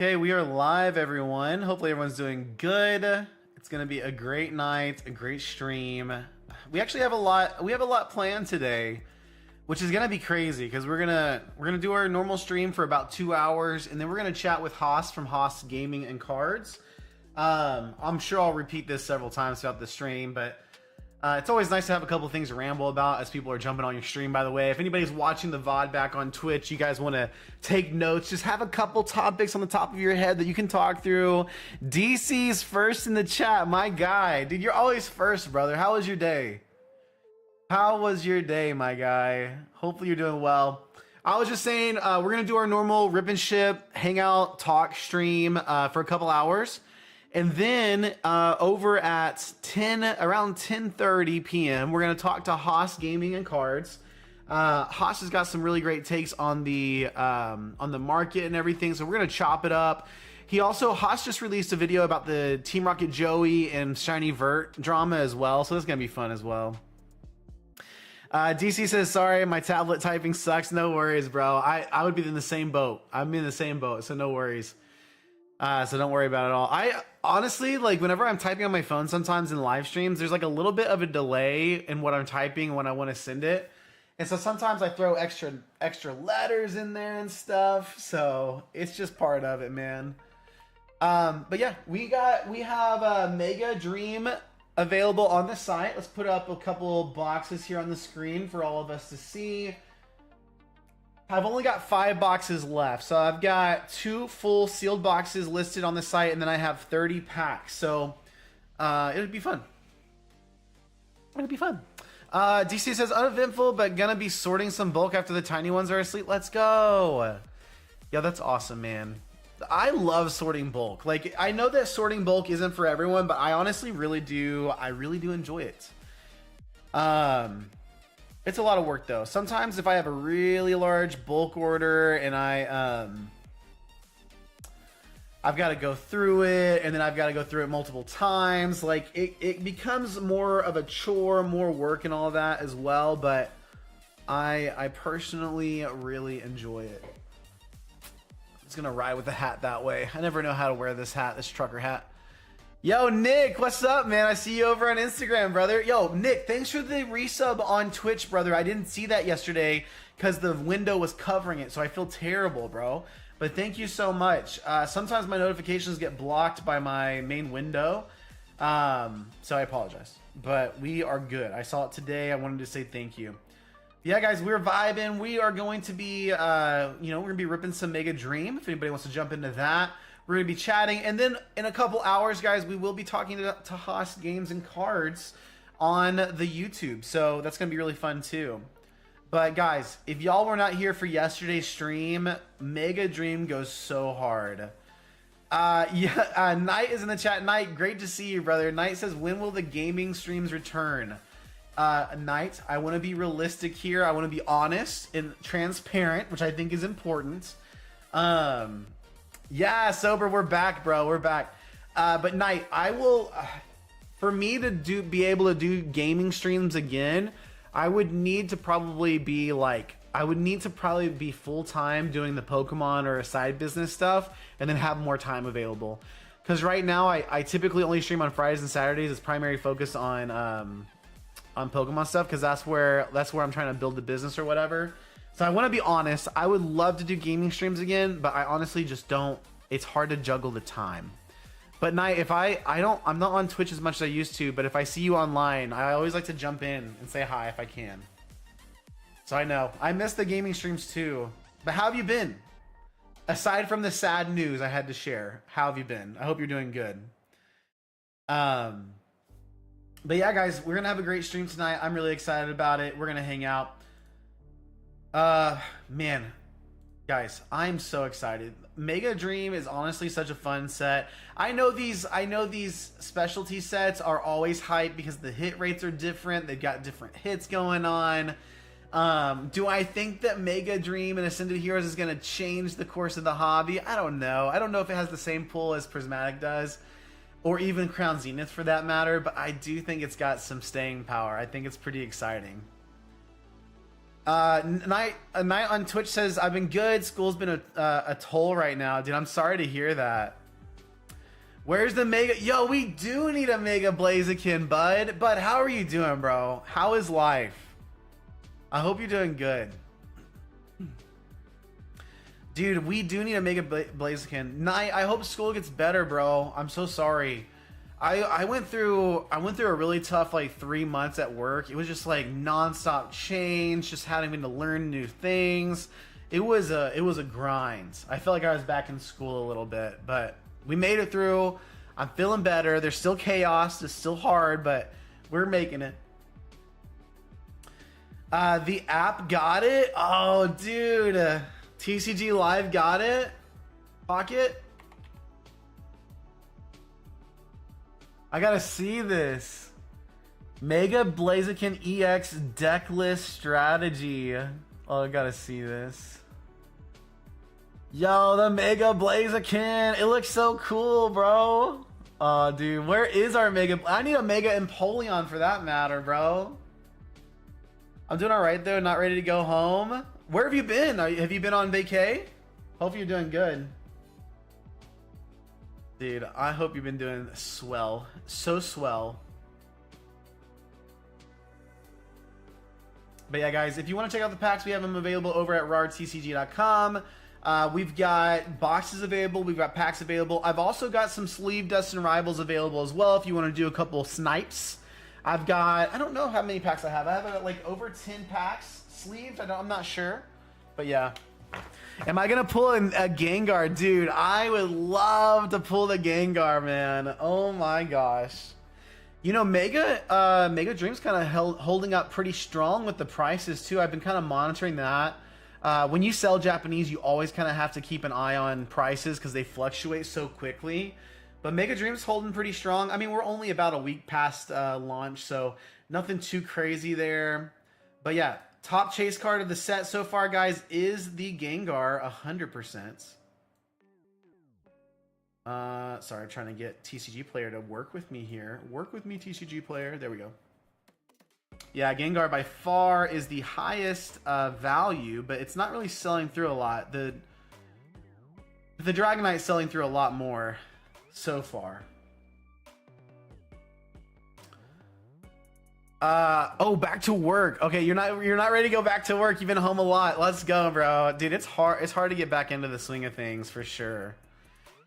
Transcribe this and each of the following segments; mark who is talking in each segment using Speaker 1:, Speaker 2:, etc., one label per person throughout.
Speaker 1: Okay, we are live, everyone. Hopefully, everyone's doing good. It's gonna be a great night, a great stream. We actually have a lot. We have a lot planned today, which is gonna be crazy because we're gonna do our normal stream for about 2 hours, and then we're gonna chat with Haas from Haas Gaming and Cards. I'm sure I'll repeat this several times throughout the stream, but it's always nice to have a couple things to ramble about as people are jumping on your stream, by the way. If anybody's watching the VOD back on Twitch, you guys want to take notes, just have a couple topics on the top of your head that you can talk through. DC's first in the chat, my guy. Dude, you're always first, brother. How was your day? How was your day, my guy? Hopefully you're doing well. I was just saying, we're going to do our normal rip and ship, hangout, talk stream for a couple hours. And then over at around 10:30 p.m., we're gonna talk to Haas Gaming and Cards. Haas has got some really great takes on the market and everything, so we're gonna chop it up. Haas just released a video about the Team Rocket Joey and Shiny Vert drama as well, so that's gonna be fun as well. DC says, sorry, my tablet typing sucks. No worries, bro. I would be in the same boat. I'm in the same boat, so no worries. So don't worry about it all. I honestly, like, whenever I'm typing on my phone sometimes in live streams, there's like a little bit of a delay in what I'm typing when I want to send it. And so sometimes I throw extra letters in there and stuff. So it's just part of it, man. But yeah, we have a Mega Dream available on the site. Let's put up a couple boxes here on the screen for all of us to see. I've only got 5 boxes left. So I've got 2 full sealed boxes listed on the site, and then I have 30 packs. So it'll be fun. It'll be fun. DC says, uneventful, but gonna be sorting some bulk after the tiny ones are asleep. Let's go. Yeah, that's awesome, man. I love sorting bulk. Like, I know that sorting bulk isn't for everyone, but I honestly really do. I really do enjoy it. It's a lot of work though. Sometimes if I have a really large bulk order and I've got to go through it, and then I've got to go through it multiple times, like it becomes more of a chore, more work and all that as well, but I personally really enjoy it. I'm just gonna ride with the hat that way. I never know how to wear this hat, this trucker hat. Yo, Nick, what's up, man? I see you over on Instagram, brother. Yo, Nick, thanks for the resub on Twitch, brother. I didn't see that yesterday because the window was covering it, so I feel terrible, bro. But thank you so much. Sometimes my notifications get blocked by my main window, so I apologize. But we are good. I saw it today. I wanted to say thank you. Yeah, guys, we're vibing. We are going to be, we're going to be ripping some Mega Dream. If anybody wants to jump into that. We're going to be chatting, and then in a couple hours, guys, we will be talking to Haas Games and Cards on the YouTube, so that's going to be really fun too. But guys, if y'all were not here for yesterday's stream, Mega Dream goes so hard. Knight is in the chat. Knight, great to see you, brother. Knight says, when will the gaming streams return? Knight, I want to be realistic here. I want to be honest and transparent, which I think is important. Yeah, Sober, we're back, bro. We're back. But Knight, I will, for me to be able to do gaming streams again, I would need to probably be full-time doing the Pokemon or side business stuff, and then have more time available. Because right now, I typically only stream on Fridays and Saturdays. It's primary focus on Pokemon stuff, because that's where I'm trying to build the business or whatever. So I want to be honest, I would love to do gaming streams again, but I honestly just don't. It's hard to juggle the time. But Knight, if I'm not on Twitch as much as I used to, but if I see you online, I always like to jump in and say hi if I can. So I know. I miss the gaming streams too. But how have you been? Aside from the sad news I had to share, how have you been? I hope you're doing good. But yeah, guys, we're going to have a great stream tonight. I'm really excited about it. We're going to hang out. Man, guys, I'm so excited. Mega Dream is honestly such a fun set. I know these specialty sets are always hyped because the hit rates are different. They've got different hits going on. Do I think that Mega Dream and Ascended Heroes is going to change the course of the hobby? I don't know. I don't know if it has the same pull as Prismatic does, or even Crown Zenith for that matter, but I do think it's got some staying power. I think it's pretty exciting. Night on Twitch says, I've been good. School's been a toll right now. Dude, I'm sorry to hear that. Where's the mega? Yo, we do need a mega Blaziken, bud. Bud, how are you doing, bro? How is life? I hope you're doing good. Dude, we do need a mega Blaziken. Night, I hope school gets better, bro. I'm so sorry. I went through a really tough like 3 months at work. It was just like nonstop change, just having to learn new things. It was a grind. I felt like I was back in school a little bit, but we made it through. I'm feeling better. There's still chaos. It's still hard, but we're making it. The app got it. Oh, dude. TCG Live got it. Pocket. I gotta see this. Mega Blaziken EX deck list strategy. Oh, I gotta see this. Yo, the Mega Blaziken. It looks so cool, bro. Oh, dude, where is our Mega? I need a Mega Empoleon for that matter, bro. I'm doing all right though. Not ready to go home. Where have you been? Have you been on vacay? Hope you're doing good. Dude, I hope you've been doing swell. So swell. But yeah, guys, if you want to check out the packs, we have them available over at rartcg.com. We've got boxes available. We've got packs available. I've also got some sleeve dust and rivals available as well if you want to do a couple snipes. I've got, I don't know how many packs I have. I have like over 10 packs sleeved. I'm not sure. But yeah. Am I gonna pull a Gengar? Dude, I would love to pull the Gengar, man. Oh my gosh. You know, Mega Dream's kind of holding up pretty strong with the prices too. I've been kind of monitoring that. When you sell Japanese, you always kind of have to keep an eye on prices because they fluctuate so quickly. But Mega Dream's holding pretty strong. I mean, we're only about a week past launch, so nothing too crazy there. But yeah. Top chase card of the set so far, guys, is the Gengar, 100%. Sorry, I'm trying to get TCG Player to work with me here. Work with me, TCG Player. There we go. Yeah, Gengar by far is the highest value, but it's not really selling through a lot. The Dragonite's selling through a lot more so far. Oh, back to work. Okay, you're not ready to go back to work. You've been home a lot. Let's go, bro. Dude, it's hard to get back into the swing of things for sure.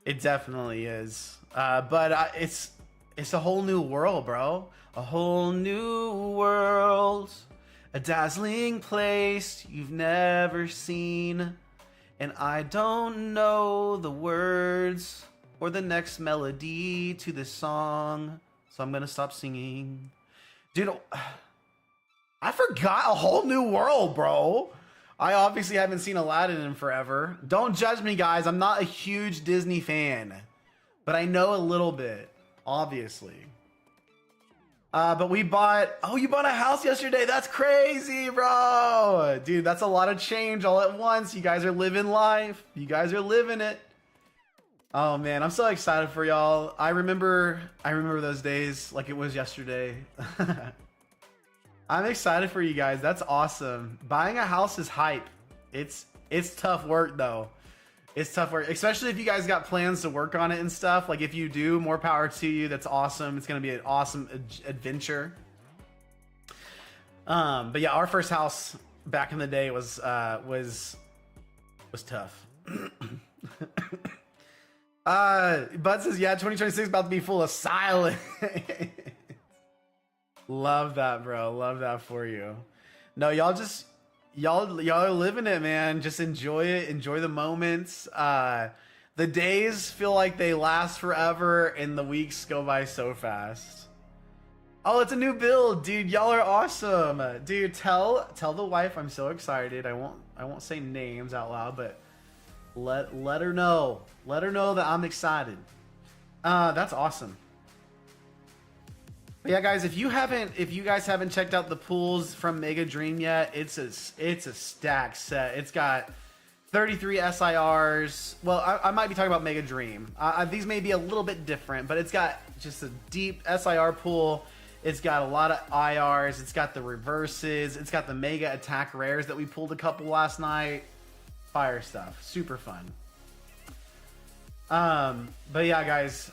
Speaker 1: It definitely is. But it's a whole new world, bro. A whole new world. A dazzling place you've never seen. And I don't know the words or the next melody to this song. So I'm gonna stop singing. Dude, I forgot a whole new world, bro. I obviously haven't seen Aladdin in forever. Don't judge me, guys. I'm not a huge Disney fan. But I know a little bit, obviously. But we bought... Oh, you bought a house yesterday. That's crazy, bro. Dude, that's a lot of change all at once. You guys are living life. You guys are living it. Oh, man. I'm so excited for y'all. I remember those days like it was yesterday. I'm excited for you guys. That's awesome. Buying a house is hype. It's tough work, though. It's tough work, especially if you guys got plans to work on it and stuff. Like if you do, more power to you. That's awesome. It's gonna be an awesome adventure. But yeah, our first house back in the day was tough. Bud says, yeah, 2026 about to be full of silence. Love that, bro. Love that for you. No, y'all are living it, man. Just enjoy it. Enjoy the moments. The days feel like they last forever and the weeks go by so fast. Oh, it's a new build, dude. Y'all are awesome. Dude, tell the wife I'm so excited. I won't say names out loud, but let her know. Let her know that I'm excited. That's awesome. But yeah, guys, if you guys haven't checked out the pools from Mega Dream yet, it's a stacked set. It's got 33 SIRs. Well, I might be talking about Mega Dream. These may be a little bit different, but it's got just a deep SIR pool. It's got a lot of IRs. It's got the reverses. It's got the mega attack rares that we pulled a couple last night. Fire stuff. Super fun. But yeah, guys,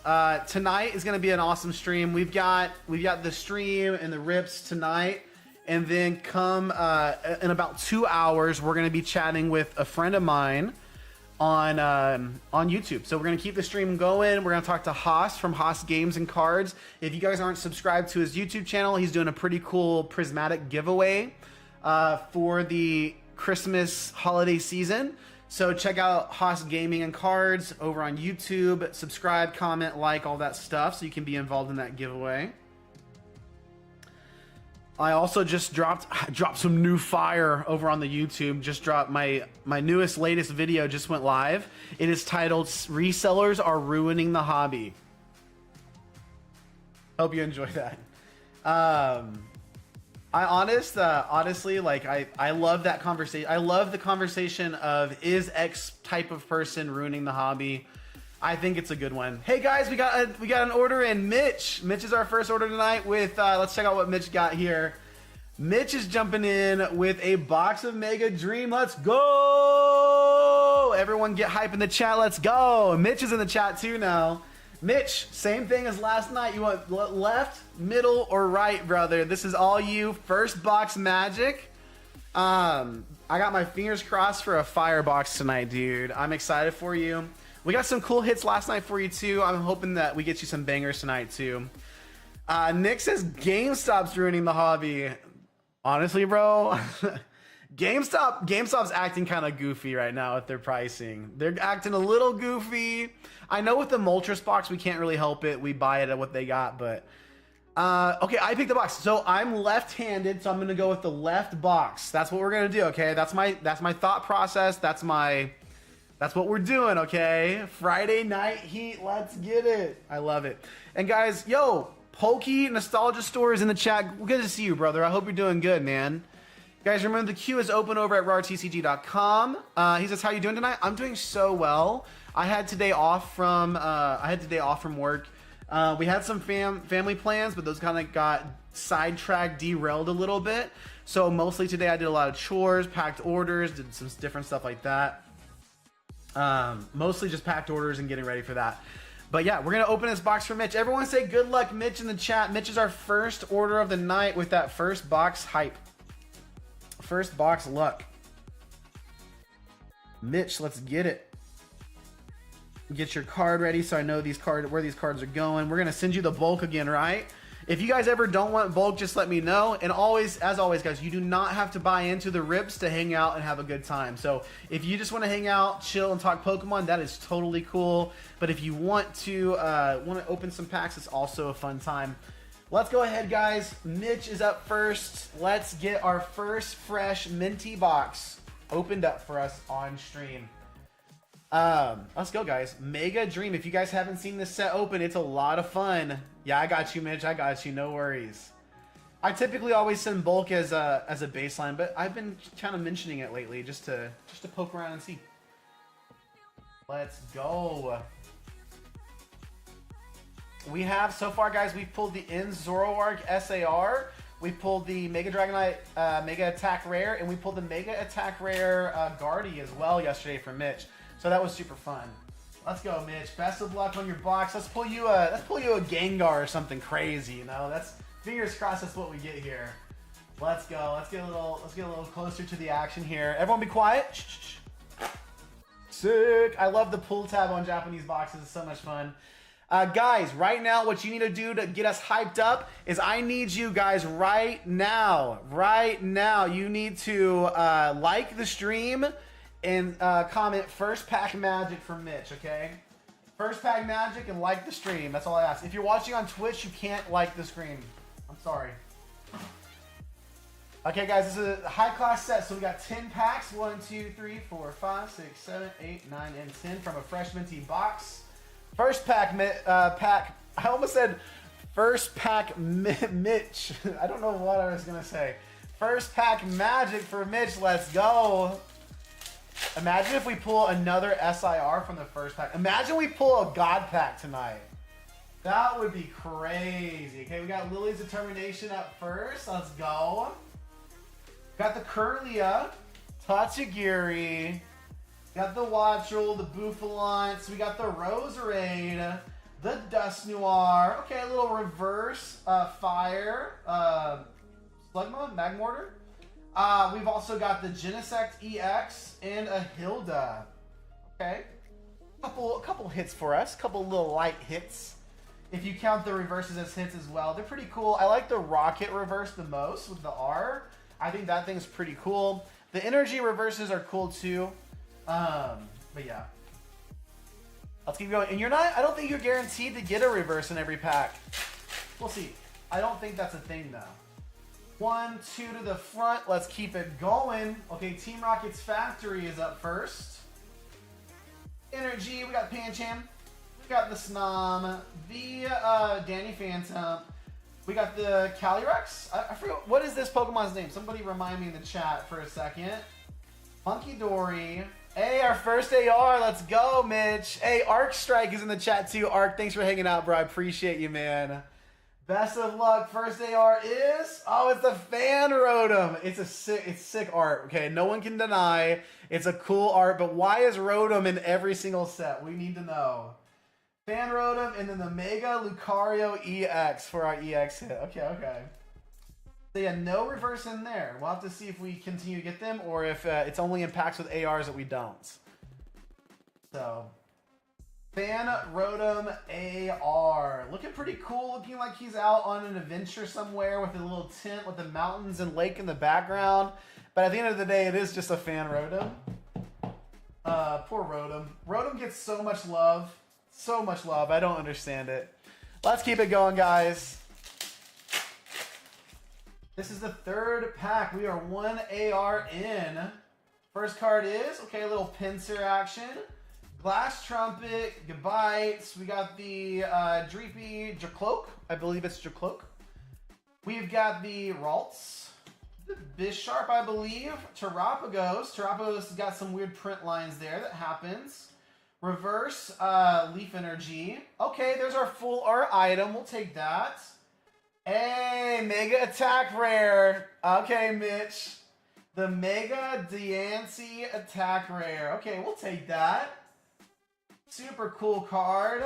Speaker 1: tonight is going to be an awesome stream. We've got the stream and the rips tonight. And then come in about 2 hours, we're going to be chatting with a friend of mine on YouTube. So we're going to keep the stream going. We're going to talk to Haas from Haas Games and Cards. If you guys aren't subscribed to his YouTube channel, he's doing a pretty cool prismatic giveaway for the Christmas holiday season. So check out Haas Gaming and Cards over on YouTube. Subscribe, comment, like, all that stuff so you can be involved in that giveaway. I also just dropped some new fire over on the YouTube. Just dropped my newest, latest video just went live. It is titled "Resellers Are Ruining the Hobby." Hope you enjoy that. Honestly, like I love that conversation. I love the conversation of, is X type of person ruining the hobby? I think it's a good one. Hey guys, we got an order in. Mitch is our first order tonight with let's check out what Mitch got here. Mitch is jumping in with a box of Mega Dream. Let's go! Everyone get hype in the chat. Let's go. Mitch is in the chat too now. Mitch, same thing as last night. You want left, middle, or right, brother? This is all you. First box magic. I got my fingers crossed for a firebox tonight, dude. I'm excited for you. We got some cool hits last night for you too. I'm hoping that we get you some bangers tonight too. Nick says GameStop's ruining the hobby. Honestly, bro, GameStop's acting kind of goofy right now with their pricing. They're acting a little goofy. I know with the Moltres box, we can't really help it. We buy it at what they got, but okay, I picked the box. So I'm left-handed, so I'm gonna go with the left box. That's what we're gonna do. Okay, that's my thought process. That's what we're doing. Okay, Friday night heat. Let's get it. I love it. And guys, yo, Pokey Nostalgia Store is in the chat. Good to see you, brother. I hope you're doing good, man. Guys, remember the queue is open over at rartcg.com. He says, "How you doing tonight?" I'm doing so well. I had today off from work. We had some family plans, but those kind of got sidetracked, derailed a little bit. So mostly today I did a lot of chores, packed orders, did some different stuff like that. Mostly just packed orders and getting ready for that. But yeah, we're going to open this box for Mitch. Everyone say good luck, Mitch, in the chat. Mitch is our first order of the night with that first box hype. First box luck. Mitch, let's get it. Get your card ready so I know where these cards are going. We're going to send you the bulk again, right? If you guys ever don't want bulk, just let me know. And always, as always, guys, you do not have to buy into the rips to hang out and have a good time. So if you just want to hang out, chill, and talk Pokemon, that is totally cool. But if you want to open some packs, it's also a fun time. Let's go ahead, guys. Mitch is up first. Let's get our first fresh minty box opened up for us on stream. Let's go, guys. Mega Dream. If you guys haven't seen this set open, it's a lot of fun. Yeah, I got you, Mitch. I got you. No worries. I typically always send bulk as a baseline, but I've been kind of mentioning it lately just to poke around and see. Let's go. We have so far, guys. We've pulled the Zoroark SAR. We pulled the Mega Dragonite Mega Attack Rare, and we pulled the Mega Attack Rare Guardy as well yesterday for Mitch. So that was super fun. Let's go, Mitch. Best of luck on your box. Let's pull you a Gengar or something crazy. You know, that's fingers crossed. That's what we get here. Let's go. Let's get a little closer to the action here. Everyone, be quiet. Shh, shh, shh. Sick. I love the pull tab on Japanese boxes. It's so much fun. Guys, right now, what you need to do to get us hyped up is I need you guys right now. You need to like the stream and comment first pack magic from Mitch, okay? First pack magic and like the stream. That's all I ask. If you're watching on Twitch, you can't like the stream. I'm sorry. Okay, guys, this is a high class set. So we got 10 packs. 1, 2, 3, 4, 5, 6, 7, 8, 9, and 10 from a fresh minty box. First pack, I almost said first pack Mitch. I don't know what I was going to say. First pack magic for Mitch. Let's go. Imagine if we pull another SIR from the first pack. Imagine we pull a God pack tonight. That would be crazy. Okay, we got Lily's Determination up first. Let's go. Got the Curlia, Tatsugiri. Got the Watchel, the Bouffalance. We got the Roserade, the Dust Noir. Okay, a little reverse fire. Slugma, Magmortar. We've also got the Genesect EX and a Hilda. Okay. A couple hits for us. Couple little light hits. If you count the reverses as hits as well. They're pretty cool. I like the Rocket reverse the most with the R. I think that thing's pretty cool. The Energy reverses are cool too. But yeah. Let's keep going. And I don't think you're guaranteed to get a reverse in every pack. We'll see. I don't think that's a thing though. 1, 2 to the front. Let's keep it going. Okay, Team Rocket's Factory is up first. Energy, we got Pancham. We got the Snom. The Danny Phantom. We got the Calyrex. I forget, what is this Pokemon's name? Somebody remind me in the chat for a second. Monkey Dory. Hey, our first AR. Let's go, Mitch. Hey, Arc Strike is in the chat too. Arc, thanks for hanging out, bro. I appreciate you, man. Best of luck. First AR is, it's the Fan Rotom. It's sick art. Okay, no one can deny it's a cool art. But why is Rotom in every single set? We need to know. Fan Rotom and then the Mega Lucario EX for our EX hit. Okay. So yeah, no reverse in there. We'll have to see if we continue to get them or if it's only in packs with ARs that we don't. So. Fan Rotom AR. Looking pretty cool. Looking like he's out on an adventure somewhere with a little tent with the mountains and lake in the background. But at the end of the day, it is just a Fan Rotom. Poor Rotom. Rotom gets so much love. So much love. I don't understand it. Let's keep it going, guys. This is the third pack. We are 1 AR in. First card is, okay, a little pincer action. Glass Trumpet, Gabites. We got the Dreepy Jacloak. I believe it's Jacloak. We've got the Ralts. The Bisharp, I believe. Terrapagos. Terrapagos has got some weird print lines there that happens. Reverse Leaf Energy. Okay, there's our full art item. We'll take that. Hey, Mega Attack Rare. Okay, Mitch. The Mega Diancie Attack Rare. Okay, we'll take that. Super cool card.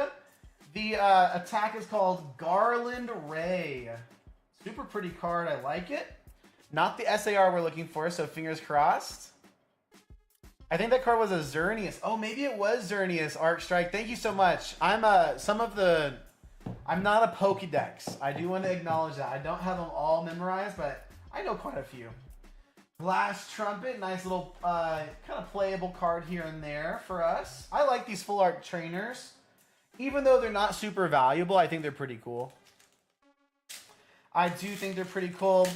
Speaker 1: The attack is called Garland Ray. Super pretty card. I like it. Not the SAR we're looking for, so fingers crossed. I think that card was a Xerneas. Oh, maybe it was Xerneas. Arc Strike. Thank you so much. I'm not a Pokédex. I do want to acknowledge that. I don't have them all memorized, but I know quite a few. Glass Trumpet, nice little kind of playable card here and there for us. I like these full art trainers. Even though they're not super valuable, I think they're pretty cool. I do think they're pretty cool.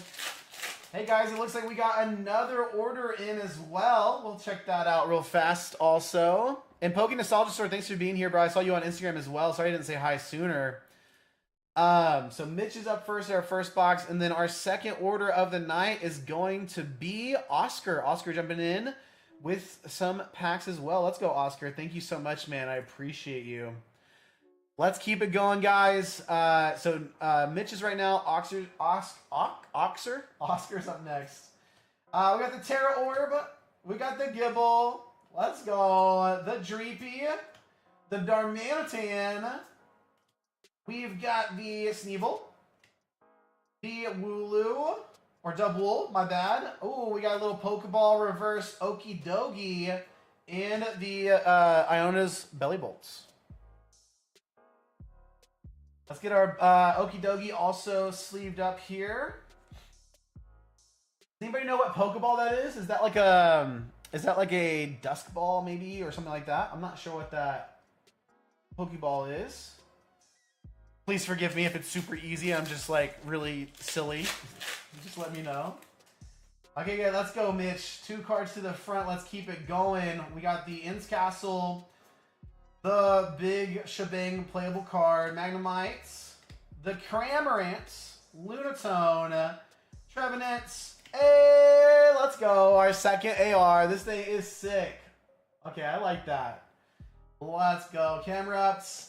Speaker 1: Hey guys, it looks like we got another order in as well. We'll check that out real fast also. And Poké Nostalgia Store, thanks for being here, bro. I saw you on Instagram as well. Sorry I didn't say hi sooner. So Mitch is up first in our first box, and then our second order of the night is going to be Oscar. Oscar jumping in with some packs as well. Let's go, Oscar. Thank you so much, man. I appreciate you. Let's keep it going, guys. Mitch is right now. Oscar's up next. We got the Terra Orb. We got the Gibble. Let's go. The Dreepy. The Darmanitan. We've got the Sneevil, the Wooloo, or Dubwool, my bad. Oh, we got a little Pokeball reverse Okidogi, and the Iona's Belly Bolts. Let's get our Okidogi also sleeved up here. Does anybody know what Pokeball that is? Is that like a Dusk Ball maybe, or something like that? I'm not sure what that Pokeball is. Please forgive me if it's super easy. I'm just like really silly. Just let me know. Okay, yeah, let's go, Mitch. 2 cards to the front. Let's keep it going. We got the Inns Castle, the big shebang playable card, Magnemites, the Cramorants, Lunatone, Trevenants. Hey, let's go. Our second AR. This thing is sick. Okay, I like that. Let's go. Camerups.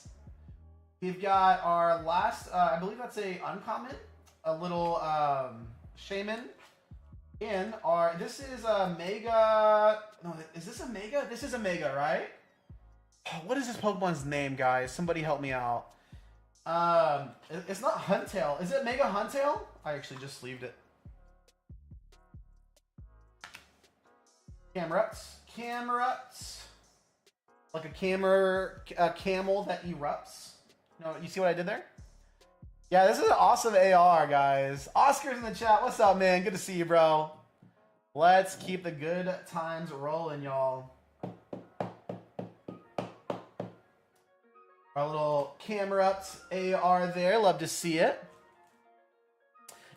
Speaker 1: We've got our last, I believe that's a uncommon, a little shaman. In our, this is a mega. No, is this a mega? This is a mega, right? Oh, what is this Pokemon's name, guys? Somebody help me out. It's not Huntail. Is it Mega Huntail? I actually just sleeved it. Cameruts. Like a camel that erupts. No, you see what I did there? Yeah, this is an awesome AR, guys. Oscar's in the chat. What's up, man? Good to see you, bro. Let's keep the good times rolling, y'all. Our little Camerupt AR there. Love to see it.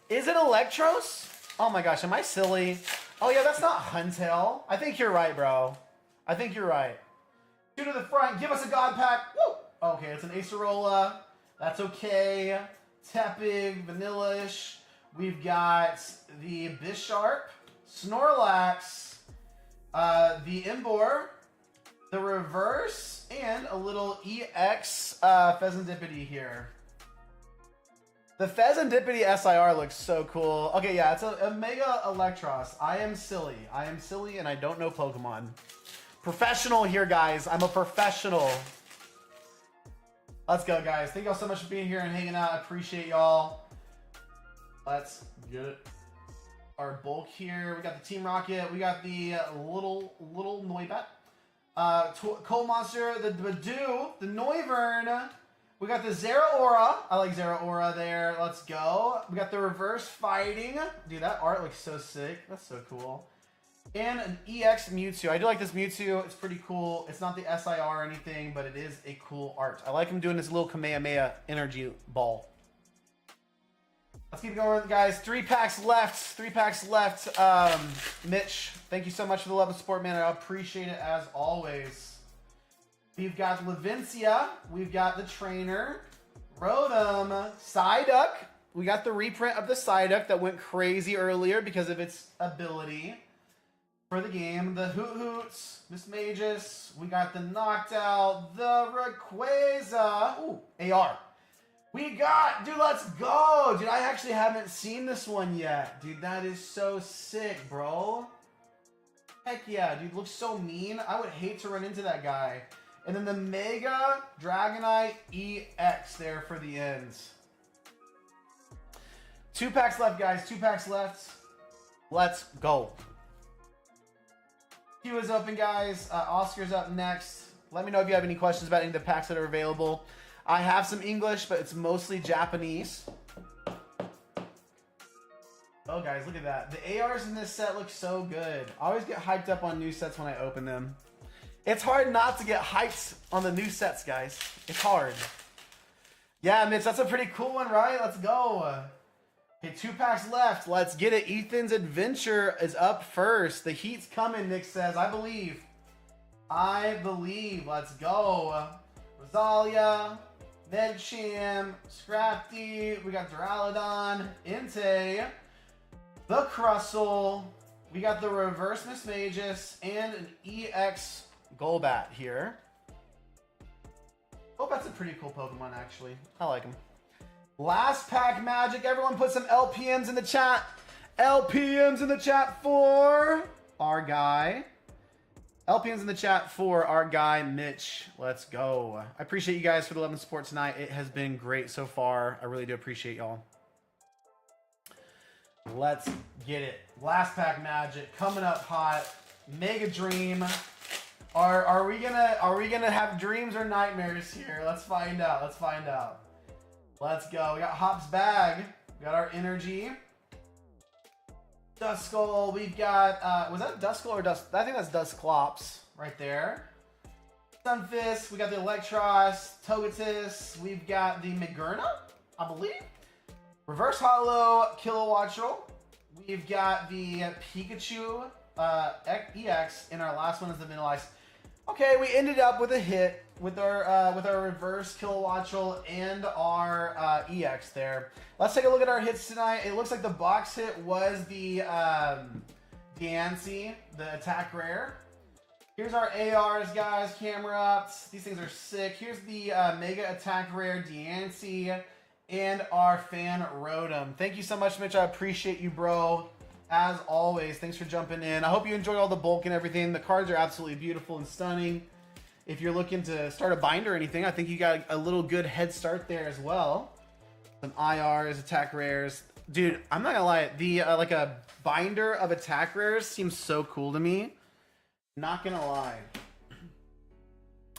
Speaker 1: Is it Electros? Oh my gosh, am I silly? Oh yeah, that's not Huntail. I think you're right, bro. I think you're right. Two to the front. Give us a God Pack. Woo! Okay, it's an Acerola. That's okay. Tepig, Vanillish. We've got the Bisharp, Snorlax, the Emboar, the Reverse, and a little EX Pheasantipity here. The Pheasantipity SIR looks so cool. Okay, yeah, it's a Mega Electros. I am silly. I am silly and I don't know Pokemon. Professional here, guys. I'm a professional. Let's go, guys. Thank y'all so much for being here and hanging out. I appreciate y'all. Let's get it. Our bulk here. We got the Team Rocket. We got the little Noibat. Cold Monster, the Badoo, the Noivern. We got the Zeraora. I like Zeraora there. Let's go. We got the Reverse Fighting. Dude, that art looks so sick. That's so cool. And an EX Mewtwo. I do like this Mewtwo. It's pretty cool. It's not the SIR or anything, but it is a cool art. I like him doing this little Kamehameha energy ball. Let's keep going, guys. 3 packs left. 3 packs left. Mitch, thank you so much for the love and support, man. I appreciate it as always. We've got Levincia. We've got the Trainer. Rotom. Psyduck. We got the reprint of the Psyduck that went crazy earlier because of its ability for the game. The Hoot Hoots. Miss Magus. We got the Knocked Out. The Rayquaza. Ooh, AR. We got, dude, let's go. Dude, I actually haven't seen this one yet. Dude, that is so sick, bro. Heck yeah, dude, looks so mean. I would hate to run into that guy. And then the Mega Dragonite EX there for the ends. 2 packs left, guys. 2 packs left. Let's go. Queue is open, guys. Oscar's up next. Let me know if you have any questions about any of the packs that are available. I have some English, but it's mostly Japanese. Oh, guys, look at that. The ARs in this set look so good. I always get hyped up on new sets when I open them. It's hard not to get hyped on the new sets, guys. It's hard. Yeah, Mitch, that's a pretty cool one, right? Let's go. Okay, 2 packs left. Let's get it. Ethan's Adventure is up first. The heat's coming, Nick says. I believe. Let's go. Rosalia. Medcham, Scrafty, we got Duraludon, Entei, the Crustle, we got the Reverse Miss Magus, and an EX Golbat here. Golbat's a pretty cool Pokemon, actually. I like him. Last pack magic. Everyone put some LPMs in the chat. LPMs in the chat for our guy. LPN's in the chat for our guy, Mitch. Let's go. I appreciate you guys for the love and support tonight. It has been great so far. I really do appreciate y'all. Let's get it. Last pack magic coming up hot. Mega Dream. Are we gonna have dreams or nightmares here? Let's find out. Let's find out. Let's go. We got Hop's Bag. We got our energy. Duskull, we've got, was that Duskull or Dust? I think that's Dusclops right there. Sunfist, we got the Electros, Togetis, we've got the Magerna, I believe. Reverse Hollow, Kilowattrel. We've got the Pikachu EX, and our last one is the Vanilla Ice. Okay, we ended up with a hit with our reverse Kilowattrel and our EX there. Let's take a look at our hits tonight. It looks like the box hit was the Diancie, the attack rare. Here's our ARs, guys. Camera ups. These things are sick. Here's the Mega Attack Rare Deancy and our fan Rotom. Thank you so much, Mitch. I appreciate you, bro. As always, thanks for jumping in. I hope you enjoyed all the bulk and everything. The cards are absolutely beautiful and stunning. If you're looking to start a binder or anything, I think you got a little good head start there as well. Some IRs, attack rares. Dude, I'm not gonna lie. The like a binder of attack rares seems so cool to me. Not gonna lie.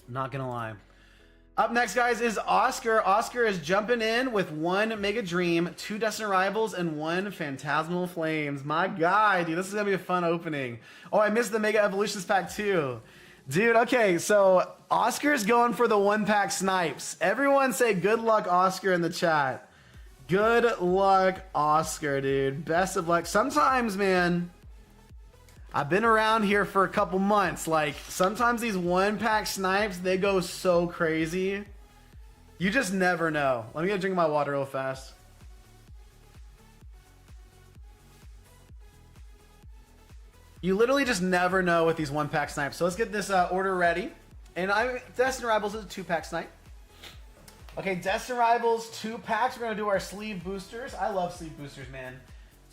Speaker 1: Not gonna lie. Up next, guys, is Oscar. Oscar is jumping in with 1 Mega Dream, 2 Destined Rivals, and 1 Phantasmal Flames. My guy, dude, this is gonna be a fun opening. Oh, I missed the Mega Evolutions pack too. Dude, okay, so Oscar's going for the 1-pack snipes. Everyone say good luck, Oscar, in the chat. Good luck, Oscar, dude. Best of luck. Sometimes, man, I've been around here for a couple months. Like, sometimes these 1-pack snipes, they go so crazy. You just never know. Let me get a drink of my water real fast. You literally just never know with these 1-pack snipes. So let's get this order ready. And Destined Rivals is a 2-pack snipe. Okay, Destined Rivals 2 packs. We're gonna do our sleeve boosters. I love sleeve boosters, man.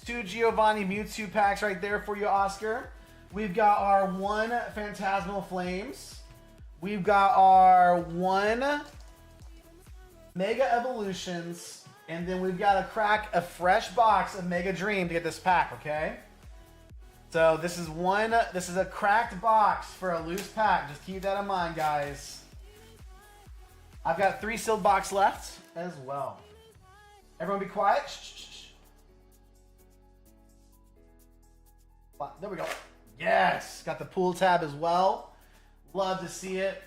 Speaker 1: 2 Giovanni Mewtwo packs right there for you, Oscar. We've got our 1 Phantasmal Flames. We've got our 1 Mega Evolutions. And then we've got to crack a fresh box of Mega Dream to get this pack, okay? So this is a cracked box for a loose pack. Just keep that in mind, guys. I've got 3 sealed box left as well. Everyone be quiet. Shh. There we go. Yes, got the pool tab as well. Love to see it.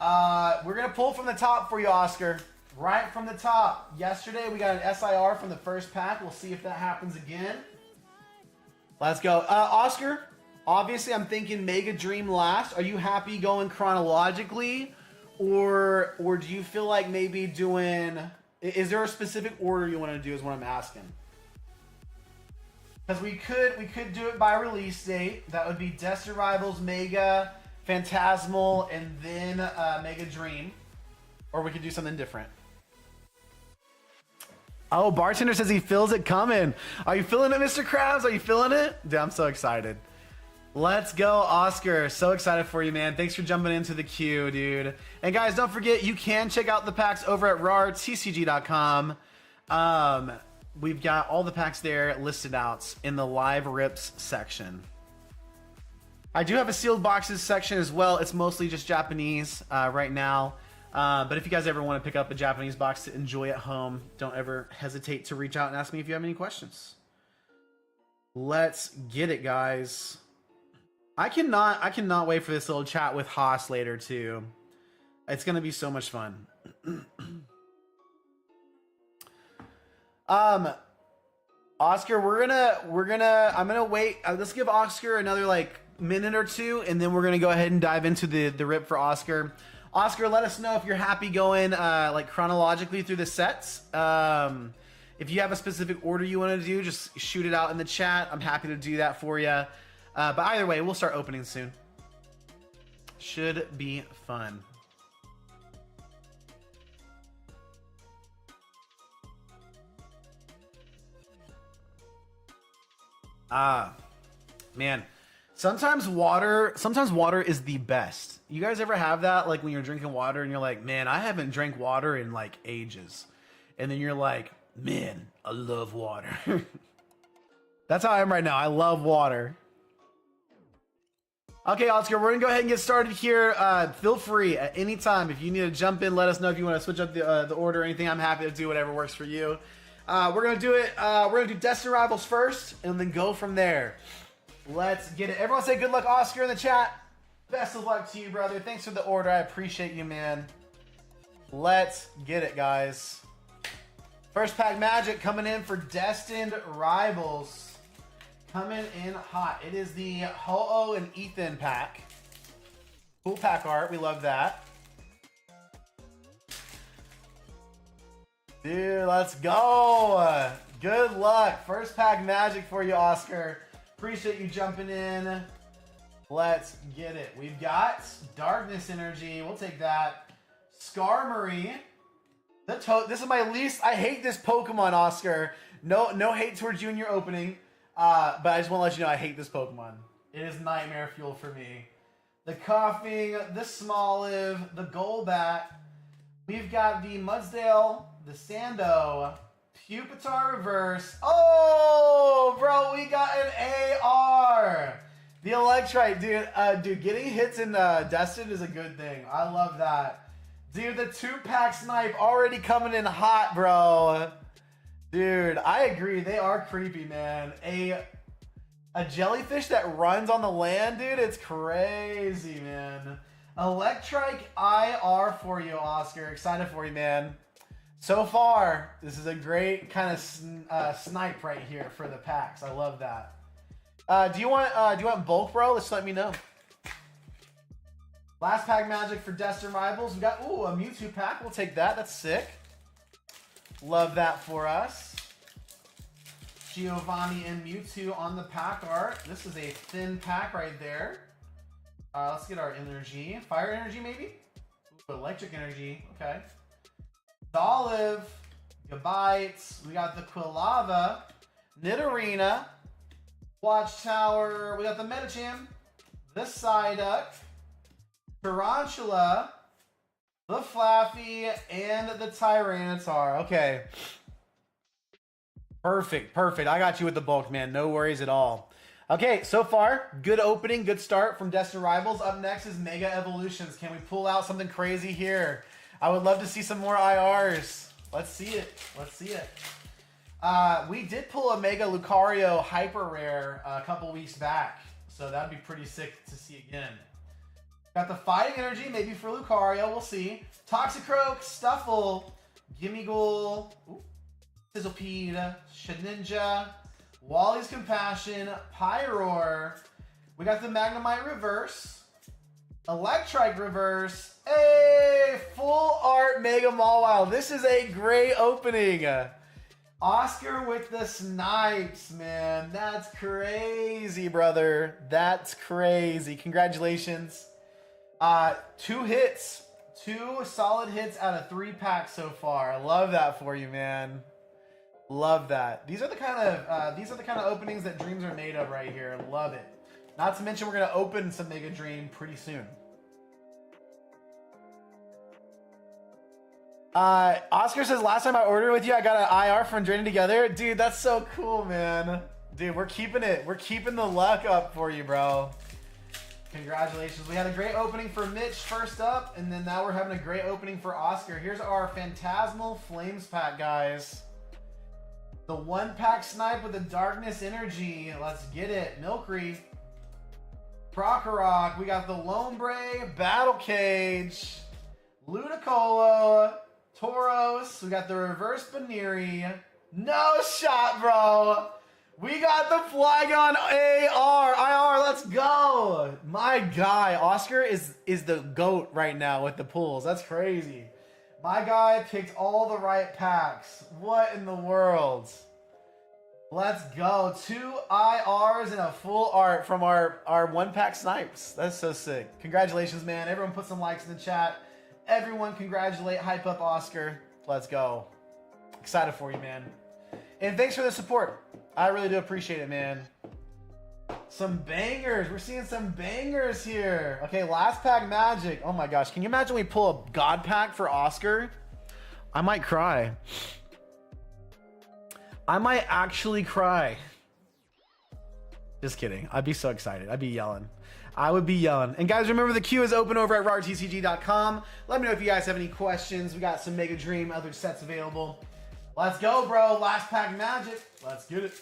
Speaker 1: We're gonna pull from the top for you, Oscar. Right from the top. Yesterday we got an SIR from the first pack. We'll see if that happens again. Let's go. Oscar, obviously I'm thinking Mega Dream last. Are you happy going chronologically? Or do you feel like maybe doing... Is there a specific order you want to do is what I'm asking? Because we could do it by release date. That would be Destined Rivals, Mega, Phantasmal, and then Mega Dream. Or we could do something different. Oh, Bartender says he feels it coming. Are you feeling it, Mr. Krabs? Are you feeling it? Dude, I'm so excited. Let's go, Oscar. So excited for you, man. Thanks for jumping into the queue, dude. And guys, don't forget, you can check out the packs over at rartcg.com. We've got all the packs there listed out in the live rips section. I do have a sealed boxes section as well. It's mostly just Japanese right now. But if you guys ever want to pick up a Japanese box to enjoy at home, don't ever hesitate to reach out and ask me if you have any questions. Let's get it, guys. I cannot wait for this little chat with Haas later too. It's gonna be so much fun. Oscar, I'm gonna wait. Let's give Oscar another like minute or two, and then we're gonna go ahead and dive into the rip for Oscar. Oscar, let us know if you're happy going like chronologically through the sets. If you have a specific order you want to do, just shoot it out in the chat. I'm happy to do that for you. But either way, we'll start opening soon. Should be fun. Man, sometimes water is the best. You guys ever have that, like when you're drinking water and you're like, man, I haven't drank water in like ages, and then you're like, man, I love water. That's how I am right now. I love water. Okay, Oscar, we're gonna go ahead and get started here. Feel free at any time if you need to jump in. Let us know if you want to switch up the order or anything. I'm happy to do whatever works for you. We're gonna do it. We're gonna do Destined Rivals first, and then go from there. Let's get it. Everyone say good luck, Oscar, in the chat. Best of luck to you, brother. Thanks for the order. I appreciate you, man. Let's get it, guys. First pack magic coming in for Destined Rivals. Coming in hot. It is the Ho-Oh and Ethan pack. Cool pack art. We love that. Dude, let's go. Good luck. First pack magic for you, Oscar. Appreciate you jumping in. Let's get it. We've got Darkness Energy. We'll take that. Skarmory. This is my least. I hate this Pokemon, Oscar. No hate towards you in your opening. But I just want to let you know I hate this Pokemon. It is nightmare fuel for me. The Coughing, the Smoliv, the Golbat. We've got the Mudsdale, the Sando, Pupitar Reverse. Oh, bro, we got an AR. The Electrite, dude, getting hits in Destined is a good thing. I love that. Dude, the 2-pack snipe already coming in hot, bro. Dude, I agree. They are creepy, man. A jellyfish that runs on the land, dude, it's crazy, man. Electrike IR for you, Oscar. Excited for you, man. So far, this is a great kind of snipe right here for the packs. I love that. Do you want bulk, bro? Let's let me know. Last pack magic for Destin Rivals. We got a Mewtwo pack. We'll take that. That's sick. Love that for us. Giovanni and Mewtwo on the pack art. This is a thin pack right there. Let's get our energy. Fire energy, maybe? Ooh, electric energy. Okay. Olive. Gabites. We got the Quilava. Nidorina. Watchtower. We got the Medicham. The Psyduck. Tarantula. The Flaffy. And the Tyranitar. Okay. Perfect. I got you with the bulk, man. No worries at all. Okay, so far, good opening, good start from Destined Rivals. Up next is Mega Evolutions. Can we pull out something crazy here? I would love to see some more IRs. Let's see it. We did pull a Mega Lucario Hyper Rare a couple weeks back, so that'd be pretty sick to see again. Got the Fighting Energy, maybe for Lucario. We'll see. Toxicroak, Stuffle, Gimmighoul, Sizzlepede, Shedinja, Wally's Compassion, Pyroar. We got the Magnemite Reverse, Electrike Reverse, full art Mega Mawile. This is a great opening. Oscar with the snipes, man. That's crazy, brother. That's crazy. Congratulations. 2 hits. 2 solid hits out of 3 packs so far. I love that for you, man. Love that. These are the kind of openings that dreams are made of right here. Love it. Not to mention we're gonna open some Mega Dream pretty soon. Oscar says last time I ordered with you, I got an IR from Draining Together. Dude, that's so cool, man. Dude, we're keeping it. We're keeping the luck up for you, bro. Congratulations. We had a great opening for Mitch first up, and then now we're having a great opening for Oscar. Here's our Phantasmal Flames pack, guys. The 1-pack snipe with the Darkness Energy. Let's get it. Milkry. Krokorok. We got the Lombre. Battle Cage. Ludicolo. Tauros. We got the Reverse Baneri. No shot, bro. We got the Flygon IR. Let's go. My guy, Oscar is the GOAT right now with the pulls. That's crazy. My guy picked all the right packs. What in the world? Let's go. 2 IRs and a full art from our 1-pack snipes. That's so sick. Congratulations, man. Everyone put some likes in the chat. Everyone congratulate, hype up Oscar. Let's go. Excited for you, man. And thanks for the support. I really do appreciate it, man. Some bangers. We're seeing some bangers here. Okay, last pack magic. Oh my gosh. Can you imagine we pull a God pack for Oscar? I might cry. I might actually cry. Just kidding. I'd be so excited. I'd be yelling. I would be yelling. And guys, remember the queue is open over at rartcg.com. Let me know if you guys have any questions. We got some Mega Dream, other sets available. Let's go, bro. Last pack magic. Let's get it.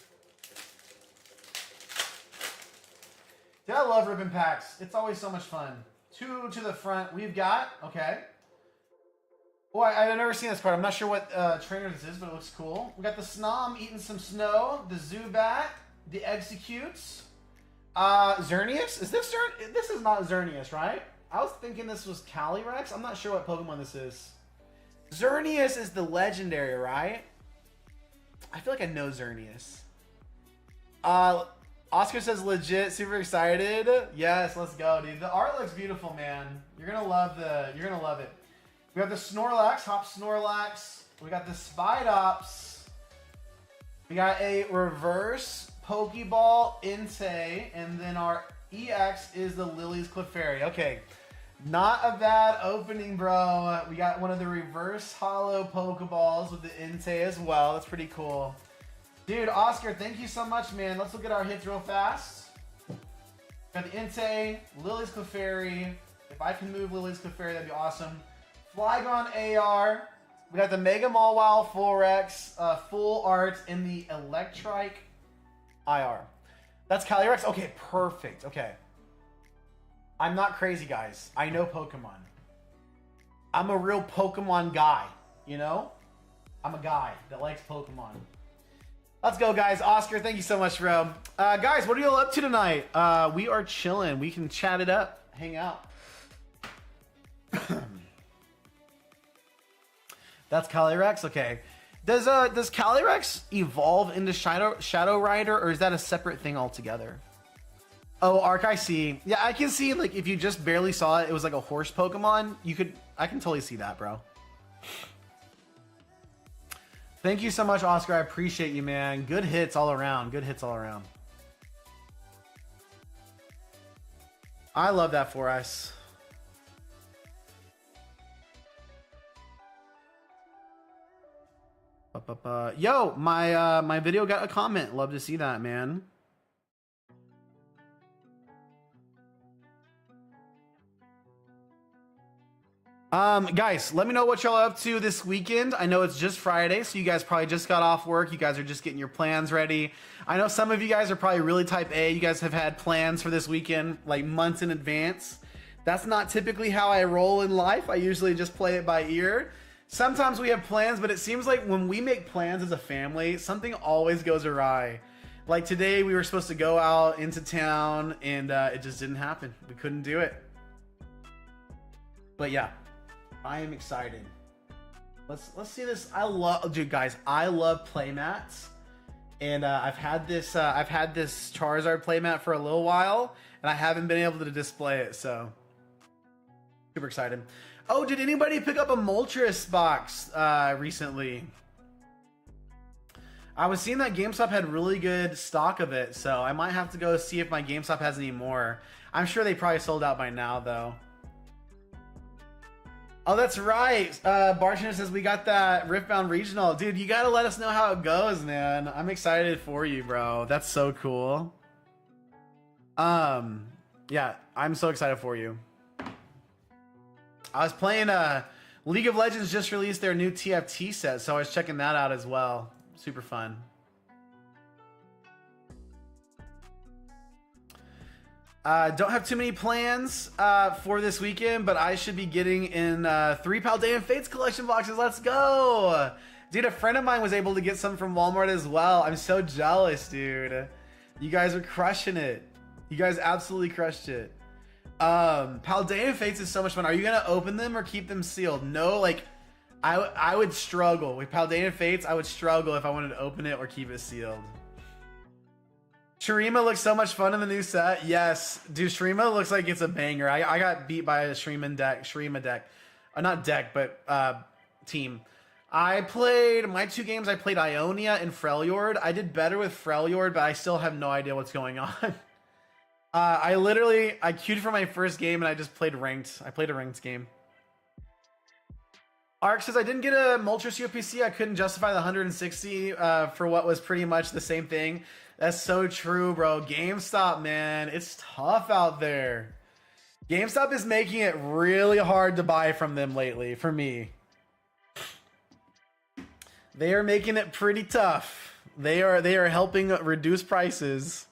Speaker 1: Dude, I love ribbon packs. It's always so much fun. 2 to the front. We've got, okay. Oh, I've never seen this card. I'm not sure what trainer this is, but it looks cool. We got the Snom eating some snow, the Zubat, the Executes, Xerneas. Is this This is not Xerneas, right? I was thinking this was Calyrex. I'm not sure what Pokemon this is. Xerneas is the legendary, right? I feel like I know Xerneas. Oscar says legit, super excited. Yes, let's go, dude. The art looks beautiful, man. You're gonna love it. We have the Snorlax, Hop Snorlax. We got the Spidops. We got a reverse Pokeball Entei, and then our EX is the Lily's Clefairy. Okay, not a bad opening, bro. We got one of the reverse hollow Pokeballs with the Entei as well. That's pretty cool. Dude, Oscar, thank you so much, man. Let's look at our hits real fast. Got the Entei, Lily's Clefairy. If I can move Lily's Clefairy, that'd be awesome. Flygon AR. We got the Mega Mawile Full-Rex, full art in the Electrike IR. That's Calyrex? Okay, perfect. Okay. I'm not crazy, guys. I know Pokemon. I'm a real Pokemon guy, you know? I'm a guy that likes Pokemon. Let's go, guys. Oscar, thank you so much, bro. Guys, what are you all up to tonight? We are chilling. We can chat it up, hang out. That's Calyrex? Okay. Does Calyrex evolve into Shadow Rider, or is that a separate thing altogether? Oh, Arc, I see. Yeah, I can see, like, if you just barely saw it, it was like a horse Pokemon, I can totally see that, bro. Thank you so much, Oscar. I appreciate you, man. Good hits all around. Good hits all around. I love that for us. Yo, my video got a comment. Love to see that, man. Guys, let me know what y'all up to this weekend. I know it's just Friday, so you guys probably just got off work. You guys are just getting your plans ready. I know some of you guys are probably really type A. You guys have had plans for this weekend like months in advance. That's not typically how I roll in life. I usually just play it by ear. Sometimes we have plans, but it seems like when we make plans as a family, something always goes awry. Like today, we were supposed to go out into town, and it just didn't happen. We couldn't do it. But yeah, I am excited. Let's see this. Dude, guys, I love playmats, and I've had this Charizard playmat for a little while, and I haven't been able to display it, so super excited. Oh, did anybody pick up a Moltres box recently? I was seeing that GameStop had really good stock of it, so I might have to go see if my GameStop has any more. I'm sure they probably sold out by now, though. Oh, that's right. Barshner says we got that Riftbound Regional. Dude, you gotta let us know how it goes, man. I'm excited for you, bro. That's so cool. Yeah, I'm so excited for you. I was playing League of Legends just released their new TFT set, so I was checking that out as well. Super fun. Don't have too many plans for this weekend, but I should be getting in 3 Paldean Fates collection boxes. Let's go! Dude, a friend of mine was able to get some from Walmart as well. I'm so jealous, dude. You guys are crushing it. You guys absolutely crushed it. Paldean Fates is so much fun. Are you gonna open them or keep them sealed? No, like I would struggle with Paldean Fates. I would struggle if I wanted to open it or keep it sealed. Shurima looks so much fun in the new set. Yes, dude, Shurima looks like it's a banger. I got beat by a Shurima deck. Not deck, but team. I played my 2 games. I played Ionia and Freljord. I did better with Freljord, but I still have no idea what's going on. I queued for my first game and I just played ranked. I played a ranked game. Ark says I didn't get a Moltres UPC. I couldn't justify the 160 for what was pretty much the same thing. That's so true, bro. GameStop, man, it's tough out there. GameStop is making it really hard to buy from them lately for me. They are making it pretty tough. They are helping reduce prices.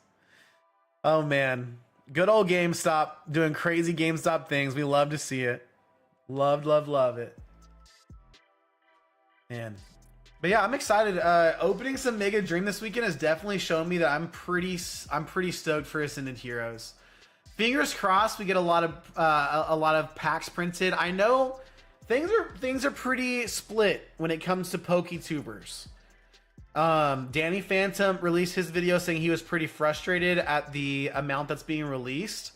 Speaker 1: Oh man, good old GameStop doing crazy GameStop things. We love to see it. Love it. Man. But yeah, I'm excited. Opening some Mega Dream this weekend has definitely shown me that I'm pretty stoked for Ascended Heroes. Fingers crossed we get a lot of packs printed. I know things are pretty split when it comes to PokeTubers. Danny Phantom released his video saying he was pretty frustrated at the amount that's being released.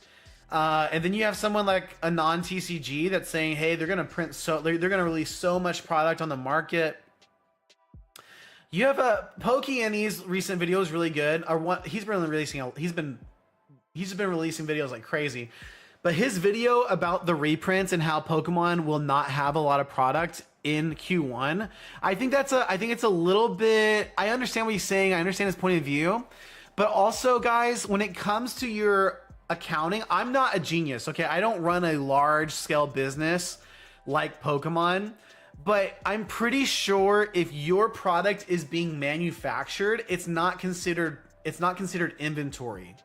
Speaker 1: And then you have someone like a non-TCG that's saying, hey, they're gonna they're gonna release so much product on the market. You have a Pokey Annie's recent video is really good. He's been releasing he's been releasing videos like crazy. But his video about the reprints and how Pokemon will not have a lot of product in Q1, I think it's a little bit, I understand what he's saying, I understand his point of view, but also guys, when it comes to your accounting, I'm not a genius, okay? I don't run a large scale business like Pokemon, but I'm pretty sure if your product is being manufactured, it's not considered inventory.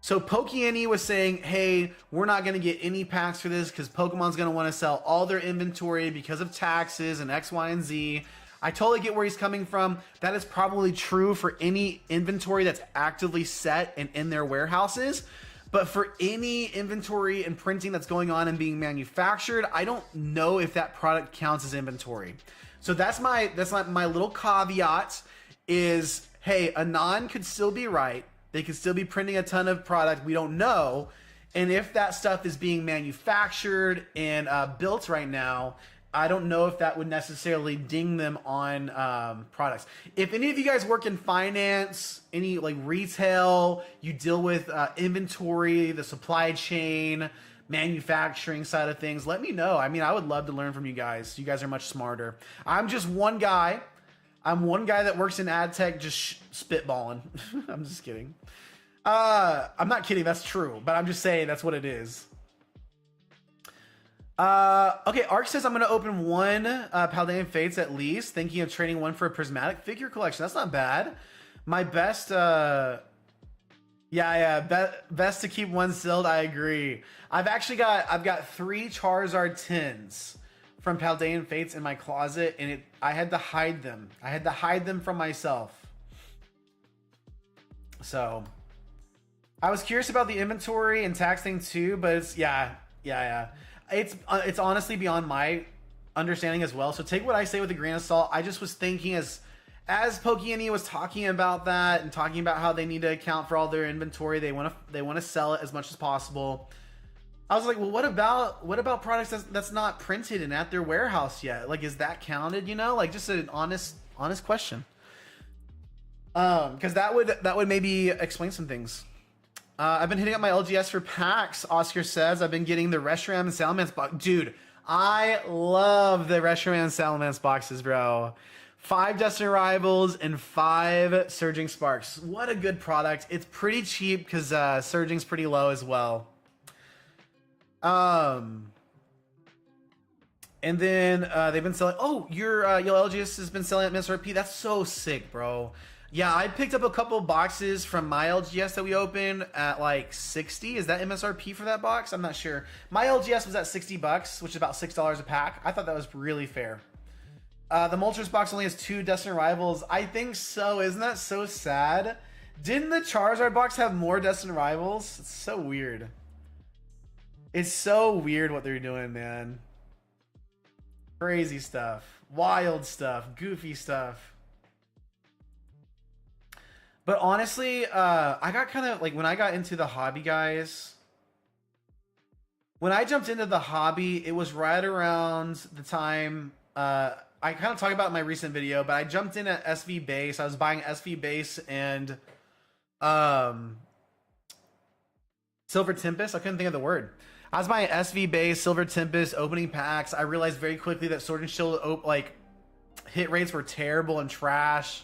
Speaker 1: So Pokeannie was saying, hey, we're not going to get any packs for this because Pokemon's going to want to sell all their inventory because of taxes and X, Y, and Z. I totally get where he's coming from. That is probably true for any inventory that's actively set and in their warehouses. But for any inventory and printing that's going on and being manufactured, I don't know if that product counts as inventory. So that's my little caveat is, hey, Anon could still be right. They could still be printing a ton of product. We don't know. And if that stuff is being manufactured and built right now, I don't know if that would necessarily ding them on products. If any of you guys work in finance, any like retail, you deal with inventory, the supply chain, manufacturing side of things, let me know. I mean, I would love to learn from you guys. You guys are much smarter. I'm just one guy. I'm one guy that works in ad tech just spitballing. I'm just kidding. I'm not kidding. That's true. But I'm just saying that's what it is. Okay, Ark says I'm going to open one Paldean Fates at least. Thinking of trading one for a prismatic figure collection. That's not bad. My best... best to keep one sealed. I agree. I've got 3 Charizard 10s from Paldean Fates in my closet, and I had to hide them. I had to hide them from myself. So I was curious about the inventory and tax thing too, but it's it's honestly beyond my understanding as well. So take what I say with a grain of salt. I just was thinking as Pokeannie was talking about that and talking about how they need to account for all their inventory, they want to sell it as much as possible. I was like, well, what about products that's not printed and at their warehouse yet? Like, is that counted? You know, like just an honest question. Because that would maybe explain some things. I've been hitting up my LGS for packs. Oscar says I've been getting the Reshiram and Salamence box. Dude, I love the Reshiram and Salamence boxes, bro. 5 Destiny Rivals and 5 Surging Sparks. What a good product. It's pretty cheap because Surging's pretty low as well. And then they've been selling. Oh, your LGS has been selling at MSRP. That's so sick, bro. Yeah, I picked up a couple boxes from my LGS that we opened at like 60. Is that MSRP for that box? I'm not sure. My LGS was at $60, which is about $6 a pack. I thought that was really fair. The Moltres box only has 2 Destiny Rivals. I think so. Isn't that so sad? Didn't the Charizard box have more Destiny Rivals? It's so weird. It's so weird what they're doing, man. Crazy stuff. Wild stuff. Goofy stuff. But honestly, I got kind of like when I got into the hobby, guys. When I jumped into the hobby, it was right around the time I kind of talked about in my recent video, but I jumped in at SV Base. I was buying SV Base and Silver Tempest. I couldn't think of the word. I was buying SV Base, Silver Tempest, opening packs. I realized very quickly that Sword and Shield hit rates were terrible and trash.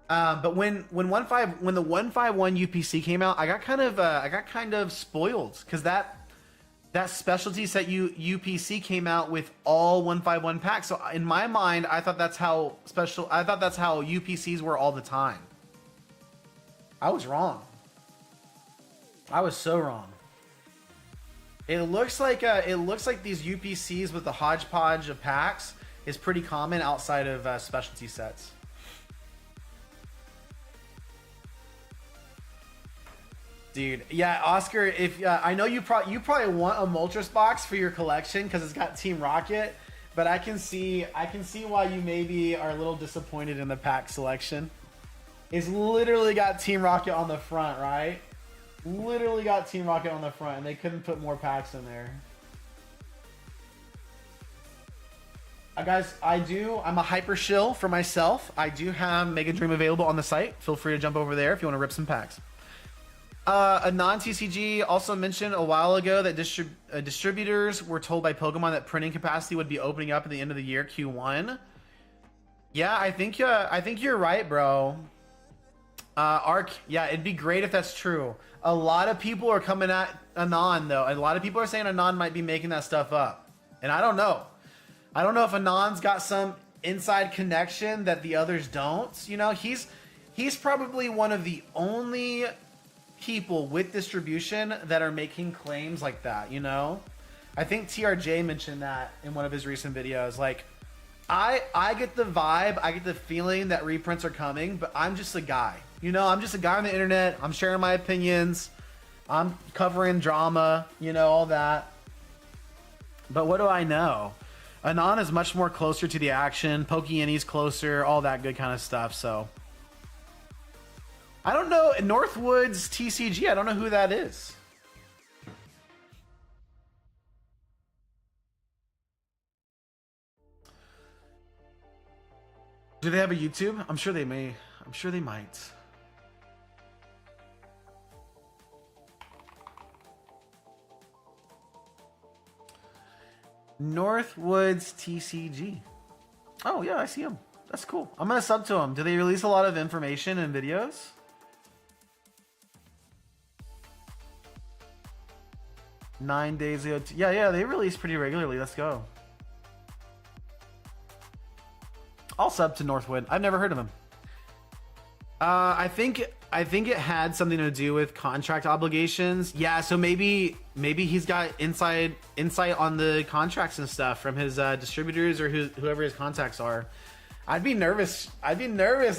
Speaker 1: But when the 151 UPC came out, I got kind of spoiled because that specialty set UPC came out with all 151 packs. So in my mind, I thought that's how UPCs were all the time. I was wrong. I was so wrong. It looks like these UPCs with the hodgepodge of packs is pretty common outside of specialty sets. Dude, yeah, Oscar, if I know you probably want a Moltres box for your collection because it's got Team Rocket, But I can see why you maybe are a little disappointed in the pack selection. It's literally got Team Rocket on the front, right? Literally got Team Rocket on the front, and they couldn't put more packs in there. Guys, I'm a hyper shill for myself. I do have Mega Dream available on the site. Feel free to jump over there if you want to rip some packs. A non-TCG also mentioned a while ago that distributors were told by Pokemon that printing capacity would be opening up at the end of the year, Q1. Yeah, I think you're right, bro. Arc, yeah, it'd be great if that's true. A lot of people are coming at Anon, though. A lot of people are saying Anon might be making that stuff up. And I don't know. I don't know if Anon's got some inside connection that the others don't. You know, he's probably one of the only people with distribution that are making claims like that, you know? I think TRJ mentioned that in one of his recent videos. Like, I get the vibe, I get the feeling that reprints are coming, but I'm just a guy. You know, I'm just a guy on the internet. I'm sharing my opinions. I'm covering drama, you know, all that. But what do I know? Anon is much more closer to the action. Pokieini's closer, all that good kind of stuff. So I don't know. Northwoods TCG, I don't know who that is. Do they have a YouTube? I'm sure they may. I'm sure they might. Northwoods TCG. Oh yeah, I see him. That's cool. I'm gonna sub to him. Do they release a lot of information and videos? Nine days ago. Yeah, they release pretty regularly. Let's go. I'll sub to Northwood. I've never heard of him. I think it had something to do with contract obligations. Yeah, so maybe he's got insight on the contracts and stuff from his distributors or whoever his contacts are. I'd be nervous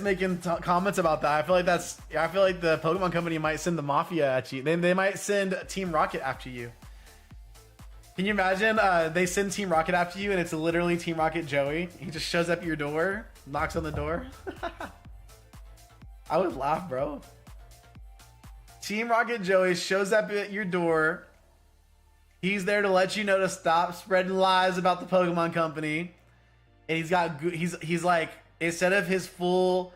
Speaker 1: making comments about that. I feel like the Pokemon company might send the Mafia at you. They might send Team Rocket after you. Can you imagine they send Team Rocket after you and it's literally Team Rocket Joey? He just shows up at your door, knocks on the door. I would laugh, bro. Team Rocket Joey shows up at your door. He's there to let you know to stop spreading lies about the Pokemon company. And he's like, instead of his full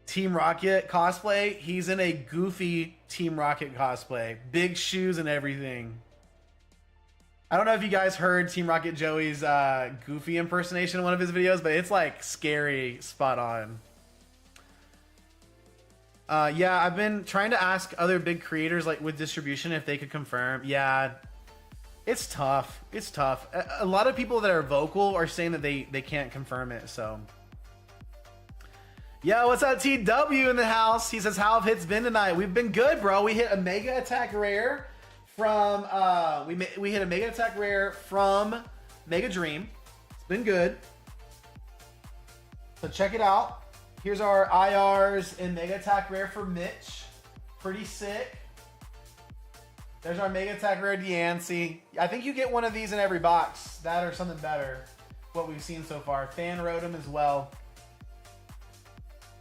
Speaker 1: Team Rocket cosplay, he's in a goofy Team Rocket cosplay. Big shoes and everything. I don't know if you guys heard Team Rocket Joey's goofy impersonation in one of his videos, but it's like scary, spot on. Yeah, I've been trying to ask other big creators like with distribution if they could confirm. Yeah, it's tough. It's tough. A lot of people that are vocal are saying that they can't confirm it. So yeah, what's up, TW in the house? He says, how have hits been tonight? We've been good, bro. We hit a Mega Attack rare from we hit a Mega Attack rare from Mega Dream. It's been good. So check it out. Here's our IRs in Mega Attack rare for Mitch. Pretty sick. There's our Mega Attack rare Deancey. I think you get one of these in every box. That or something better. What we've seen so far. Fan Rotom as well.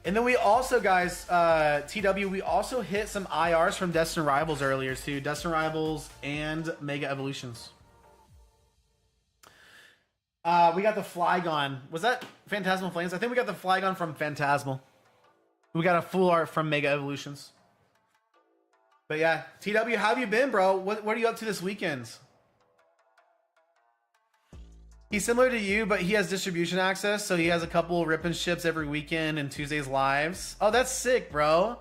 Speaker 1: And then we also, guys, TW, we also hit some IRs from Destined Rivals earlier too. Destined Rivals and Mega Evolutions. We got the Flygon. Was that Phantasmal Flames? I think we got the Flygon from Phantasmal. We got a full art from Mega Evolutions. But yeah, TW, how have you been, bro? What are you up to this weekend? He's similar to you, but he has distribution access, so he has a couple rip and ships every weekend and Tuesdays lives. Oh, that's sick, bro.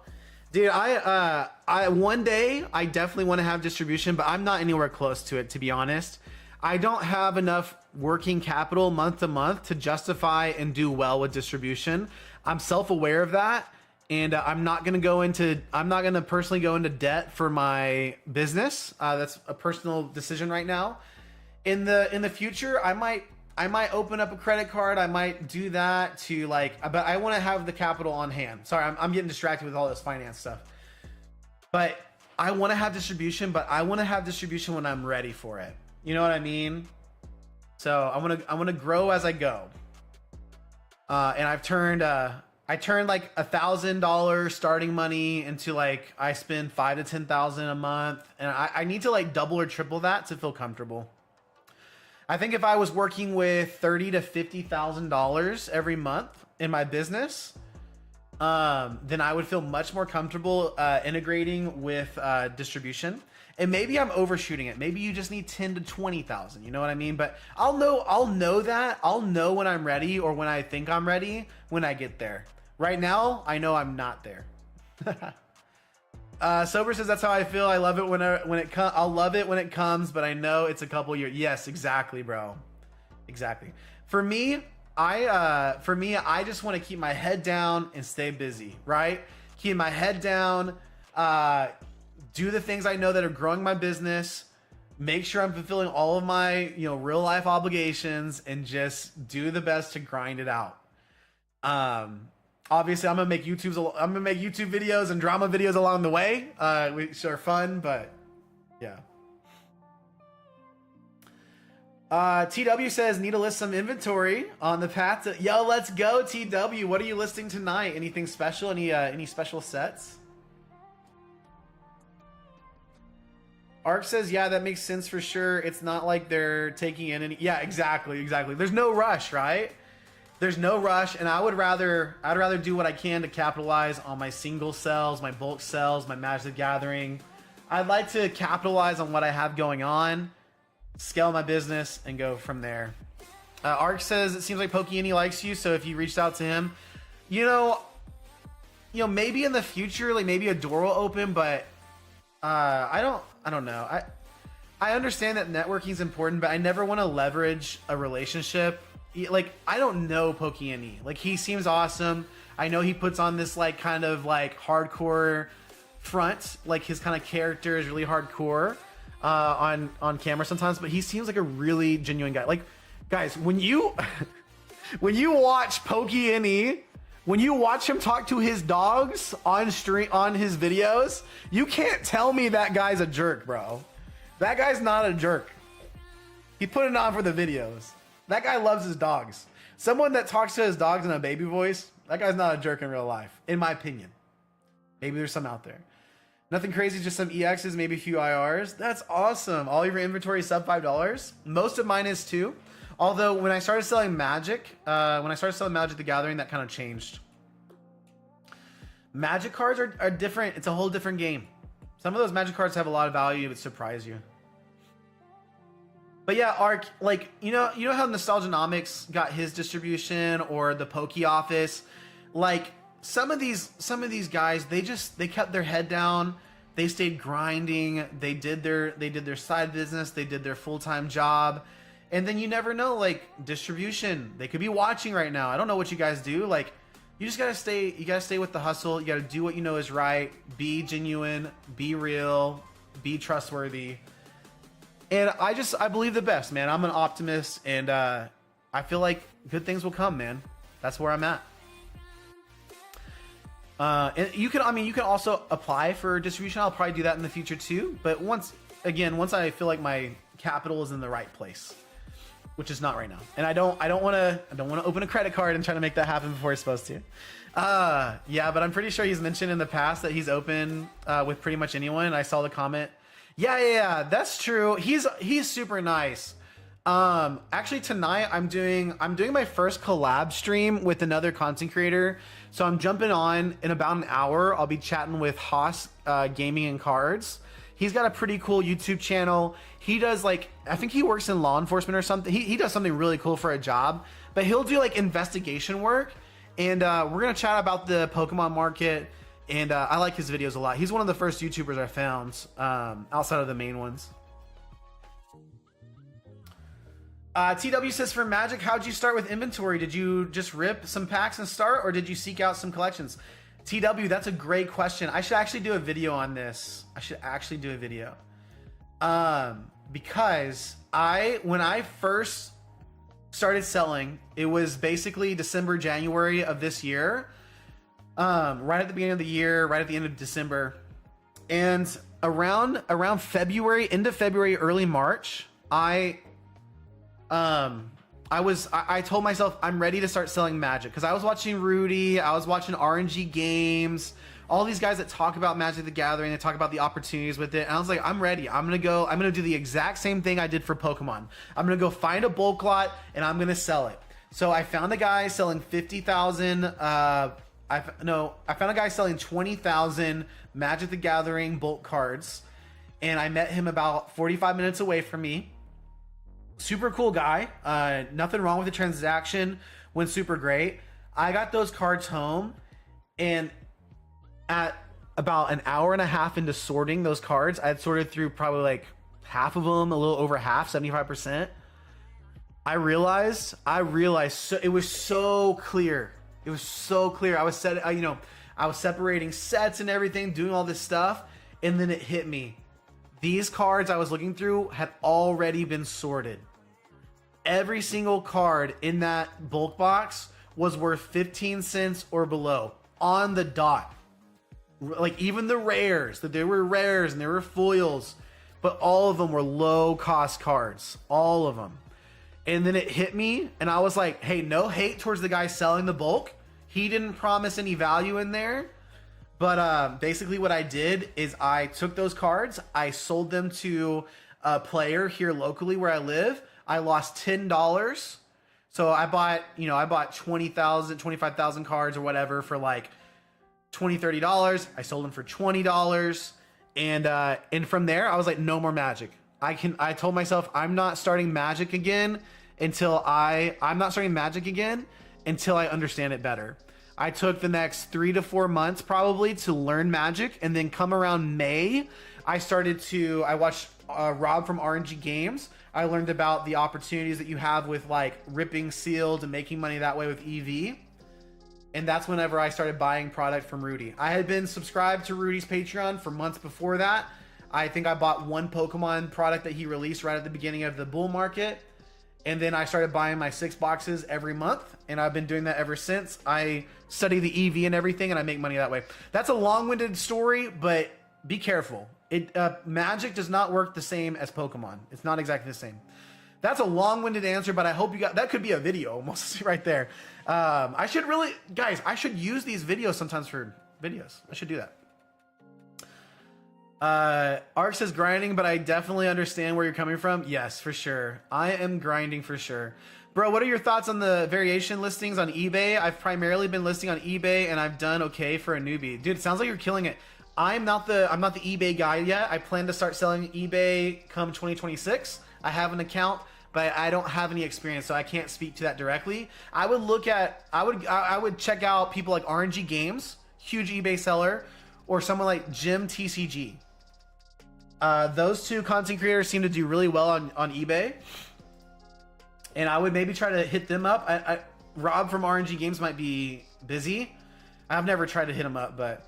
Speaker 1: Dude, I one day I definitely want to have distribution, but I'm not anywhere close to it, to be honest. I don't have enough working capital month to month to justify and do well with distribution. I'm self-aware of that, and I'm not going to personally go into debt for my business. That's a personal decision right now. In the future, I might open up a credit card. I might do that to but I want to have the capital on hand. Sorry, I'm getting distracted with all this finance stuff. But I want to have distribution, but I want to have distribution when I'm ready for it. You know what I mean? So I want to grow as I go. And I turned like $1,000 starting money into like I spend $5,000 to $10,000 a month, and I need to like double or triple that to feel comfortable. I think if I was working with $30,000 to $50,000 every month in my business, then I would feel much more comfortable integrating with distribution. And maybe I'm overshooting it. Maybe you just need 10 to 20,000. You know what I mean? But I'll know that. I'll know when I'm ready or when I think I'm ready when I get there. Right now, I know I'm not there. Sober says that's how I feel. I love it when it comes. I'll love it when it comes, but I know it's a couple years. Yes, exactly, bro. Exactly. For me, I just want to keep my head down and stay busy, right? Keep my head down, do the things I know that are growing my business, make sure I'm fulfilling all of my, real life obligations, and just do the best to grind it out. Obviously I'm gonna make YouTube videos and drama videos along the way, which are fun, but yeah. TW says, need to list some inventory on the path to... Yo, let's go, TW. What are you listing tonight? Anything special? Any special sets? Ark says, yeah, that makes sense for sure. It's not like they're taking in any... Yeah, exactly. There's no rush, right? There's no rush, and I'd rather do what I can to capitalize on my single sales, my bulk sales, my Magic the Gathering. I'd like to capitalize on what I have going on, scale my business, and go from there. Ark says, it seems like Pokeyini likes you, so if you reached out to him, maybe in the future, like maybe a door will open, but I don't know. I understand that networking is important, but I never want to leverage a relationship. Like, I don't know Pokeyini. Like, he seems awesome. I know he puts on this like kind of like hardcore front, like his kind of character is really hardcore on camera sometimes, but he seems like a really genuine guy. Like, guys, when you watch Pokeyini, when you watch him talk to his dogs on stream on his videos, you can't tell me that guy's a jerk, bro. That guy's not a jerk. He put it on for the videos. That guy loves his dogs. Someone that talks to his dogs in a baby voice, that guy's not a jerk in real life, in my opinion. Maybe there's some out there. Nothing crazy, just some EXs, maybe a few IRs. That's awesome. All of your inventory is sub $5. Most of mine is too. Although when I started selling Magic, the Gathering, that kind of changed. Magic cards are different. It's a whole different game. Some of those Magic cards have a lot of value. It would surprise you. But yeah, Ark, like, you know how Nostalgianomics got his distribution, or the Poke Office? Like, some of these guys, they kept their head down. They stayed grinding. They did their side business. They did their full-time job. And then you never know, like, distribution. They could be watching right now. I don't know what you guys do. Like, you just gotta stay with the hustle. You gotta do what you know is right. Be genuine, be real, be trustworthy. And I believe the best, man. I'm an optimist, and I feel like good things will come, man. That's where I'm at. And you can also apply for distribution. I'll probably do that in the future too. But once I feel like my capital is in the right place, which is not right now, and I don't want to open a credit card and try to make that happen before it's supposed to. Yeah, but I'm pretty sure he's mentioned in the past that he's open with pretty much anyone. I saw the comment. Yeah, that's true. He's super nice. Actually tonight I'm doing my first collab stream with another content creator. So I'm jumping on in about an hour. I'll be chatting with Haas Gaming and Cards. He's got a pretty cool YouTube channel. He does, like, I think he works in law enforcement or something. He does something really cool for a job, but he'll do like investigation work. And we're gonna chat about the Pokemon market. And I like his videos a lot. He's one of the first YouTubers I found outside of the main ones. TW says, for Magic, how'd you start with inventory? Did you just rip some packs and start, or did you seek out some collections? TW, that's a great question. I should actually do a video on this. Because when I first started selling, it was basically December, January of this year. Right at the beginning of the year, right at the end of December, and around February, end of February, early March, I I told myself I'm ready to start selling Magic because I was watching Rudy, I was watching RNG Games, all these guys that talk about Magic the Gathering, they talk about the opportunities with it, and I was like, I'm ready. I'm gonna do the exact same thing I did for Pokemon. I'm gonna go find a bulk lot and I'm gonna sell it. So I found a guy selling 50,000. I found a guy selling 20,000 Magic the Gathering bulk cards, and I met him about 45 minutes away from me. Super cool guy. Nothing wrong with the transaction. Went super great. I got those cards home, and at about an hour and a half into sorting those cards, I had sorted through probably like half of them, a little over half, 75%. I realized so, it was so clear. It was so clear. I was separating sets and everything, doing all this stuff, and then it hit me. These cards I was looking through had already been sorted. Every single card in that bulk box was worth 15 cents or below on the dot. Like even the rares, that there were rares and there were foils, but all of them were low cost cards, all of them. And then it hit me and I was like, hey, no hate towards the guy selling the bulk. He didn't promise any value in there. But basically what I did is I took those cards, I sold them to a player here locally where I live. I lost $10. So I bought 20,000, 25,000 cards or whatever for like $20, $30. I sold them for $20. And from there I was like, no more Magic. I told myself I'm not starting Magic again until I understand it better. I took the next 3 to 4 months probably to learn Magic, and then come around May, I watched Rob from RNG Games. I learned about the opportunities that you have with like ripping sealed and making money that way with EV. And that's whenever I started buying product from Rudy. I had been subscribed to Rudy's Patreon for months before that. I think I bought one Pokemon product that he released right at the beginning of the bull market. And then I started buying my 6 boxes every month, and I've been doing that ever since. I study the EV and everything, and I make money that way. That's a long-winded story, but be careful. Magic does not work the same as Pokemon. It's not exactly the same. That's a long-winded answer, but I hope you got that. Could be a video almost right there. I should use these videos sometimes for videos. I should do that. Ark says grinding, but I definitely understand where you're coming from. Yes, for sure. I am grinding for sure. Bro, what are your thoughts on the variation listings on eBay? I've primarily been listing on eBay, and I've done okay for a newbie. Dude, it sounds like you're killing it. I'm not the eBay guy yet. I plan to start selling eBay come 2026. I have an account, but I don't have any experience, so I can't speak to that directly. I would check out people like RNG Games, huge eBay seller, or someone like Jim TCG. Those two content creators seem to do really well on eBay, and I would maybe try to hit them up. Rob from RNG Games might be busy. I've never tried to hit him up, but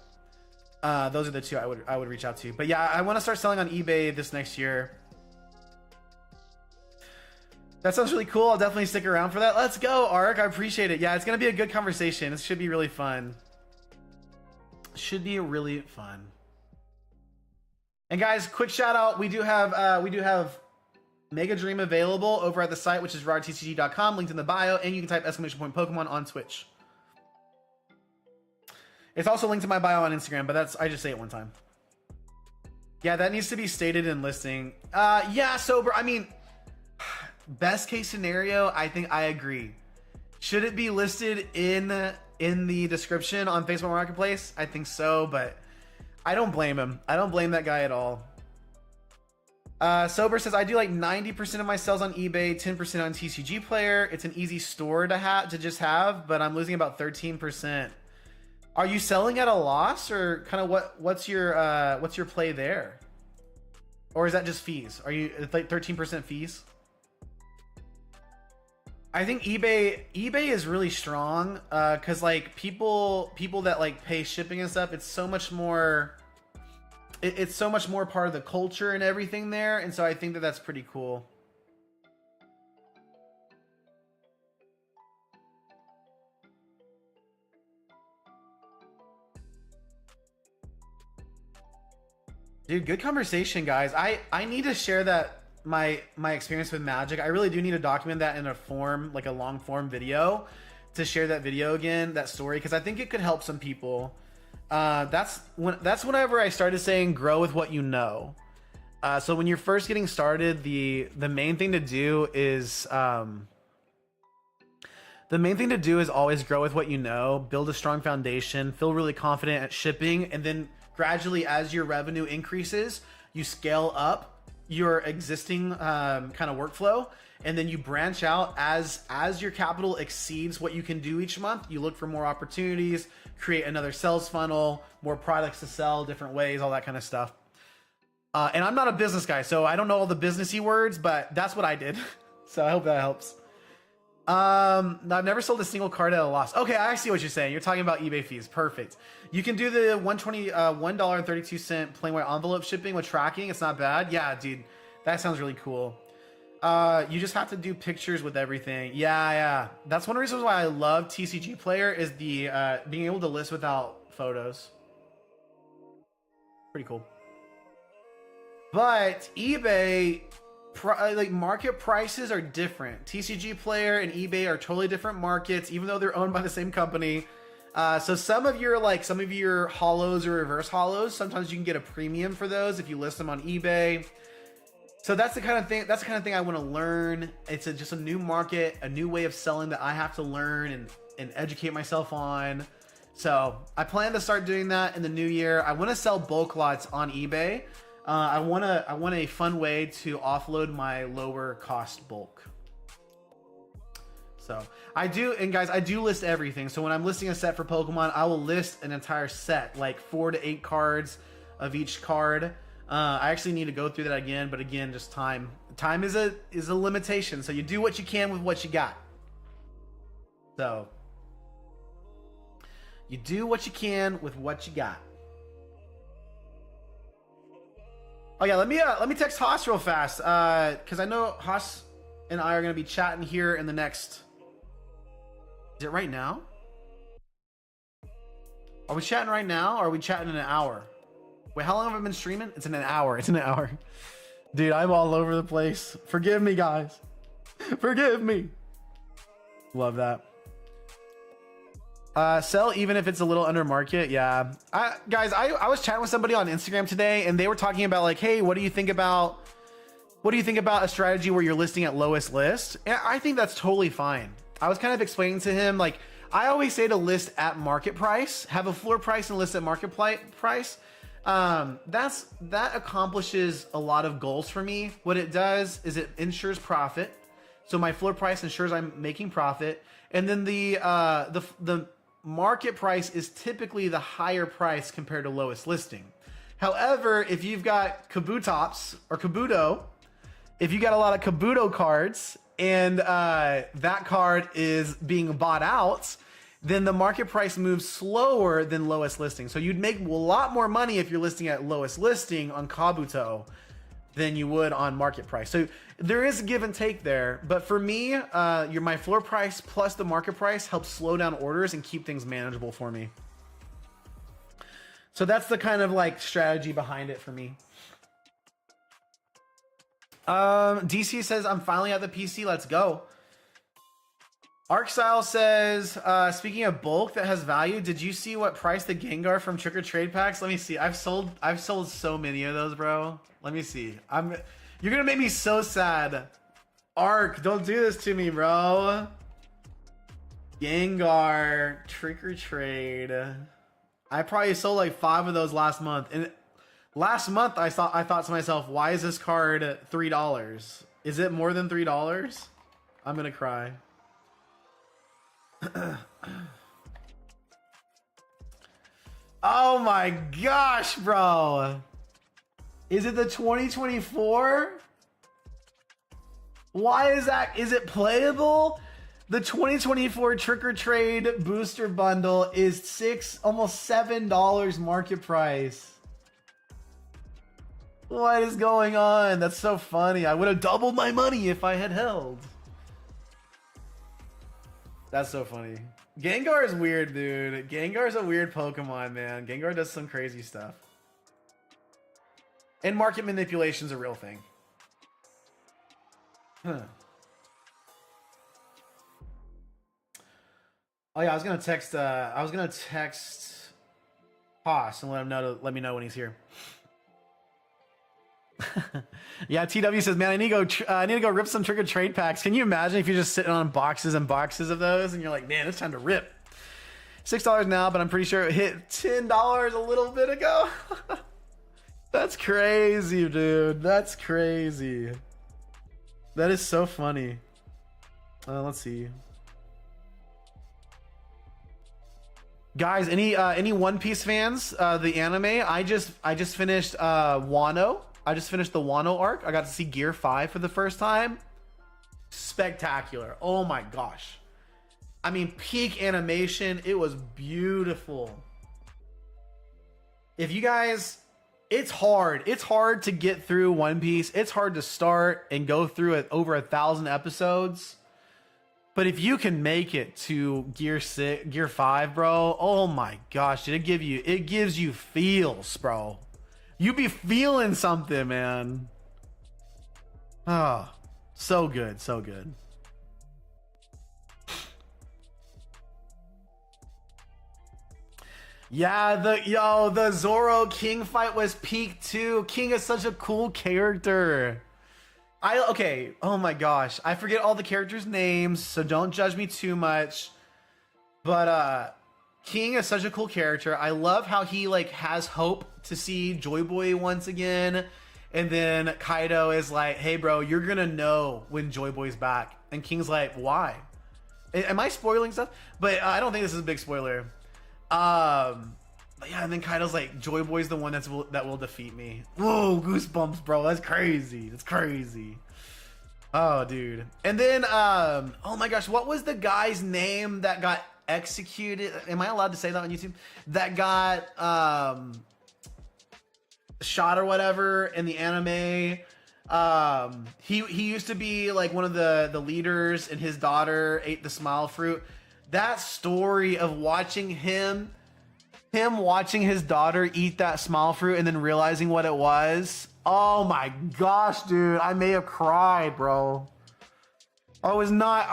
Speaker 1: those are the two I would reach out to. But yeah, I want to start selling on eBay this next year. That sounds really cool. I'll definitely stick around for that. Let's go, Ark. I appreciate it. Yeah, it's gonna be a good conversation. It should be really fun. Should be really fun. And guys, quick shout out. We do have Mega Dream available over at the site, which is rawtcg.com, linked in the bio, and you can type !Pokemon on Twitch. It's also linked to my bio on Instagram, but I just say it one time. Yeah, that needs to be stated in listing. Yeah, sober. I mean, best case scenario, I think I agree. Should it be listed in the description on Facebook Marketplace? I think so, but I don't blame him. I don't blame that guy at all. Sober says, I do like 90% of my sales on eBay, 10% on TCG Player. It's an easy store to just have, but I'm losing about 13%. Are you selling at a loss, or kind of what's your play there? Or is that just fees? Are you like 13% fees? I think eBay is really strong because like people that like pay shipping and stuff, it's so much more part of the culture and everything there, and so I think that's pretty cool. Dude, good conversation, guys. I need to share that my experience with Magic. I really do need to document that in a form, like a long form video, to share that video again, that story, because I think it could help some people. That's whenever I started saying grow with what you know. So when you're first getting started, the main thing to do is always grow with what you know, build a strong foundation, feel really confident at shipping, and then gradually, as your revenue increases, you scale up your existing kind of workflow, and then you branch out as your capital exceeds what you can do each month. You look for more opportunities, create another sales funnel, more products to sell, different ways, all that kind of stuff. And I'm not a business guy, so I don't know all the businessy words, but that's what I did. So I hope that helps. I've never sold a single card at a loss. Okay, I see what you're saying. You're talking about eBay fees. Perfect. You can do the $1.32 plain white envelope shipping with tracking. It's not bad. Yeah, dude, that sounds really cool. You just have to do pictures with everything. Yeah. That's one of the reasons why I love TCG Player is the being able to list without photos. Pretty cool. But eBay, like market prices are different. TCG Player and eBay are totally different markets, even though they're owned by the same company. So some of your hollows or reverse hollows, sometimes you can get a premium for those if you list them on eBay. So that's the kind of thing. That's the kind of thing I want to learn. It's just a new market, a new way of selling that I have to learn and educate myself on. So I plan to start doing that in the new year. I want to sell bulk lots on eBay. I want a fun way to offload my lower cost bulk. So I do, and guys, I do list everything. So when I'm listing a set for Pokemon, I will list an entire set, like 4 to 8 cards of each card. I actually need to go through that again, but again, just time. Time is a limitation. So you do what you can with what you got. So you do what you can with what you got. Oh yeah, let me text Haas real fast, because I know Haas and I are gonna be chatting here in the next. Is it right now? Are we chatting right now, or are we chatting in an hour? Wait, how long have I been streaming? It's in an hour. It's in an hour. Dude, I'm all over the place. Forgive me, guys. Forgive me. Love that. Sell even if it's a little under market. Yeah. Guys, I was chatting with somebody on Instagram today, and they were talking about like, hey, what do you think about a strategy where you're listing at lowest list? And I think that's totally fine. I was kind of explaining to him, like, I always say to list at market price, have a floor price and list at market price. That accomplishes a lot of goals for me. What it does is it ensures profit. So my floor price ensures I'm making profit. And then the market price is typically the higher price compared to lowest listing. However, if you've got Kabutops or Kabuto, if you got a lot of Kabuto cards and that card is being bought out, then the market price moves slower than lowest listing. So you'd make a lot more money if you're listing at lowest listing on Kabuto than you would on market price. So there is a give and take there. But for me, my floor price plus the market price helps slow down orders and keep things manageable for me. So that's the kind of like strategy behind it for me. DC says, I'm finally at the PC. Let's go. Arcstyle says, speaking of bulk that has value, did you see what price the Gengar from Trick or Trade packs? Let me see. I've sold so many of those, bro. Let me see. You're gonna make me so sad. Arc, don't do this to me, bro. Gengar Trick or Trade. I probably sold like 5 of those last month. And last month I thought to myself, why is this card $3? Is it more than $3? I'm gonna cry. Oh my gosh, bro. Is it the 2024? Why is that? Is it playable? The 2024 Trick or Trade booster bundle is almost $7 market price. What is going on? That's so funny. I would have doubled my money if I had held. That's so funny. Gengar is weird, dude. Gengar's a weird Pokemon, man. Gengar does some crazy stuff. And market manipulation is a real thing. Oh yeah, I was gonna text. Haas and let him know to let me know when he's here. Yeah, TW says, man, I need to go rip some Trigger trade packs. Can you imagine if you're just sitting on boxes and boxes of those and you're like, man, it's time to rip. $6 now, but I'm pretty sure it hit $10 a little bit ago. That's crazy, dude. That's crazy. That is so funny. Let's see. Guys, any One Piece fans? The anime, I just finished Wano. I just finished the Wano arc. I got to see Gear 5 for the first time. Spectacular. Oh my gosh. I mean, peak animation. It was beautiful. If you guys, it's hard. It's hard to get through One Piece. It's hard to start and go through it over 1,000 episodes. But if you can make it to Gear 5, bro, oh my gosh, it gives you feels, bro. You be feeling something, man. Oh, so good, so good. Yeah, the Zoro King fight was peak too. King is such a cool character. Okay, oh my gosh, I forget all the characters' names, so don't judge me too much. But King is such a cool character. I love how he like has hope to see Joy Boy once again, and then Kaido is like, "Hey, bro, you're gonna know when Joy Boy's back." And King's like, "Why?" Am I spoiling stuff? But I don't think this is a big spoiler. Yeah, and then Kaido's like, "Joy Boy's the one that will defeat me." Whoa, goosebumps, bro. That's crazy. That's crazy. Oh, dude. And then, oh my gosh, what was the guy's name that got executed? Am I allowed to say that on YouTube? That got shot or whatever in the anime. He used to be like one of the leaders, and his daughter ate the smile fruit. That story of watching him watching his daughter eat that smile fruit and then realizing what it was. Oh my gosh, dude. I may have cried, bro. I was not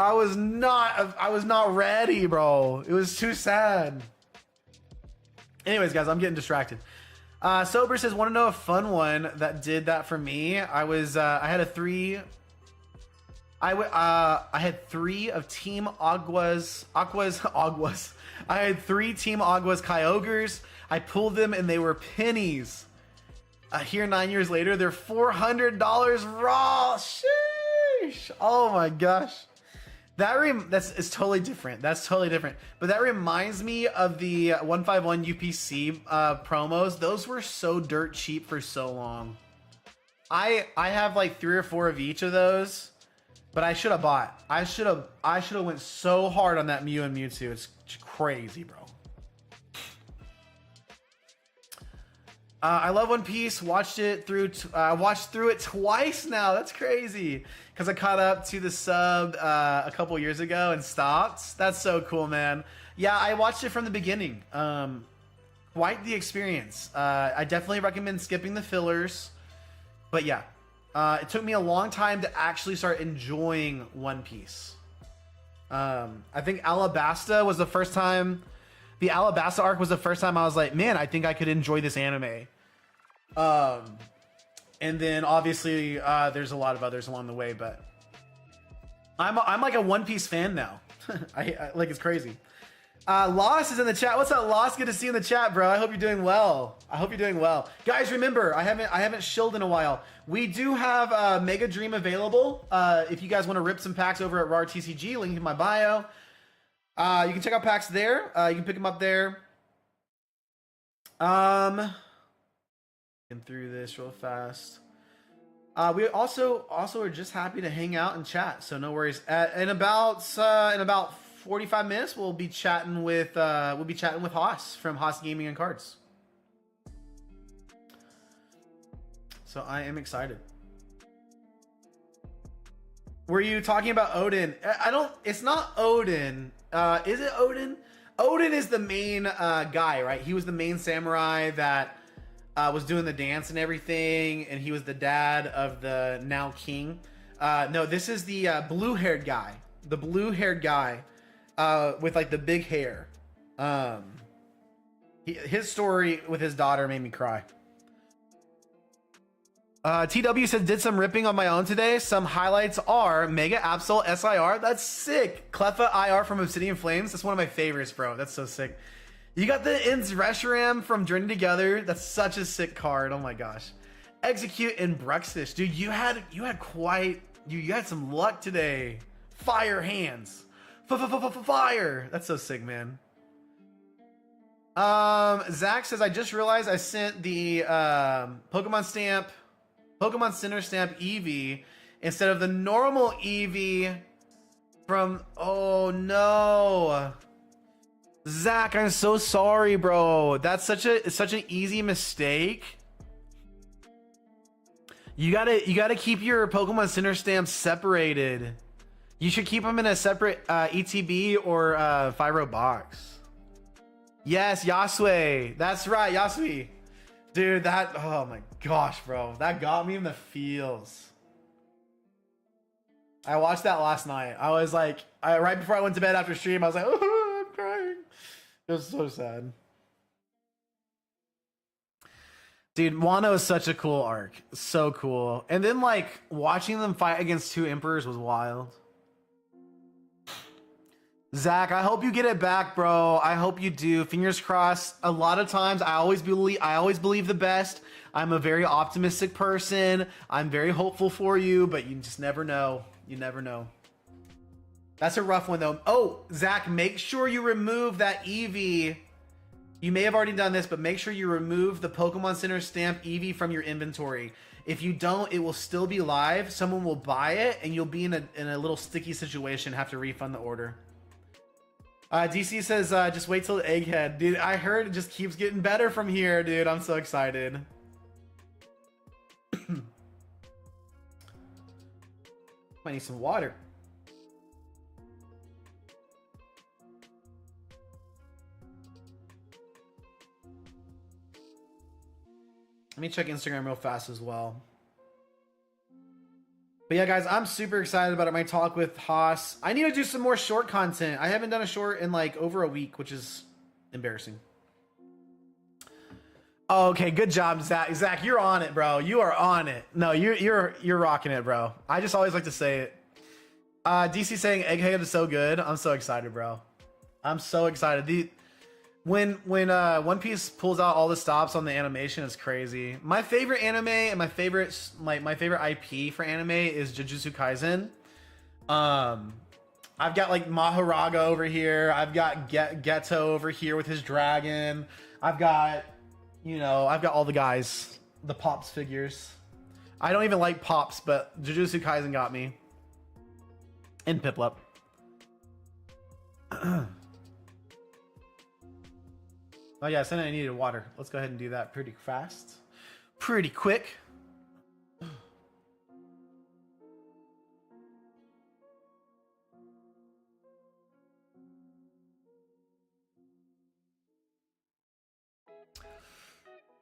Speaker 1: ready, bro. It was too sad. Anyways, guys, I'm getting distracted. Sober says, want to know a fun one that did that for me? I had three of Team Agua's. I had 3 Team Agua's Kyogres. I pulled them and they were pennies. Here 9 years later, they're $400 raw. Sheesh. Oh my gosh. That's totally different. That's totally different. But that reminds me of the 151 UPC promos. Those were so dirt cheap for so long. I have like 3 or 4 of each of those. But I should have bought. I should have went so hard on that Mew and Mewtwo. It's crazy, bro. I love One Piece. Watched through it twice now. That's crazy. Because I caught up to the sub a couple years ago and stopped. That's so cool, man. Yeah, I watched it from the beginning. Quite the experience. I definitely recommend skipping the fillers. But yeah. It took me a long time to actually start enjoying One Piece. I think Alabasta was the first time. The Alabasta arc was the first time I was like, man, I think I could enjoy this anime. And then obviously there's a lot of others along the way, but I'm like a One Piece fan now. I like, it's crazy. Lost is in the chat. What's up, Lost? Good to see you in the chat, bro. I hope you're doing well. Guys, remember, I haven't shilled in a while. We do have Mega Dream available. If you guys want to rip some packs over at RAR TCG, link in my bio. You can check out packs there. You can pick them up there. Get through this real fast. We also are just happy to hang out and chat, so no worries. In about 45 minutes, we'll be chatting with Haas from Haas Gaming and Cards. So I am excited. Were you talking about Odin? It's not Odin. Is it Odin? Odin is the main guy, right? He was the main samurai that was doing the dance and everything, and he was the dad of the now king. No, this is the blue-haired guy. The blue-haired guy with like the big hair. His story with his daughter made me cry. TW said, did some ripping on my own today. Some highlights are Mega Absol SIR. That's sick. Cleffa IR from Obsidian Flames. That's one of my favorites, bro. That's so sick. You got the Ins Reshiram from Journey Together. That's such a sick card. Oh my gosh. Execute in Bruxish. Dude, you had some luck today. Fire hands. Fire. That's so sick, man. Zach says, I just realized I sent the Pokemon Center Stamp Eevee instead of the normal Eevee from, oh no. Zach, I'm so sorry, bro. That's such an easy mistake. You gotta keep your Pokemon Center Stamps separated. You should keep them in a separate ETB or Fyro box. Yes, Yasue. That's right, Yasui. Dude, oh my gosh, bro. That got me in the feels. I watched that last night. I was like, right before I went to bed after stream, I was like, oh, I'm crying. It was so sad. Dude, Wano is such a cool arc. So cool. And then like watching them fight against two Emperors was wild. Zach, I hope you get it back, bro. I hope you do. Fingers crossed. A lot of times I always believe the best. I'm a very optimistic person. I'm very hopeful for you, but you just never know. You never know. That's a rough one though. Oh, Zach, make sure you remove that Eevee. You may have already done this, but make sure you remove the Pokemon Center Stamp Eevee from your inventory. If you don't, it will still be live. Someone will buy it and you'll be in a little sticky situation, have to refund the order. DC says, just wait till the Egghead. Dude, I heard it just keeps getting better from here, dude. I'm so excited. Might need some water. Let me check Instagram real fast as well. But yeah, guys, I'm super excited about it. My talk with Haas. I need to do some more short content. I haven't done a short in like over a week, which is embarrassing. Oh, okay, good job, Zach. Zach, you're on it, bro. You are on it. No, you're rocking it, bro. I just always like to say it. DC saying Egghead is so good. I'm so excited, bro. I'm so excited. When One Piece pulls out all the stops on the animation, it's crazy. My favorite anime and my favorite IP for anime is Jujutsu Kaisen. I've got like Maharaga over here. I've got Geto over here with his dragon. I've got all the guys, the Pops figures. I don't even like Pops, but Jujutsu Kaisen got me. And Piplup. Oh yeah, I said I needed water. Let's go ahead and do that pretty fast. Pretty quick.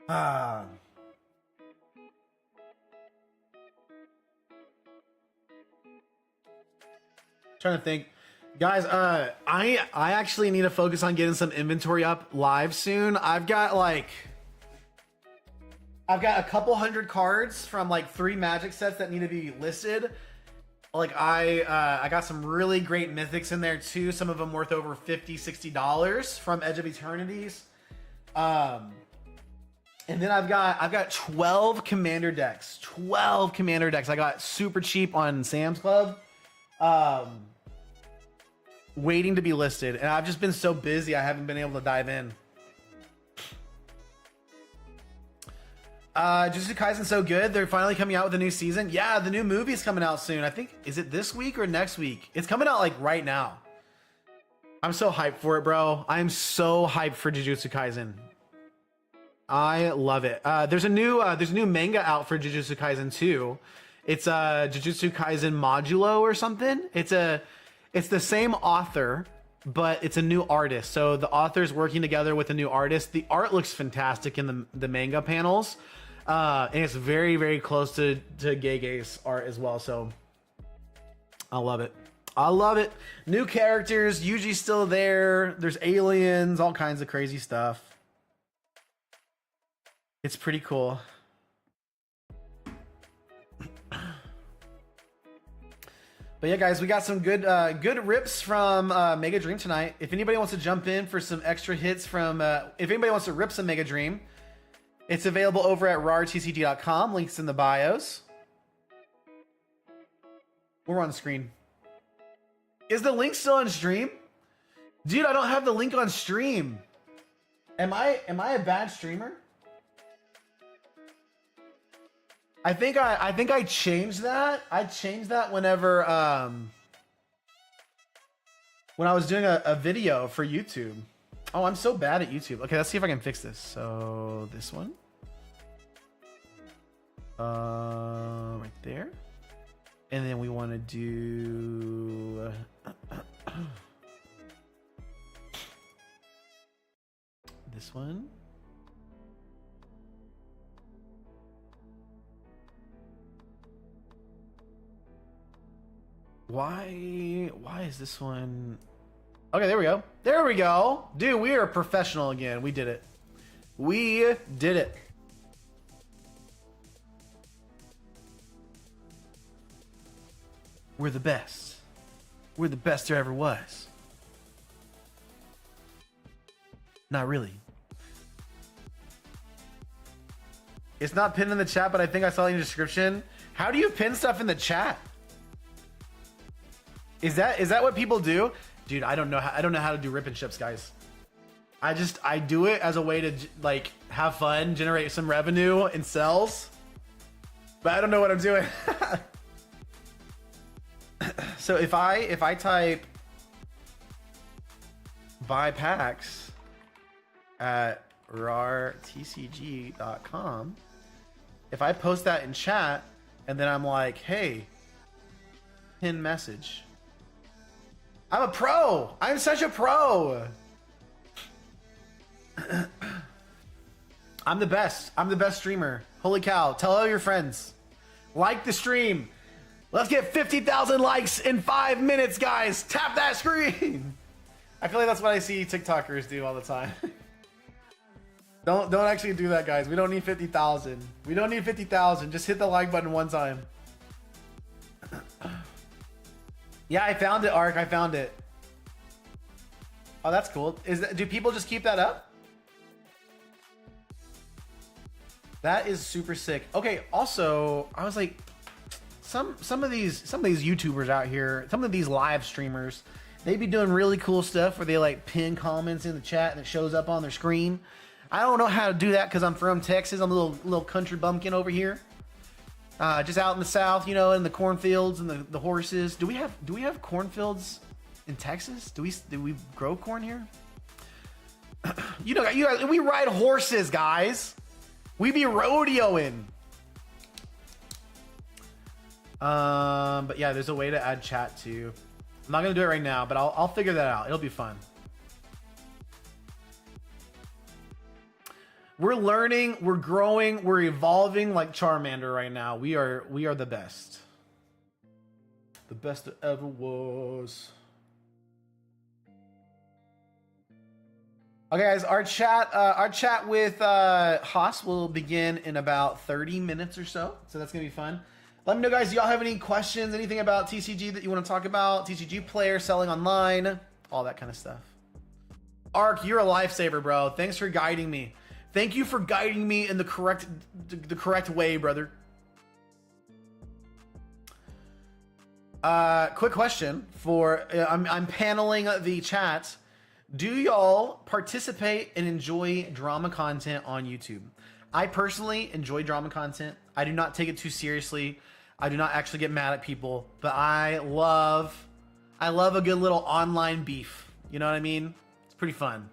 Speaker 1: Trying to think. Guys, I actually need to focus on getting some inventory up live soon. I've got a couple hundred cards from like 3 magic sets that need to be listed. Like I got some really great mythics in there too. Some of them worth over $50-$60 from Edge of Eternities. And then I've got 12 commander decks. 12 commander decks. I got super cheap on Sam's Club. Waiting to be listed, and I've just been so busy I haven't been able to dive in. Jujutsu Kaisen's so good. They're finally coming out with a new season. Yeah, the new movie's coming out soon. I think, is it this week or next week? It's coming out like right now. I'm so hyped for it, bro. I'm so hyped for Jujutsu Kaisen. I love it. There's a new manga out for Jujutsu Kaisen 2. It's Jujutsu Kaisen Modulo or something. It's the same author, but it's a new artist. So the author's working together with a new artist. The art looks fantastic in the manga panels. And it's very, very close to Gege's art as well. So I love it. I love it. New characters, usually still there. There's aliens, all kinds of crazy stuff. It's pretty cool. But yeah, guys, we got some good rips from Mega Dream tonight. If anybody wants to jump in for some extra hits from, if anybody wants to rip some Mega Dream, it's available over at rartcg.com. Links in the bios. We're on the screen. Is the link still on stream? Dude, I don't have the link on stream. Am I a bad streamer? I think I changed that. I changed that whenever when I was doing a video for YouTube. Oh, I'm so bad at YouTube. Okay, let's see if I can fix this. So this one. Right there. And then we want to do this one. Why is this one? Okay, there we go. There we go. Dude, we are professional again. We did it. We did it. We're the best. We're the best there ever was. Not really. It's not pinned in the chat, but I think I saw it in the description. How do you pin stuff in the chat? Is that what people do? Dude, I don't know how to do rip and ships, guys. I do it as a way to like have fun, generate some revenue and sells. But I don't know what I'm doing. So if I type buy packs at rartcg.com, if I post that in chat and then I'm like, hey, pin message. I'm a pro. I'm such a pro. I'm the best. I'm the best streamer. Holy cow. Tell all your friends. Like the stream. Let's get 50,000 likes in 5 minutes, guys. Tap that screen. I feel like that's what I see TikTokers do all the time. Don't actually do that, guys. We don't need 50,000. We don't need 50,000. Just hit the like button one time. Yeah, I found it, Ark. I found it. Oh, that's cool. Do people just keep that up? That is super sick. Okay, also, I was like, some of these YouTubers out here, some of these live streamers, they be doing really cool stuff where they like pin comments in the chat and it shows up on their screen. I don't know how to do that because I'm from Texas. I'm a little country bumpkin over here. Just out in the south, you know, in the cornfields and the horses. Do we have cornfields in Texas? Do we grow corn here? you guys, we ride horses, guys. We be rodeoing. But yeah, there's a way to add chat too. I'm not gonna do it right now, but I'll figure that out. It'll be fun. We're learning, we're growing, we're evolving like Charmander right now. We are the best. The best that ever was. Okay, guys, our chat with Haas will begin in about 30 minutes or so. So that's gonna be fun. Let me know, guys, do y'all have any questions, anything about TCG that you want to talk about? TCG player, selling online, all that kind of stuff. Ark, you're a lifesaver, bro. Thanks for guiding me. Thank you for guiding me in the correct way, brother. Quick question for I'm paneling the chat. Do y'all participate and enjoy drama content on YouTube? I personally enjoy drama content. I do not take it too seriously. I do not actually get mad at people, but I love a good little online beef. You know what I mean? It's pretty fun.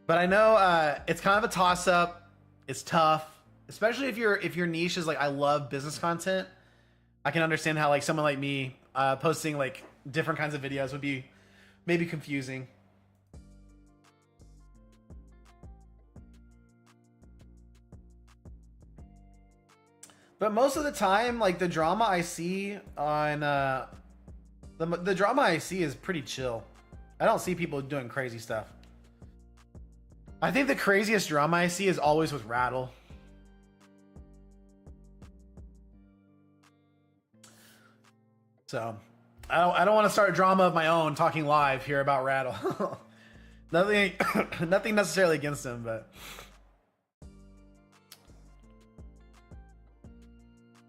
Speaker 1: But I know it's kind of a toss-up. It's tough, especially if your niche is like I love business content. I can understand how like someone like me posting like different kinds of videos would be maybe confusing. But most of the time, like the drama I see on the drama I see is pretty chill. I don't see people doing crazy stuff. I think the craziest drama I see is always with Rattle. So I don't want to start a drama of my own talking live here about Rattle. nothing nothing necessarily against him, but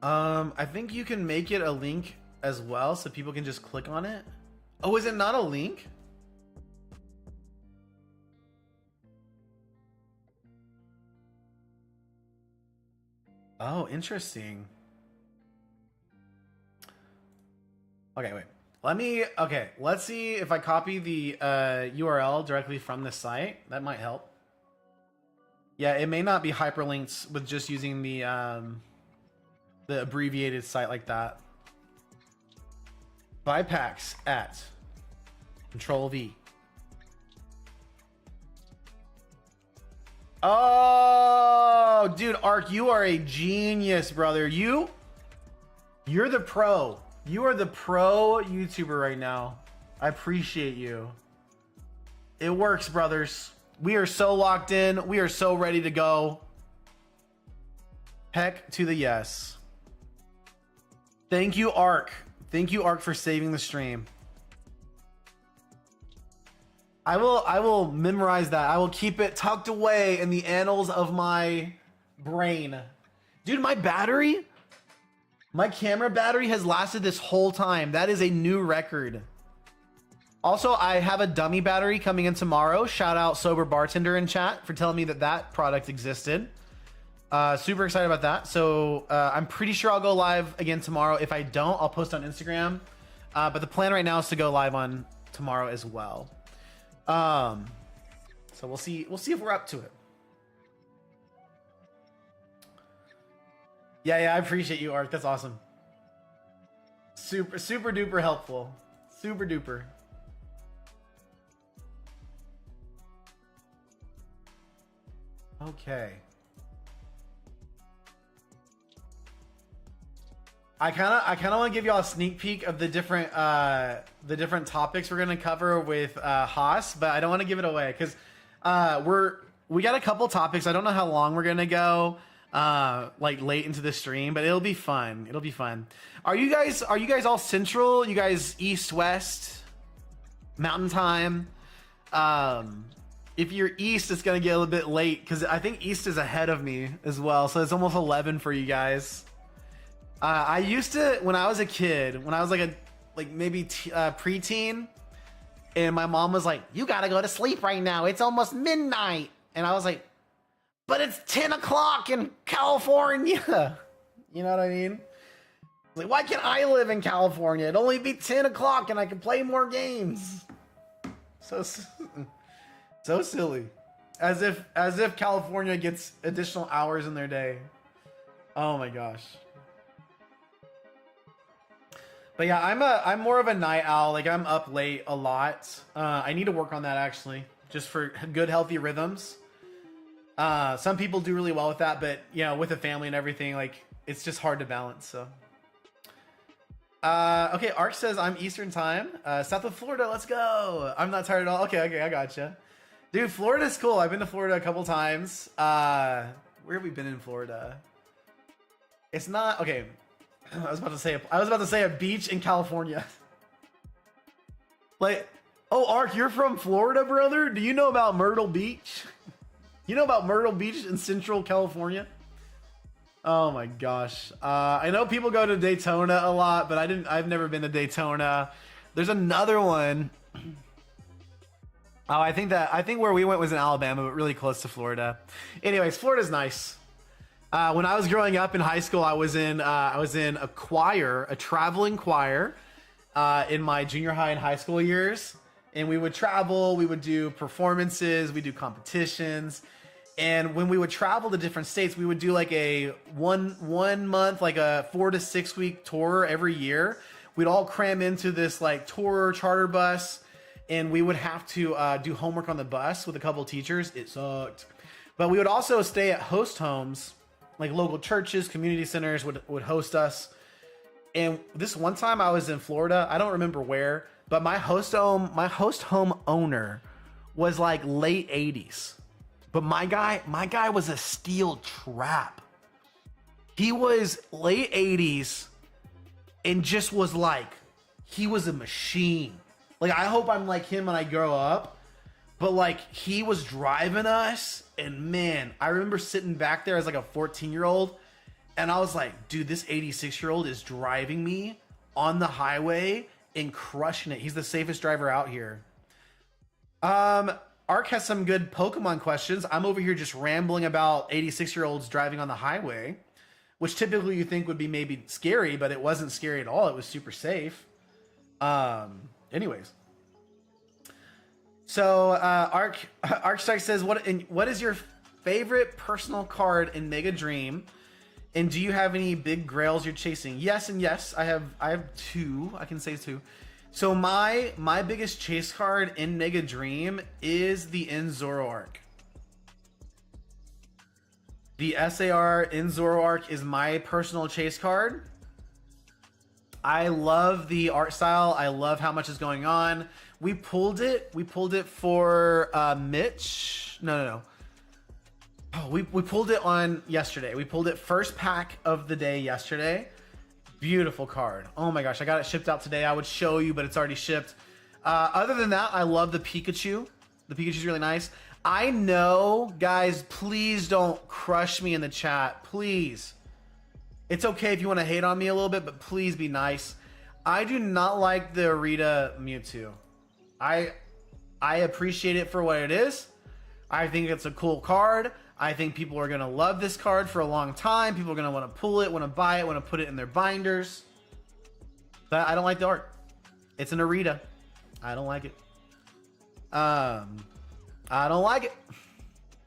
Speaker 1: I think you can make it a link as well so people can just click on it. Oh, is it not a link? Oh, interesting. Okay, wait. Let's see if I copy the URL directly from the site. That might help. Yeah, it may not be hyperlinks with just using the abbreviated site like that. Buy packs at Control V. Oh, dude, Ark, you are a genius, brother. You're the pro. You are the pro YouTuber right now. I appreciate you. It works, brothers. We are so locked in. We are so ready to go. Heck to the yes. Thank you, Ark. Thank you, Ark, for saving the stream. I will memorize that. I will keep it tucked away in the annals of my brain. Dude, my camera battery has lasted this whole time. That is a new record. Also, I have a dummy battery coming in tomorrow. Shout out Sober Bartender in chat for telling me that product existed. Super excited about that. So I'm pretty sure I'll go live again tomorrow. If I don't, I'll post on Instagram. But the plan right now is to go live on tomorrow as well. So we'll see if we're up to it. Yeah, I appreciate you, Ark. That's awesome. Super duper helpful. Super duper. Okay. I kind of want to give y'all a sneak peek of the different topics we're gonna cover with Haas, but I don't want to give it away because we got a couple topics. I don't know how long we're gonna go, like late into the stream, but it'll be fun. It'll be fun. Are you guys all central? You guys east, west, mountain time? If you're east, it's gonna get a little bit late because I think east is ahead of me as well, so it's almost 11 for you guys. I used to, when I was a kid, when I was maybe preteen, and my mom was like, "You gotta go to sleep right now. It's almost midnight." And I was like, "But it's 10 o'clock in California." You know what I mean? Like, why can't I live in California? It'd only be 10 o'clock and I can play more games. So silly. As if California gets additional hours in their day. Oh my gosh. But yeah, I'm more of a night owl. Like, I'm up late a lot. I need to work on that actually, just for good healthy rhythms. Some people do really well with that, but you know, with a family and everything, like it's just hard to balance. So, okay, Ark says I'm Eastern time, south of Florida. Let's go. I'm not tired at all. Okay, I gotcha, dude. Florida's cool. I've been to Florida a couple times. Where have we been in Florida? It's not okay. I was about to say a beach in California. Like, oh, Ark, you're from Florida, brother? Do you know about Myrtle Beach? You know about Myrtle Beach in Central California? Oh my gosh. I know people go to Daytona a lot, but I've never been to Daytona. There's another one. Oh, I think where we went was in Alabama, but really close to Florida. Anyways, Florida's nice. When I was growing up in high school, I was in a choir, a traveling choir, in my junior high and high school years. And we would travel, we would do performances, we do competitions. And when we would travel to different states, we would do like a one month, like a 4 to 6 week tour every year. We'd all cram into this like tour charter bus, and we would have to do homework on the bus with a couple teachers. It sucked. But we would also stay at host homes like local churches, community centers would host us. And this one time I was in Florida, I don't remember where, but my host home owner was like late 80s. But my guy was a steel trap. He was late 80s and just was like, he was a machine. Like, I hope I'm like him when I grow up. But like, he was driving us, and man, I remember sitting back there as like a 14-year-old, and I was like, dude, this 86-year-old is driving me on the highway and crushing it. He's the safest driver out here. Ark has some good Pokemon questions. I'm over here just rambling about 86-year-olds driving on the highway, which typically you think would be maybe scary, but it wasn't scary at all. It was super safe. Anyways. So, Arkstrike says, what is your favorite personal card in Mega Dream? And do you have any big grails you're chasing? Yes and yes. I have two. I can say two. So my biggest chase card in Mega Dream is the Zoroark. The SAR in Zoroark is my personal chase card. I love the art style. I love how much is going on. We pulled it for Mitch. No. Oh, we pulled it on yesterday. We pulled it first pack of the day yesterday. Beautiful card. Oh my gosh, I got it shipped out today. I would show you, but it's already shipped. Other than that, I love the Pikachu. The Pikachu's really nice. I know, guys, please don't crush me in the chat. Please. It's okay if you want to hate on me a little bit, but please be nice. I do not like the Arita Mewtwo. I appreciate it for what it is. I think it's a cool card. I think people are going to love this card for a long time. People are going to want to pull it, want to buy it, want to put it in their binders. But I don't like the art. It's an Arita. I don't like it. I don't like it.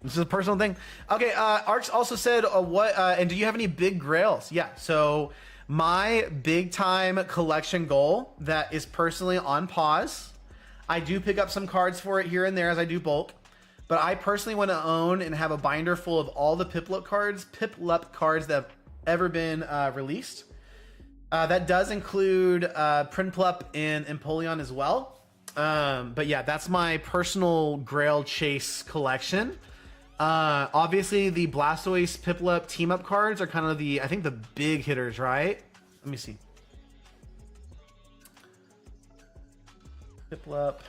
Speaker 1: This is a personal thing. Okay, Arx also said, and do you have any big grails? Yeah, so my big time collection goal that is personally on pause. I do pick up some cards for it here and there as I do bulk. But I personally want to own and have a binder full of all the Piplup cards that have ever been released. That does include Prinplup and Empoleon as well. But yeah, that's my personal Grail Chase collection. Obviously, the Blastoise Piplup team-up cards are kind of I think the big hitters, right? Let me see. Piplup.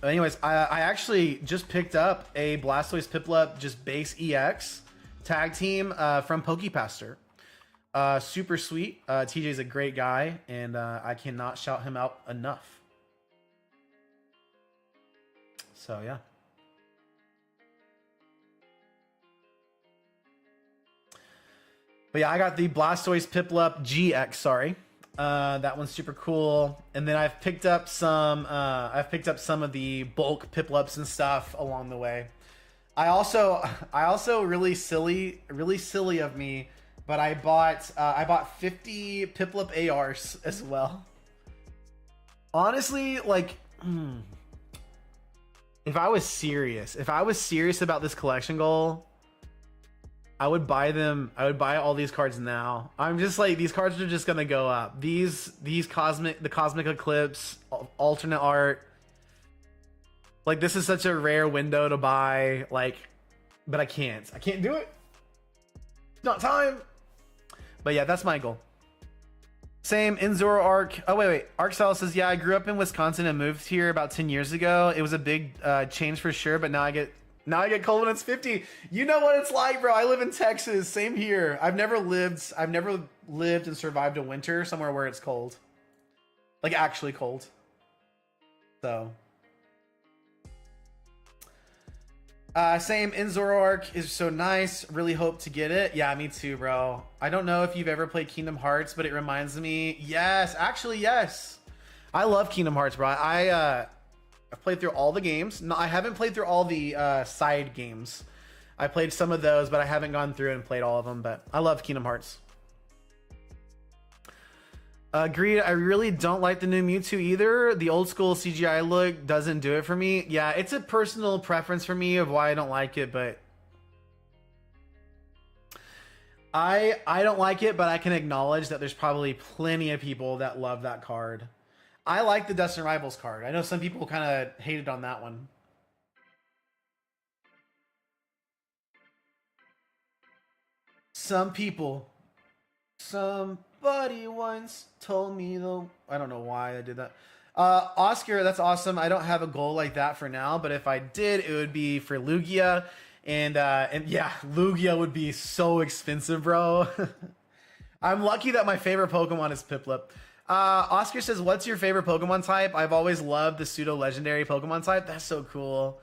Speaker 1: Anyways, I actually just picked up a Blastoise Piplup just base EX tag team from Pokepaster. Super sweet. TJ's a great guy, and I cannot shout him out enough. So, yeah. But yeah, I got the Blastoise Piplup GX, sorry. That one's super cool. And then I've picked up some of the bulk Piplups and stuff along the way. I also really silly of me, but I bought 50 Piplup ARs as well. Honestly, like if I was serious about this collection goal, I would buy them. I would buy all these cards now. I'm just like, these cards are just gonna go up. The Cosmic Eclipse, alternate art. Like, this is such a rare window to buy. Like, but I can't do it. It's not time. But yeah, that's my goal. Same in Zoroark. Oh wait. Arkstyle says, yeah, I grew up in Wisconsin and moved here about 10 years ago. It was a big change for sure, but now I get cold when it's 50. You know what it's like, bro. I live in Texas. Same here. I've never lived and survived a winter somewhere where it's cold. Like, actually cold. So. Same, in Zoroark is so nice. Really hope to get it. Yeah, me too, bro. I don't know if you've ever played Kingdom Hearts, but it reminds me. Yes, actually, yes. I love Kingdom Hearts, bro. I've played through all the games. No, I haven't played through all the side games. I played some of those, but I haven't gone through and played all of them. But I love Kingdom Hearts. Agreed. I really don't like the new Mewtwo either. The old school CGI look doesn't do it for me. Yeah, it's a personal preference for me of why I don't like it, but I don't like it, but I can acknowledge that there's probably plenty of people that love that card. I like the Dustin Rivals card. I know some people kind of hated on that one. Some people. Somebody once told me though. I don't know why I did that. Oscar, that's awesome. I don't have a goal like that for now, but if I did, it would be for Lugia. And yeah, Lugia would be so expensive, bro. I'm lucky that my favorite Pokemon is Piplup. Oscar says, what's your favorite Pokemon type? I've always loved the pseudo legendary Pokemon type. That's so cool.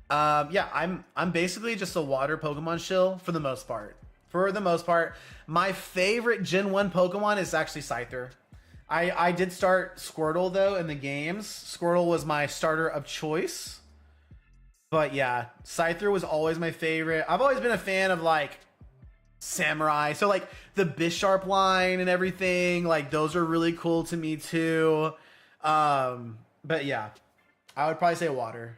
Speaker 1: Yeah, I'm basically just a water Pokemon shill for the most part. For the most part, my favorite Gen 1 Pokemon is actually Scyther. I did start Squirtle though in the games. Squirtle was my starter of choice. But yeah, Scyther was always my favorite. I've always been a fan of like Samurai. So like the Bisharp line and everything, like those are really cool to me too. But yeah, I would probably say water.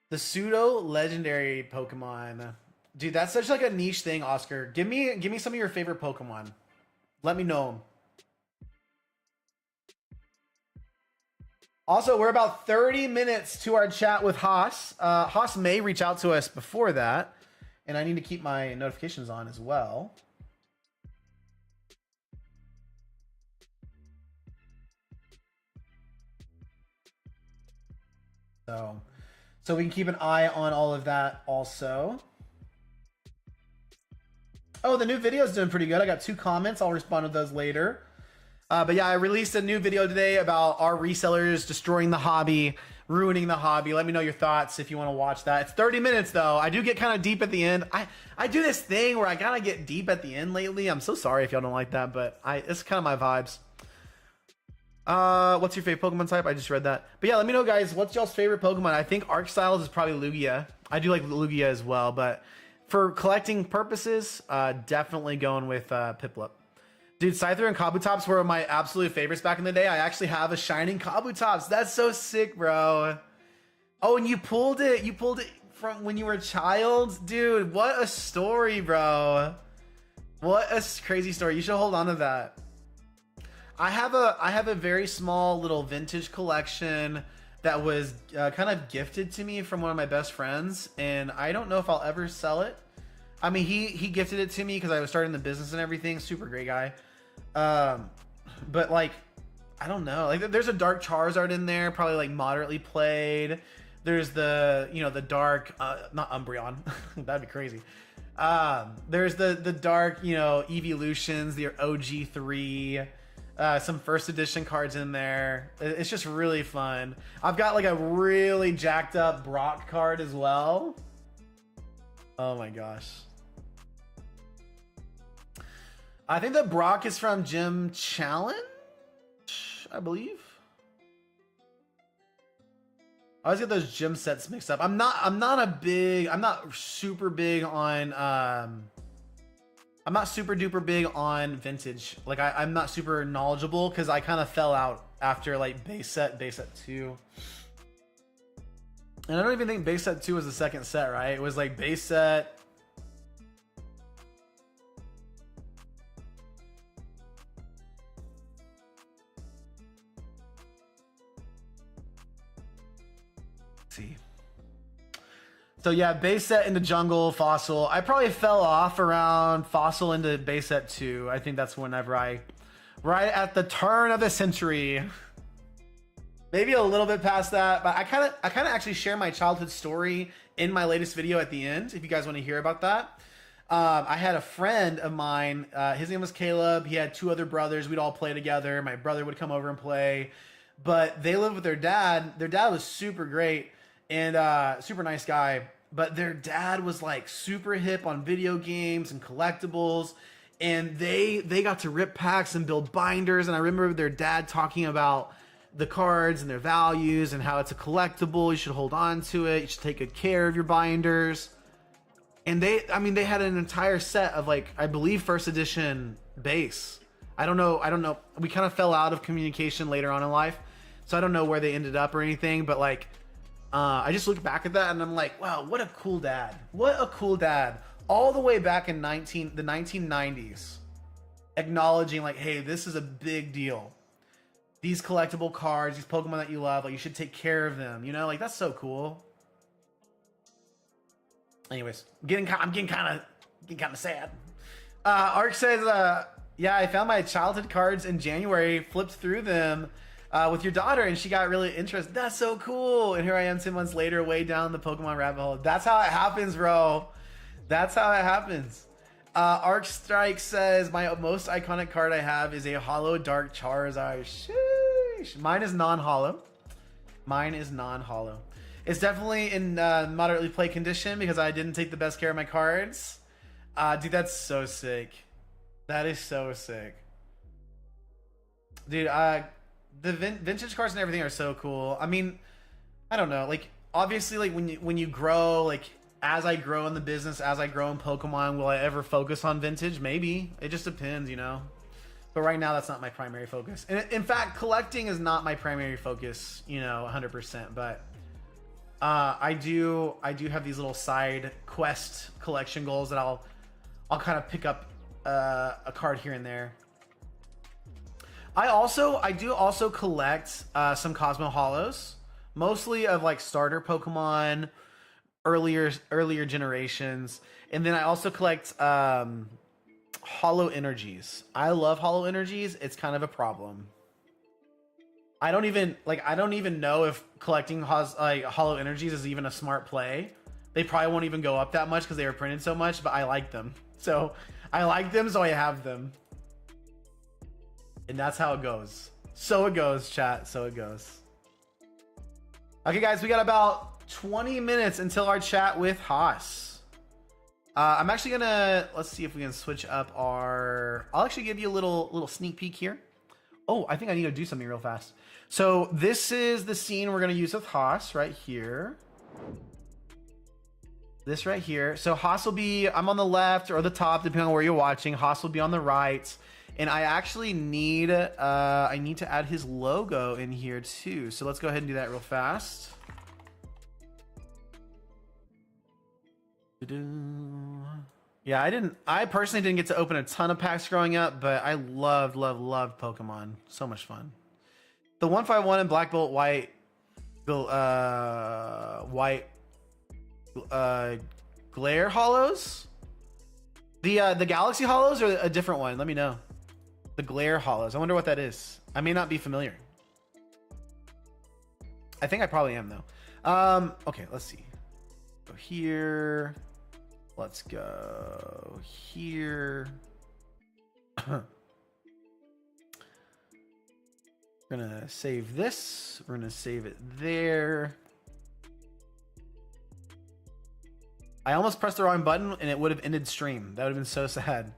Speaker 1: The pseudo legendary Pokemon. Dude, that's such like a niche thing, Oscar. Give me some of your favorite Pokemon. Let me know them. Also, we're about 30 minutes to our chat with Haas. Haas may reach out to us before that, and I need to keep my notifications on as well. So we can keep an eye on all of that also. Oh, the new video is doing pretty good. I got 2 comments. I'll respond to those later. But yeah, I released a new video today about our resellers destroying the hobby, ruining the hobby. Let me know your thoughts if you want to watch that. It's 30 minutes though. I do get kind of deep at the end. I do this thing where I gotta get deep at the end lately. I'm so sorry if y'all don't like that, but it's kind of my vibes. What's your favorite Pokemon type? I just read that. But yeah, let me know, guys. What's y'all's favorite Pokemon? I think Arc Styles is probably Lugia. I do like Lugia as well, but for collecting purposes, definitely going with Piplup. Dude, Scyther and Kabutops were my absolute favorites back in the day. I actually have a shining Kabutops. That's so sick, bro. Oh, and you pulled it. You pulled it from when you were a child? Dude, what a story, bro. What a crazy story. You should hold on to that. I have a very small little vintage collection that was kind of gifted to me from one of my best friends, and I don't know if I'll ever sell it. I mean, he gifted it to me because I was starting the business and everything. Super great guy. But like, I don't know. Like, there's a dark Charizard in there, probably like moderately played. There's the, you know, the dark, not Umbreon. That'd be crazy. There's the dark, you know, Evolutions, the OG3. Some first edition cards in there. It's just really fun. I've got like a really jacked up Brock card as well. Oh my gosh. I think that Brock is from Gym Challenge, I believe. I always get those gym sets mixed up. I'm not super big on I'm not super duper big on vintage. Like I'm not super knowledgeable because I kind of fell out after like base set 2. And I don't even think base set 2 was the second set, right? It was like base set. Let's see. So yeah, base set into jungle, fossil. I probably fell off around fossil into base set 2. I think that's whenever right at the turn of the century. Maybe a little bit past that, but I kind of actually share my childhood story in my latest video at the end, if you guys want to hear about that. I had a friend of mine, his name was Caleb. He had 2 other brothers. We'd all play together. My brother would come over and play, but they lived with their dad. Their dad was super great and super nice guy, but their dad was like super hip on video games and collectibles, and they got to rip packs and build binders. And I remember their dad talking about the cards and their values and how it's a collectible. You should hold on to it. You should take good care of your binders. And they had an entire set of like, I believe first edition base. I don't know. We kind of fell out of communication later on in life, so I don't know where they ended up or anything. But like, I just look back at that and I'm like, wow, what a cool dad. What a cool dad. All the way back in the 1990s, acknowledging like, hey, this is a big deal. These collectible cards, these Pokemon that you love, like you should take care of them. You know, like that's so cool. Anyways, I'm getting kind of sad. Ark says, yeah, I found my childhood cards in January, flipped through them with your daughter, and she got really interested. That's so cool. And here I am 10 months later, way down the Pokemon rabbit hole. That's how it happens, bro. That's how it happens. Arc Strike says, my most iconic card I have is a Hollow Dark Charizard. Sheesh. Mine is non-hollow. It's definitely in moderately play condition because I didn't take the best care of my cards. Dude, that's so sick. That is so sick. Dude, the vintage cards and everything are so cool. I mean, I don't know. Like, obviously, like when you grow, like as I grow in the business, as I grow in Pokemon, will I ever focus on vintage? Maybe. It just depends, you know. But right now, that's not my primary focus. And in fact, collecting is not my primary focus, you know, 100%. But I do have these little side quest collection goals that I'll kind of pick up a card here and there. I do also collect some Cosmo Hollows, mostly of like starter Pokemon, earlier generations, and then I also collect Hollow Energies. I love Hollow Energies. It's kind of a problem. I don't even know if collecting Hollow Energies is even a smart play. They probably won't even go up that much because they were printed so much, but I like them. So I like them, so I have them. And that's how it goes. So it goes, chat. So it goes. Okay, guys, we got about 20 minutes until our chat with Haas. I'm actually gonna, let's see if we can switch up our, I'll actually give you a little sneak peek here. Oh, I think I need to do something real fast. So this is the scene we're gonna use with Haas right here. This right here. So Haas will be, I'm on the left or the top, depending on where you're watching. Haas will be on the right. And I actually need, I need to add his logo in here too. So let's go ahead and do that real fast. Yeah, I personally didn't get to open a ton of packs growing up, but I loved Pokemon. So much fun. The 151 and Black Bolt White, Glare Hollows? The Galaxy Hollows or a different one? Let me know. The Glare Hollows. I wonder what that is. I may not be familiar. I think I probably am though. Okay, let's see. Go here. Let's go here. We're gonna save this. We're gonna save it there. I almost pressed the wrong button and it would have ended stream. That would have been so sad.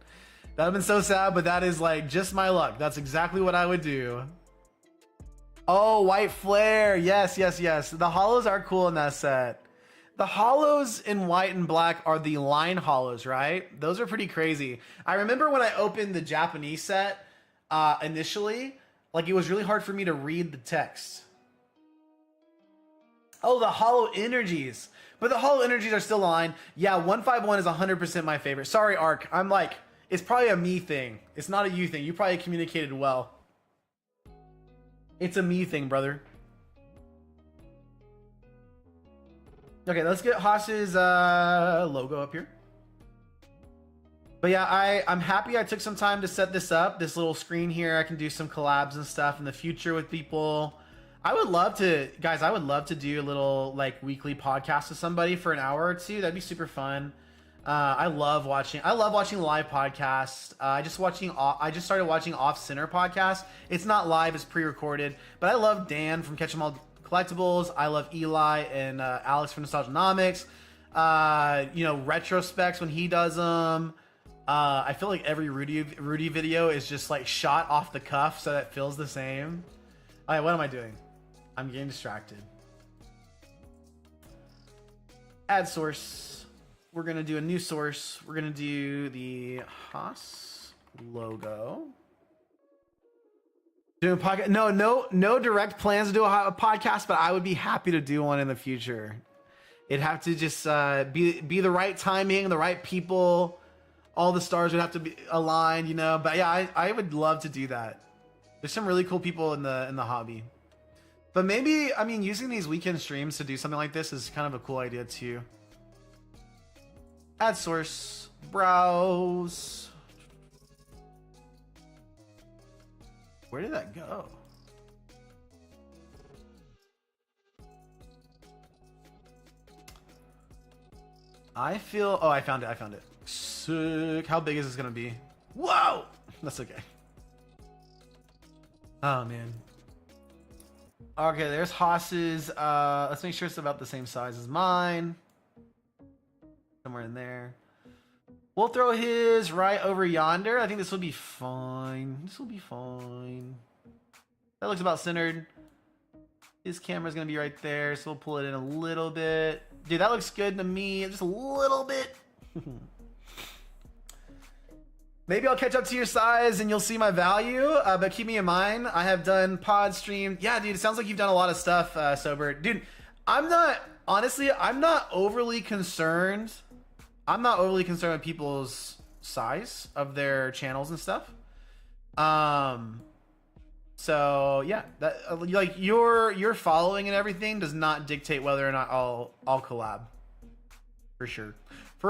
Speaker 1: That would have been so sad, but that is like just my luck. That's exactly what I would do. Oh, White Flare. Yes, yes, yes. The hollows are cool in that set. The hollows in white and black are the line hollows, right? Those are pretty crazy. I remember when I opened the Japanese set initially, like it was really hard for me to read the text. Oh, the Hollow Energies. But the Hollow Energies are still line. Yeah, 151 is 100% my favorite. Sorry, Ark. I'm like, it's probably a me thing. It's not a you thing. You probably communicated well. It's a me thing, brother. Okay, let's get Haas's logo up here. But yeah, I'm happy I took some time to set this up. This little screen here, I can do some collabs and stuff in the future with people. I would love to, guys, I would love to do a little like weekly podcast with somebody for an hour or two. That'd be super fun. I love watching live podcasts. I just started watching Off Center podcast. It's not live, it's pre-recorded. But I love Dan from Catch 'em All Collectibles. I love Eli and Alex from Nostalgianomics. You know, retrospects when he does them. I feel like every Rudy video is just like shot off the cuff, so that feels the same. All right, what am I doing? I'm getting distracted. Add source. We're gonna do a new source. We're gonna do the Haas logo. Doing podcast? No direct plans to do a podcast, but I would be happy to do one in the future. It'd have to just be the right timing, the right people. All the stars would have to be aligned, you know. But yeah, I would love to do that. There's some really cool people in the hobby. But maybe, I mean, using these weekend streams to do something like this is kind of a cool idea too. Add source, browse. Where did that go? I feel, oh, I found it. Sick. How big is this gonna be? Whoa! That's okay. Oh man. Okay, there's Haas's. Let's make sure it's about the same size as mine. Somewhere in there. We'll throw his right over yonder. I think this will be fine. This will be fine. That looks about centered. His camera's gonna be right there, so we'll pull it in a little bit. Dude, that looks good to me. Just a little bit. Maybe I'll catch up to your size and you'll see my value. But keep me in mind, I have done pod stream. Yeah, dude, it sounds like you've done a lot of stuff, Sober. Dude, I'm not overly concerned. I'm not overly concerned with people's size of their channels and stuff. So yeah, that like your following and everything does not dictate whether or not I'll collab. For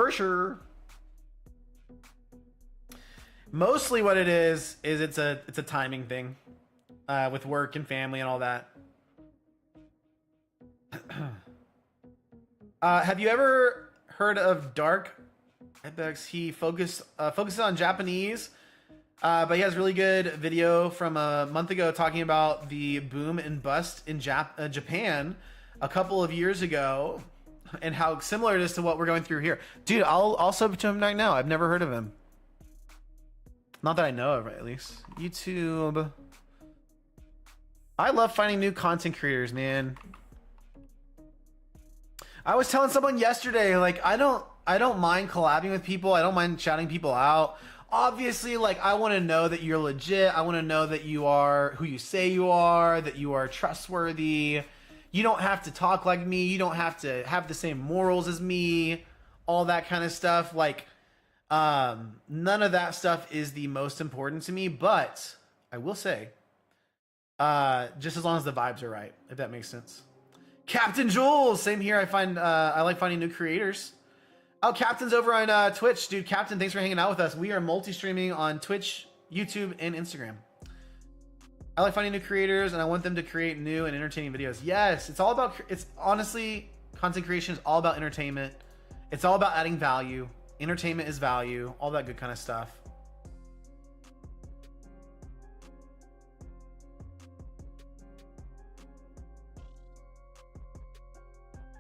Speaker 1: sure. Mostly what it is it's a timing thing with work and family and all that. Have you ever heard of Dark Epics? He focuses on Japanese, but he has really good video from a month ago talking about the boom and bust in Japan a couple of years ago and how similar it is to what we're going through here. Dude, I'll sub to him right now. I've never heard of him. Not that I know of, at least. YouTube. I love finding new content creators, man. I was telling someone yesterday, like, I don't mind collabing with people. I don't mind shouting people out. Obviously, like, I want to know that you're legit. I want to know that you are who you say you are, that you are trustworthy. You don't have to talk like me. You don't have to have the same morals as me. All that kind of stuff. Like, none of that stuff is the most important to me, but I will say, just as long as the vibes are right, if that makes sense. Captain Jules, same here. I like finding new creators. Oh, Captain's over on Twitch. Dude, Captain, thanks for hanging out with us. We are multi-streaming on Twitch, YouTube, and Instagram. I like finding new creators, and I want them to create new and entertaining videos. Yes, it's honestly, content creation is all about entertainment. It's all about adding value. Entertainment is value, all that good kind of stuff.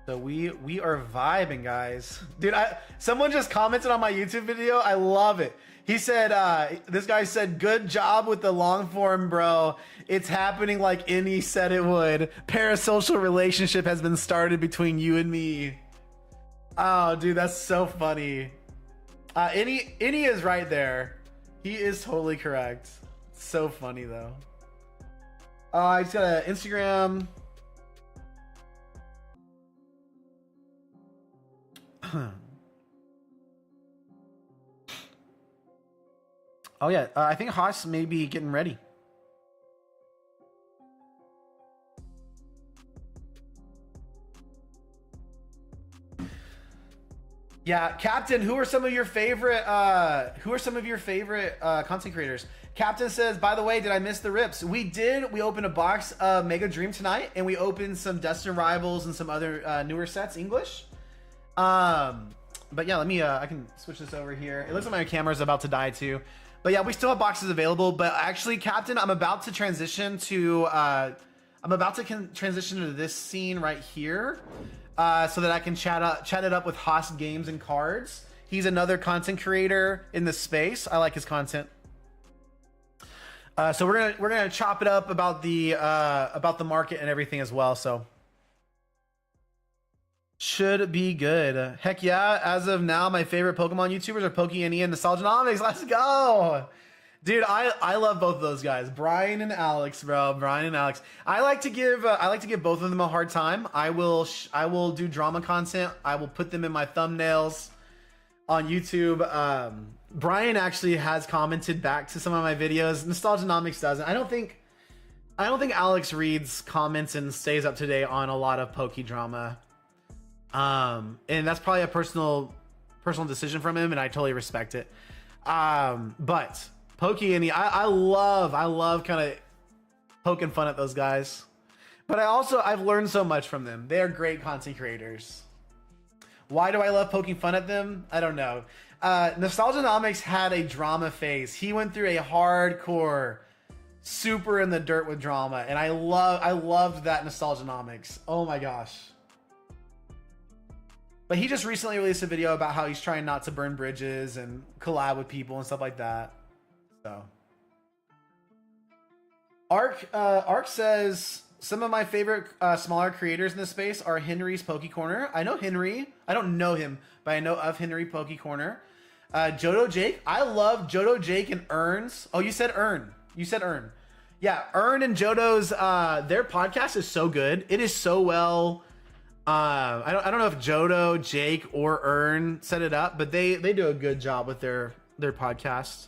Speaker 1: So we are vibing, guys. Dude, someone just commented on my YouTube video. I love it. He said, this guy said, good job with the long form, bro. It's happening like Innie said it would. Parasocial relationship has been started between you and me. Oh, dude, that's so funny. Innie is right there. He is totally correct. So funny, though. I just got an Instagram. Oh yeah, I think Haas may be getting ready. Yeah, Captain, who are some of your favorite content creators? Captain says, by the way, did I miss the rips? We opened a box of Mega Dream tonight, and we opened some Destin Rivals and some other newer sets, English. But yeah, let me I can switch this over here. It looks like my camera's about to die too. But yeah, we still have boxes available. But actually, Captain, I'm about to transition to transition to this scene right here, so that I can chat it up with Haas Games and Cards. He's another content creator in the space. I like his content. So we're gonna chop it up about the market and everything as well. So should be good. Heck yeah! As of now, my favorite Pokemon YouTubers are Pokey and Ian Nostalgianomics. Let's go! Dude, I love both of those guys, Brian and Alex, bro. Brian and Alex. I like to give both of them a hard time. I will do drama content. I will put them in my thumbnails on YouTube. Brian actually has commented back to some of my videos. Nostalgianomics doesn't. I don't think Alex reads comments and stays up to date on a lot of Poke drama. And that's probably a personal decision from him, and I totally respect it. But Pokey and I love kind of poking fun at those guys. But I've learned so much from them. They are great content creators. Why do I love poking fun at them? I don't know. Nostalgianomics had a drama phase. He went through a hardcore, super in the dirt with drama, and I loved that Nostalgianomics. Oh my gosh. But he just recently released a video about how he's trying not to burn bridges and collab with people and stuff like that. So, Ark says some of my favorite smaller creators in this space are Henry's Poke Corner. I know Henry. I don't know him, but I know of Henry Poke Corner. Jodo Jake. I love Jodo Jake and Earns. Oh, you said Earn. You said Earn. Yeah, Earn and Jodo's their podcast is so good. It is so well. I don't know if Jodo, Jake, or Earn set it up, but they do a good job with their podcast.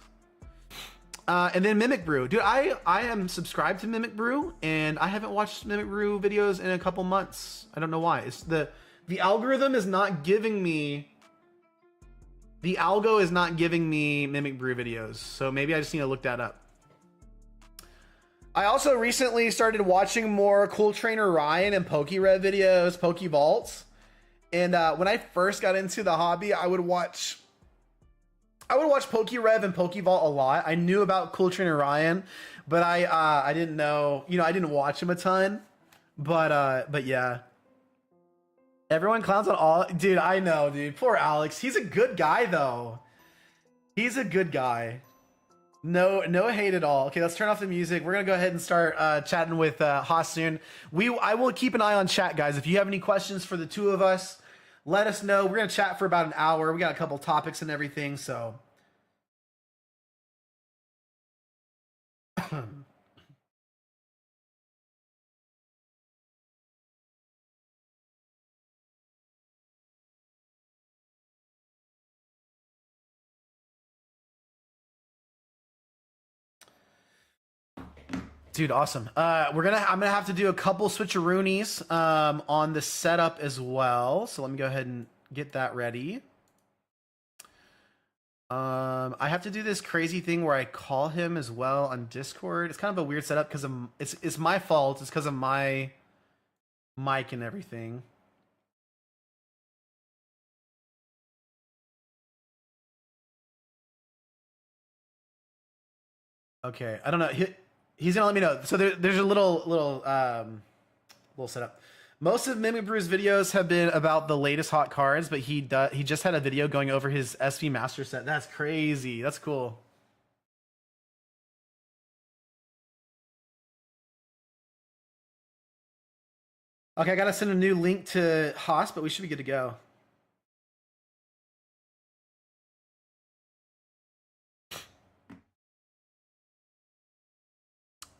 Speaker 1: And then Mimic Brew, dude. I am subscribed to Mimic Brew, and I haven't watched Mimic Brew videos in a couple months. I don't know why. It's the algorithm is not giving me. The algo is not giving me Mimic Brew videos, so maybe I just need to look that up. I also recently started watching more Cool Trainer Ryan and PokeRev videos, Poke Vaults. And when I first got into the hobby, I would watch PokeRev and PokeVault a lot. I knew about Cool Trainer Ryan, but I didn't know, I didn't watch him a ton. But yeah. Everyone clowns on all, dude, I know, dude. Poor Alex. He's a good guy though. He's a good guy. No hate at all. Okay, let's turn off the music. We're gonna go ahead and start chatting with Haas soon. I will keep an eye on chat, guys. If you have any questions for the two of us, let us know. We're gonna chat for about an hour. We got a couple topics and everything, so. Dude, awesome. I'm gonna have to do a couple switcheroonies on the setup as well. So let me go ahead and get that ready. I have to do this crazy thing where I call him as well on Discord. It's kind of a weird setup because it's my fault. It's because of my mic and everything. Okay, I don't know. He's gonna let me know. So there's a little setup. Most of Mimic Brew's videos have been about the latest hot cards, but he just had a video going over his SV Master Set. That's crazy. That's cool. Okay, I gotta send a new link to Haas, but we should be good to go.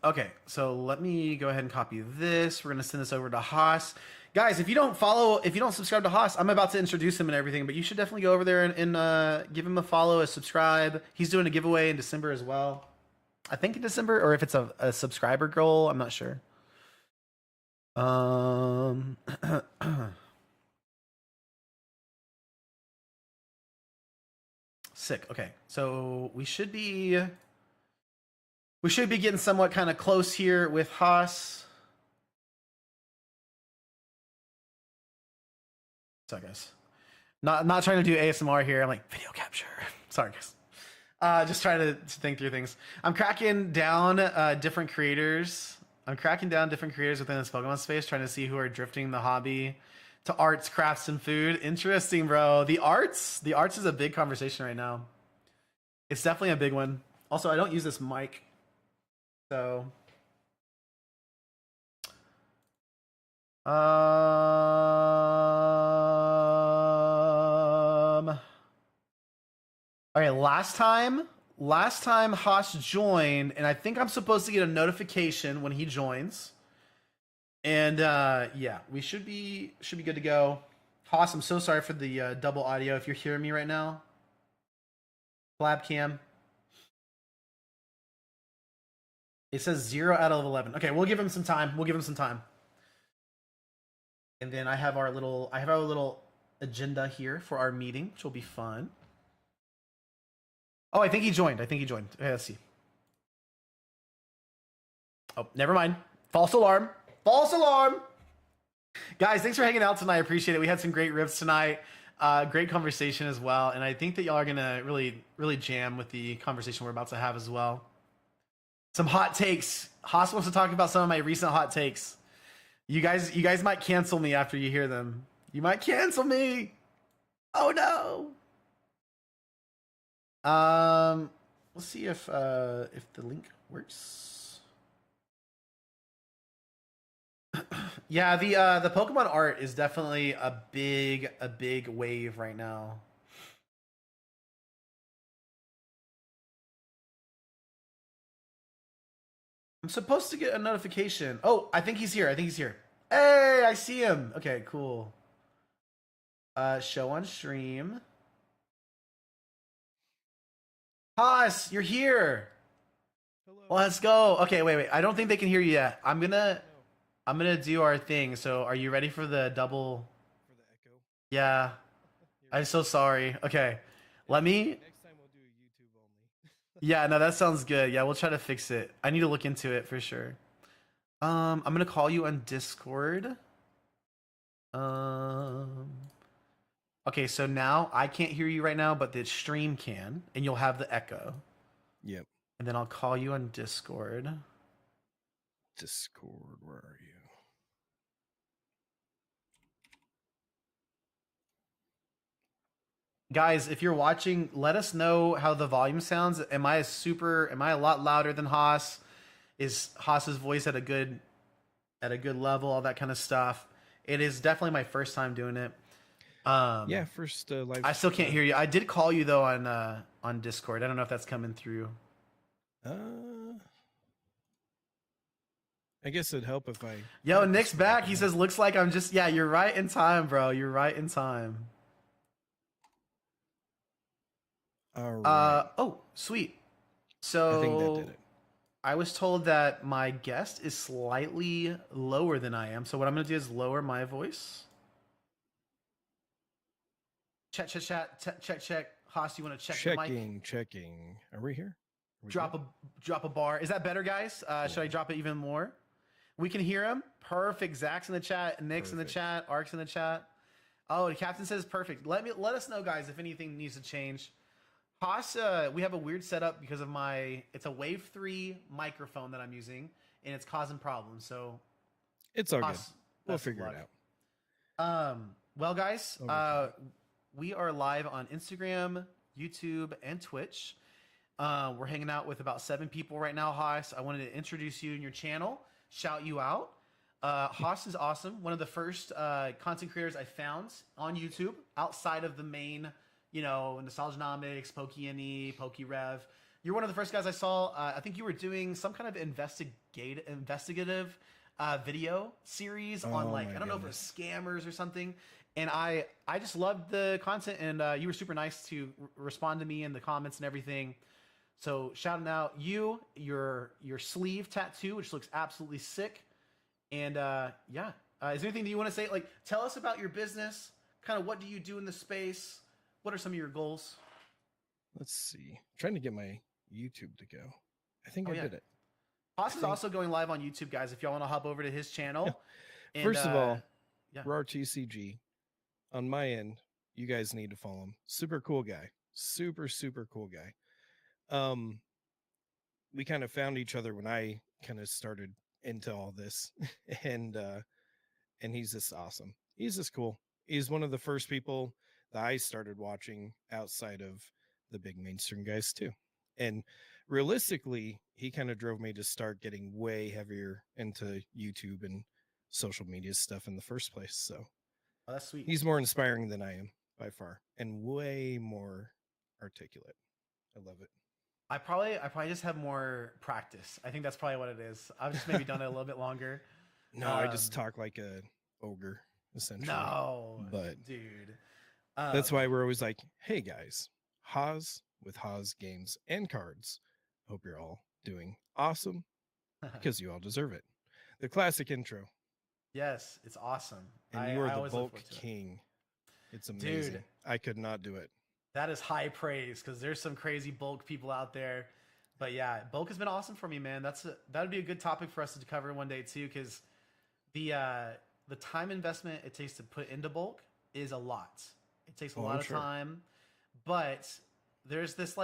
Speaker 1: Okay, so let me go ahead and copy this. We're gonna send this over to Haas. Guys, if you don't subscribe to Haas, I'm about to introduce him and everything, but you should definitely go over there and give him a follow, a subscribe. He's doing a giveaway in December as well. I think in December, or if it's a subscriber goal, I'm not sure. Sick. Okay, so we should be getting somewhat kind of close here with Haas. So guys, not trying to do ASMR here. I'm like video capture. Sorry guys. Just trying to think through things. I'm cracking down different creators. I'm cracking down different creators within this Pokemon space, trying to see who are drifting the hobby to arts, crafts, and food. Interesting, bro. The arts is a big conversation right now. It's definitely a big one. Also, I don't use this mic, so. All right, last time last time Haas joined, and I think I'm supposed to get a notification when he joins. And yeah, we should be good to go. Haas, I'm so sorry for the double audio. If you're hearing me right now, Flab cam. It says 0 out of 11. Okay, we'll give him some time. We'll give him some time. And then I have our little agenda here for our meeting, which will be fun. Oh, I think he joined. Okay, let's see. Oh, never mind. False alarm. False alarm. Guys, thanks for hanging out tonight. I appreciate it. We had some great riffs tonight. Great conversation as well. And I think that y'all are gonna really jam with the conversation we're about to have as well. Some hot takes. Haas wants to talk about some of my recent hot takes. You guys might cancel me after you hear them. You might cancel me. Oh no. Let's see if the link works. Yeah, the Pokemon art is definitely a big wave right now. I'm supposed to get a notification. Oh, I think he's here. Hey, I see him. Okay, cool. Show on stream. Haas, you're here.
Speaker 2: Hello.
Speaker 1: Let's go. Okay, wait. I don't think they can hear you yet. I'm gonna do our thing. So, are you ready for the double?
Speaker 2: For the echo.
Speaker 1: Yeah. I'm so sorry. Okay. Let me.
Speaker 2: Next time we'll do a YouTube only.
Speaker 1: Yeah, no, that sounds good. Yeah, we'll try to fix it. I need to look into it for sure. I'm gonna call you on Discord. Okay, so now I can't hear you right now, but the stream can, and you'll have the echo.
Speaker 2: Yep.
Speaker 1: And then I'll call you on Discord.
Speaker 2: Discord, where are you?
Speaker 1: Guys, if you're watching, let us know how the volume sounds. Am I a lot louder than Haas? Is Haas's voice at a good level, all that kind of stuff? It is definitely my first time doing it.
Speaker 2: Yeah, first live.
Speaker 1: I still can't hear you. I did call you though on Discord. I don't know if that's coming through.
Speaker 2: I guess it'd help if I.
Speaker 1: Yo, Nick's back. He says, "Looks like I'm just." Yeah, you're right in time, bro. You're right in time.
Speaker 2: All right.
Speaker 1: Oh, sweet. So
Speaker 2: I think that did it.
Speaker 1: I was told that my guest is slightly lower than I am. So what I'm gonna do is lower my voice. Chat. Check. Haas, you want to check the mic?
Speaker 2: Checking. Are we here?
Speaker 1: Drop a bar. Is that better, guys? Should I drop it even more? We can hear him. Perfect. Zach's in the chat. Nick's in the chat. Ark's in the chat. Oh, the captain says perfect. Let us know, guys, if anything needs to change. Haas, we have a weird setup because of it's a Wave 3 microphone that I'm using, and it's causing problems. So
Speaker 2: it's all
Speaker 1: Haas,
Speaker 2: good. We'll figure it
Speaker 1: out. Well, guys, we are live on Instagram, YouTube, and Twitch. We're hanging out with about 7 people right now, Haas. I wanted to introduce you and your channel, shout you out. Haas is awesome. One of the first content creators I found on YouTube outside of the main, Nostalgianomics, PokeNE, PokeRev. You're one of the first guys I saw. I think you were doing some kind of investigative video series on I don't know if it was scammers or something. And I just loved the content, and you were super nice to respond to me in the comments and everything. So shouting out your sleeve tattoo, which looks absolutely sick. And is there anything that you want to say? Like, tell us about your business. Kind of what do you do in the space? What are some of your goals?
Speaker 2: Let's see. I'm trying to get my YouTube to go. I think I did it.
Speaker 1: Haas is also going live on YouTube, guys. If y'all want to hop over to his channel.
Speaker 2: Yeah. And, first of all, RarTCG. On my end, you guys need to follow him. Super cool guy. Super cool guy. We kind of found each other when I kind of started into all this, and he's just awesome. He's just cool. He's one of the first people that I started watching outside of the big mainstream guys too. And realistically, he kind of drove me to start getting way heavier into YouTube and social media stuff in the first place. So
Speaker 1: that's sweet.
Speaker 2: He's more inspiring than I am by far, and way more articulate. I love it.
Speaker 1: I probably just have more practice. I think that's probably what it is. I've just maybe done it a little bit longer.
Speaker 2: No, I just
Speaker 1: Um,
Speaker 2: talk like a ogre essentially.
Speaker 1: no,
Speaker 2: But
Speaker 1: dude.
Speaker 2: that's
Speaker 1: Um,
Speaker 2: why we're always like, "Hey guys, Haas with Haas games and cards. Hope you're all doing awesome because you all deserve it." The classic intro.
Speaker 1: yes, it's awesome.
Speaker 2: And
Speaker 1: I
Speaker 2: you are
Speaker 1: I
Speaker 2: the
Speaker 1: always look
Speaker 2: bulk
Speaker 1: forward to it,
Speaker 2: king. It's
Speaker 1: dude.
Speaker 2: amazing. I could not do it.
Speaker 1: That is high praise because there's some crazy bulk people out there. But yeah, bulk has been awesome for me, man. That would be a good topic for us to cover one day too, because the uh, the time investment it takes to put into bulk is a lot. It takes a
Speaker 2: Oh,
Speaker 1: lot
Speaker 2: I'm
Speaker 1: of
Speaker 2: sure.
Speaker 1: time, but there's this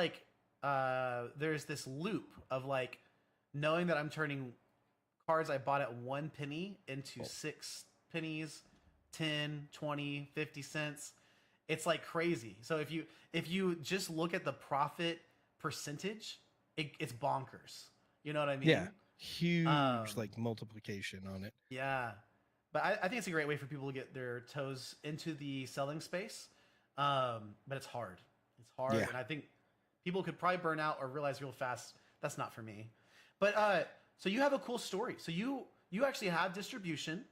Speaker 1: there's this loop of like knowing that I'm turning cards I bought at 1 penny into
Speaker 2: Oh,
Speaker 1: 6 pennies, 10, 20, 50 cents. It's like crazy. So if you just look at the profit percentage, it's bonkers. You know what I
Speaker 2: yeah.
Speaker 1: mean?
Speaker 2: Huge
Speaker 1: Um,
Speaker 2: like multiplication on it.
Speaker 1: yeah, but I think it's a great way for people to get their toes into the selling space. But it's hard. It's hard,
Speaker 2: Yeah.
Speaker 1: and I think people could probably burn out or realize real fast that's not for me. But so you have a cool story. So you actually have distribution.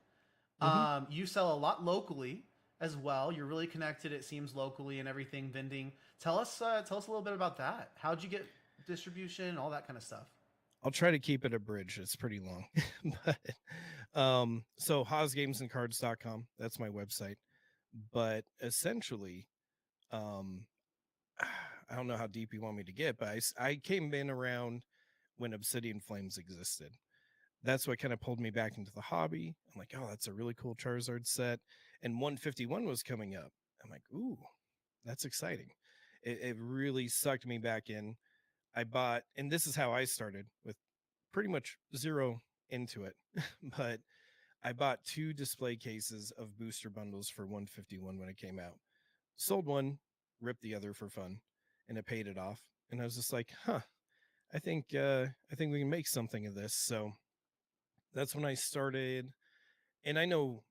Speaker 2: Hmm.
Speaker 1: You sell a lot locally as well. You're really connected, it seems, locally and everything. Vending. Tell us a little bit about that. How'd you get distribution, all that kind of stuff?
Speaker 2: I'll try to keep it a bridge. It's pretty long. But so HosGamesandCards.com, that's my website. But essentially, um I don't know how deep you want me to get, but I came in around when Obsidian Flames existed. That's what kind of pulled me back into the hobby. I'm like, oh, that's a really cool Charizard set. And 151 was coming up. I'm like, ooh, that's exciting. It really sucked me back in. I bought, and this is how I started with pretty much zero into it, but I bought two display cases of booster bundles for 151 when it came out. Sold one, ripped the other for fun, and it paid it off. And I was just like, huh, I think we can make something of this. So that's when I started. And I know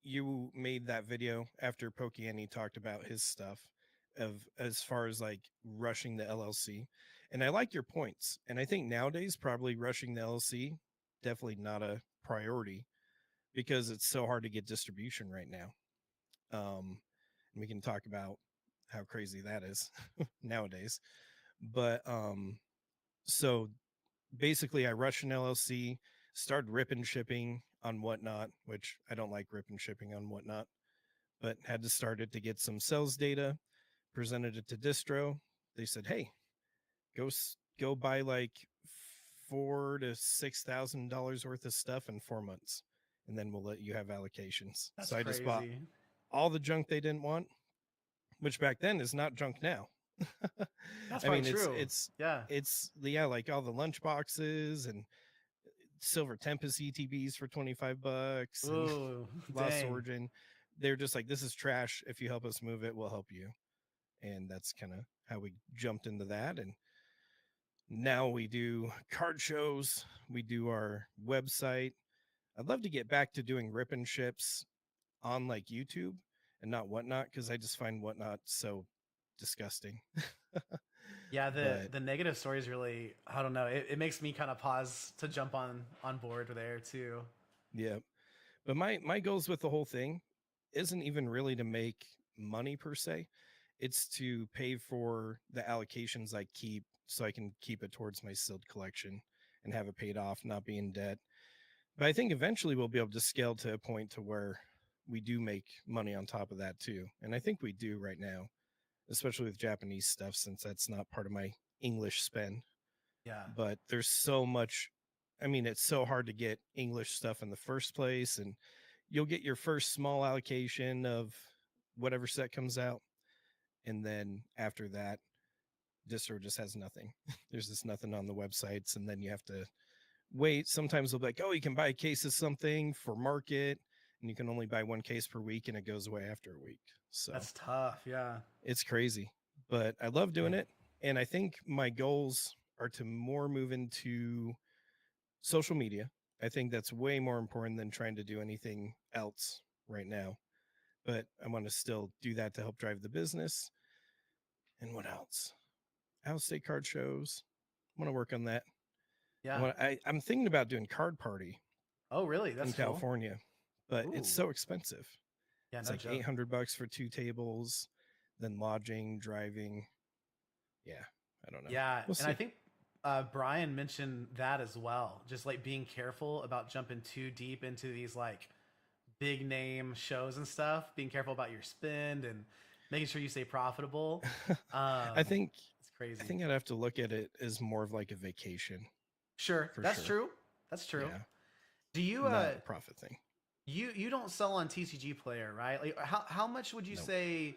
Speaker 2: you made that video after Pokiani talked about his stuff of as far as like rushing the LLC. And I like your points. And I think nowadays probably rushing the LLC definitely not a priority because it's so hard to get distribution right now. And we can talk about how crazy that is nowadays. But so basically I rushed an LLC, started ripping shipping on Whatnot, which I don't like ripping shipping on Whatnot, but had to start it to get some sales data, presented it to distro. They said, hey, go buy like $4,000 to $6,000 worth of stuff in 4 months, and then we'll let you have allocations.
Speaker 1: That's
Speaker 2: So I just bought
Speaker 1: crazy.
Speaker 2: all the junk they didn't want, which back then is not junk now.
Speaker 1: That's
Speaker 2: I
Speaker 1: probably
Speaker 2: mean,
Speaker 1: true. Yeah.
Speaker 2: it's yeah, like all the lunch boxes and Silver Tempest ETBs for $25 and
Speaker 1: Ooh,
Speaker 2: Lost
Speaker 1: dang.
Speaker 2: Origin. They're just like, this is trash. If you help us move it, we'll help you. And that's kind of how we jumped into that. And now we do card shows, we do our website. I'd love to get back to doing rip and ships on like YouTube and not Whatnot because I just find Whatnot so disgusting.
Speaker 1: Yeah, the
Speaker 2: But
Speaker 1: the negative stories really, I don't know. It makes me kind of pause to jump on board there too.
Speaker 2: yeah, but my goals with the whole thing isn't even really to make money per se. It's to pay for the allocations I keep so I can keep it towards my sealed collection and have it paid off, not be in debt. But I think eventually we'll be able to scale to a point to where we do make money on top of that too. And I think we do right now, especially with Japanese stuff, since that's not part of my English spend.
Speaker 1: Yeah.
Speaker 2: But there's so much. I mean, it's so hard to get English stuff in the first place. And you'll get your first small allocation of whatever set comes out. And then after that, distro just has nothing. There's just nothing on the websites. And then you have to wait. Sometimes they'll be like, oh, you can buy a case of something for market, and you can only buy one case per week, and it goes away after a week. So
Speaker 1: That's tough. Yeah.
Speaker 2: it's crazy, but I love doing
Speaker 1: Dang.
Speaker 2: it. And I think my goals are to more move into social media. I think that's way more important than trying to do anything else right now. But I want to still do that to help drive the business. And what else? out of state card shows. I want to work on that.
Speaker 1: Yeah.
Speaker 2: I'm thinking about doing card party
Speaker 1: Oh, really?
Speaker 2: in
Speaker 1: That's cool.
Speaker 2: California, but it's
Speaker 1: Ooh.
Speaker 2: so expensive.
Speaker 1: Yeah,
Speaker 2: It's
Speaker 1: no
Speaker 2: like
Speaker 1: joke.
Speaker 2: $800 for 2 tables, then lodging, driving. Yeah, I don't know.
Speaker 1: Yeah,
Speaker 2: We'll
Speaker 1: and I
Speaker 2: see.
Speaker 1: think Brian mentioned that as well. Just like being careful about jumping too deep into these like big name shows and stuff. Being careful about your spend and making sure you stay profitable.
Speaker 2: I think
Speaker 1: It's
Speaker 2: I
Speaker 1: crazy.
Speaker 2: think I'd have to look at it as more of like a vacation
Speaker 1: Sure,
Speaker 2: for
Speaker 1: that's
Speaker 2: sure.
Speaker 1: true. That's true.
Speaker 2: Yeah,
Speaker 1: Do you
Speaker 2: not a profit thing.
Speaker 1: you don't sell on TCG Player, right? Like how much would you
Speaker 2: No,
Speaker 1: say?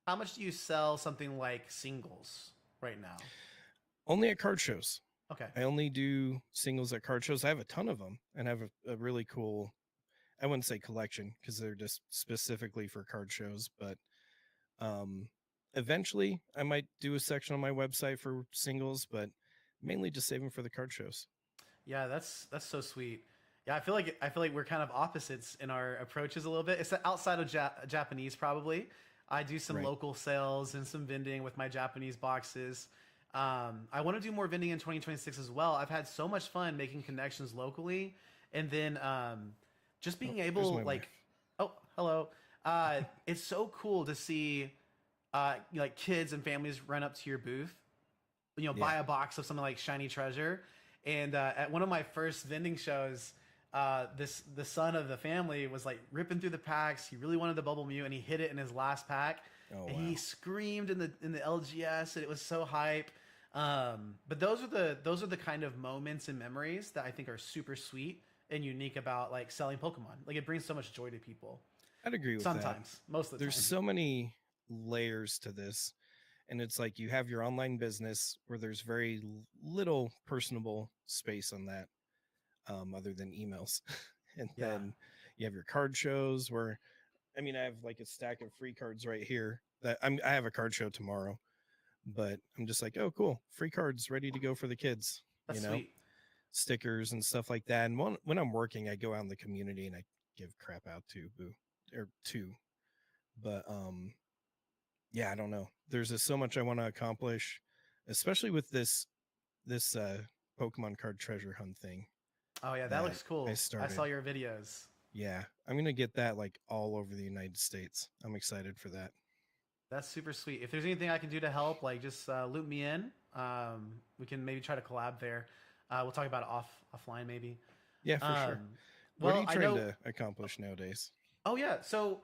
Speaker 1: How much do you sell something like singles right now?
Speaker 2: only at card shows.
Speaker 1: Okay.
Speaker 2: I only do singles at card shows. I have a ton of them and have a really cool, I wouldn't say collection because they're just specifically for card shows, but um eventually I might do a section on my website for singles, but mainly just save them for the card shows.
Speaker 1: Yeah, that's so sweet. Yeah, I feel like we're kind of opposites in our approaches a little bit. It's outside of Japanese probably. I do some
Speaker 2: Right.
Speaker 1: local sales and some vending with my Japanese boxes. I want to do more vending in 2026 as well. I've had so much fun making connections locally, and then just
Speaker 2: Oh,
Speaker 1: being
Speaker 2: there's
Speaker 1: able
Speaker 2: my
Speaker 1: like,
Speaker 2: wife.
Speaker 1: oh hello, it's so cool to see like kids and families run up to your booth, buy
Speaker 2: Yeah.
Speaker 1: a box of something like shiny treasure. And at one of my first vending shows, the son of the family was like ripping through the packs. He really wanted the bubble mew, and he hit it in his last pack.
Speaker 2: Oh
Speaker 1: And
Speaker 2: wow.
Speaker 1: he screamed in the LGS, and it was so hype. But those are the kind of moments and memories that I think are super sweet and unique about like selling Pokemon. Like it brings so much joy to people.
Speaker 2: I'd agree with that.
Speaker 1: Sometimes, most of the
Speaker 2: There's
Speaker 1: time.
Speaker 2: so many layers to this. And it's like you have your online business where there's very little personable space on that, other than emails. And
Speaker 1: Yeah,
Speaker 2: then you have your card shows where, I mean, I have like a stack of free cards right here that I have a card show tomorrow, but I'm just like, oh, cool. Free cards ready to go for the kids,
Speaker 1: that's sweet.
Speaker 2: stickers and stuff like that. And when I'm working, I go out in the community and I give crap out to boo or two. But yeah, I don't know. There's just so much I want to accomplish, especially with this Pokemon card treasure hunt thing
Speaker 1: Oh yeah, that
Speaker 2: that
Speaker 1: looks
Speaker 2: I
Speaker 1: cool. I saw
Speaker 2: started.
Speaker 1: your videos.
Speaker 2: Yeah, I'm gonna get that like all over the United States. I'm excited for that.
Speaker 1: That's super sweet. If there's anything I can do to help, like just loop me in. We can maybe try to collab there. We'll talk about it offline maybe.
Speaker 2: Yeah, for sure.
Speaker 1: Um,
Speaker 2: What are
Speaker 1: well,
Speaker 2: you
Speaker 1: I
Speaker 2: trying
Speaker 1: know.
Speaker 2: to accomplish nowadays?
Speaker 1: Oh yeah. So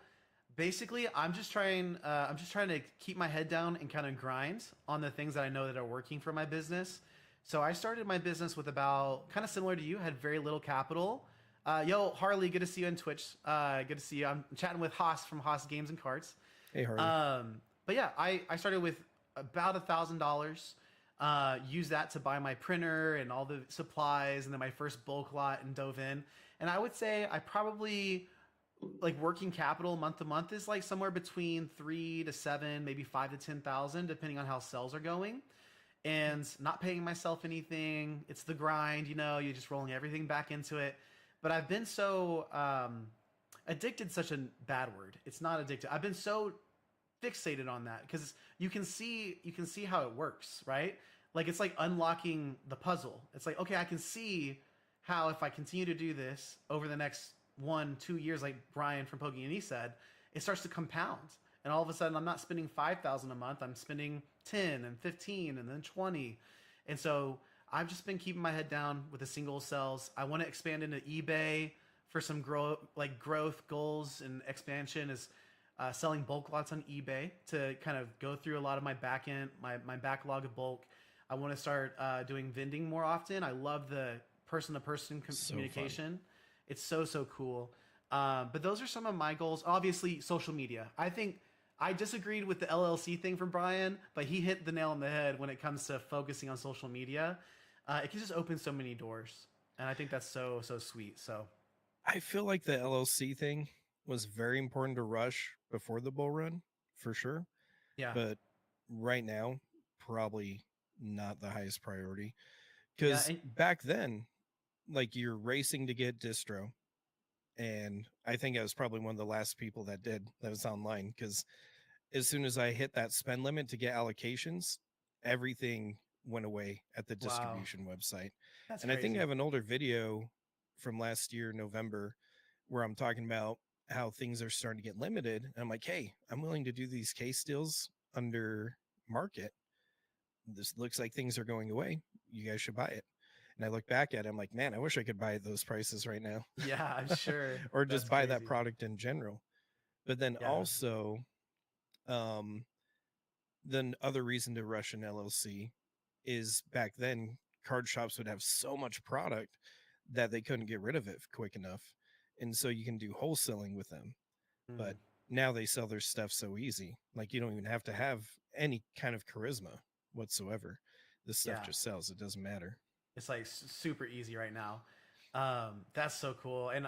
Speaker 1: basically, I'm just trying. I'm just trying to keep my head down and kind of grind on the things that I know that are working for my business. So I started my business with about kind of similar to you. Had very little capital. Yo, Harley, good to see you on Twitch. Good to see you. I'm chatting with Haas from Haas Games and Carts.
Speaker 2: Hey, Harley.
Speaker 1: But yeah, I started with about $1,000. Used that to buy my printer and all the supplies, and then my first bulk lot and dove in. And I would say I probably like working capital month to month is like somewhere between 3 to 7, maybe 5 to 10,000, depending on how sales are going. And not paying myself anything. It's the grind, you're just rolling everything back into it. But I've been so addicted, such a bad word. It's not addicted. I've been so fixated on that because you can see how it works, right? Like it's like unlocking the puzzle. It's like, okay, I can see how if I continue to do this over the next 1 2 years, like Brian from Pokey said, it starts to compound. And all of a sudden I'm not spending 5,000 a month, I'm spending 10 and 15 and then 20. And so I've just been keeping my head down with the single sales. I want to expand into eBay for some growth goals and expansion is selling bulk lots on eBay to kind of go through a lot of my back end, my backlog of bulk. I want to start doing vending more often. I love the person to person
Speaker 2: So fun.
Speaker 1: communication. It's so cool. But those are some of my goals. Obviously, social media. I think I disagreed with the LLC thing from Brian, but he hit the nail on the head when it comes to focusing on social media. It can just open so many doors, and I think that's so sweet. So
Speaker 2: I feel like the LLC thing was very important to rush before the bull run, for sure.
Speaker 1: yeah,
Speaker 2: But right now, probably not the highest priority.
Speaker 1: yeah,
Speaker 2: Because back then, like you're racing to get distro. And I think I was probably one of the last people that did that was online. Because as soon as I hit that spend limit to get allocations, everything went away at the
Speaker 1: Wow,
Speaker 2: distribution website.
Speaker 1: that's
Speaker 2: And I think I
Speaker 1: crazy.
Speaker 2: have an older video from last year, November, where I'm talking about how things are starting to get limited. And I'm like, hey, I'm willing to do these case deals under market. This looks like things are going away. You guys should buy it. And I look back at it, I'm like, man, I wish I could buy those prices right now.
Speaker 1: Yeah, I'm sure.
Speaker 2: Or
Speaker 1: That's
Speaker 2: just buy that
Speaker 1: crazy.
Speaker 2: product in general. But then
Speaker 1: Yeah.
Speaker 2: also, um, the other reason to rush an LLC is back then card shops would have so much product that they couldn't get rid of it quick enough. And so you can do wholesaling with them.
Speaker 1: Mm,
Speaker 2: But now they sell their stuff so easy. Like you don't even have to have any kind of charisma whatsoever. This stuff
Speaker 1: yeah.
Speaker 2: just sells. It doesn't matter.
Speaker 1: It's like super easy right now. That's so cool. And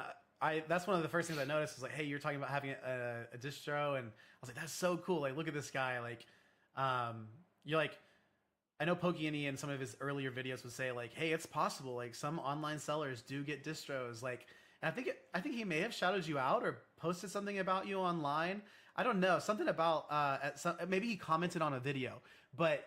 Speaker 1: that's one of the first things I noticed was like, hey, you're talking about having a distro, and I was like, that's so cool. Like, look at this guy. Like, you're like, I know Pokey in some of his earlier videos would say like, hey, it's possible. Like some online sellers do get distros. Like, and I think he may have shouted you out or posted something about you online. I don't know, something about maybe he commented on a video, but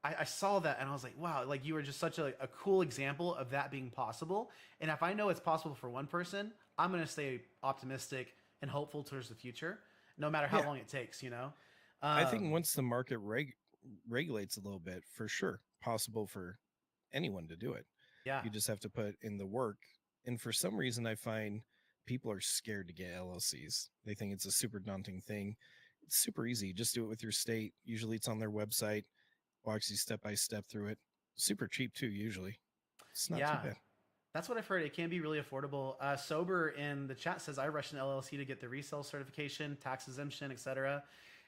Speaker 1: I saw that and I was like, wow, like you were just such a cool example of that being possible. And if I know it's possible for one person, I'm gonna stay optimistic and hopeful towards the future, no matter how
Speaker 2: Yeah.
Speaker 1: long it takes. You know.
Speaker 2: I think
Speaker 1: Um,
Speaker 2: once the market regulates a little bit, for sure, possible for anyone to do it.
Speaker 1: yeah.
Speaker 2: You just have to put in the work. And for some reason, I find people are scared to get LLCs. They think it's a super daunting thing. It's super easy. Just do it with your state. Usually it's on their website, walks you step by step through it. Super cheap too, usually. It's not too
Speaker 1: Yeah,
Speaker 2: bad.
Speaker 1: that's what I've heard. It can be really affordable. Sober in the chat says I rushed an LLC to get the resale certification, tax exemption, etc.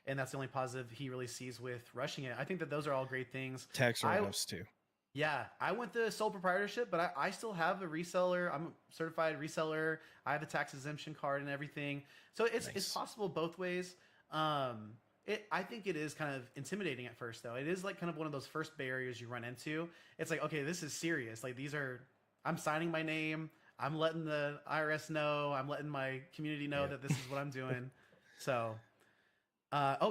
Speaker 1: And that's the only positive he really sees with rushing it. I think that those are all great things.
Speaker 2: Tax
Speaker 1: I
Speaker 2: write-offs too.
Speaker 1: Yeah, I went the sole proprietorship, but I still have a reseller. I'm a certified reseller. I have the tax exemption card and everything. So it's
Speaker 2: Nice.
Speaker 1: possible both ways. I think it is kind of intimidating at first though. It is like kind of one of those first barriers you run into. It's like, okay, this is serious. Like I'm signing my name. I'm letting the IRS know. I'm letting my community know
Speaker 2: Yeah.
Speaker 1: that this is what I'm doing. So,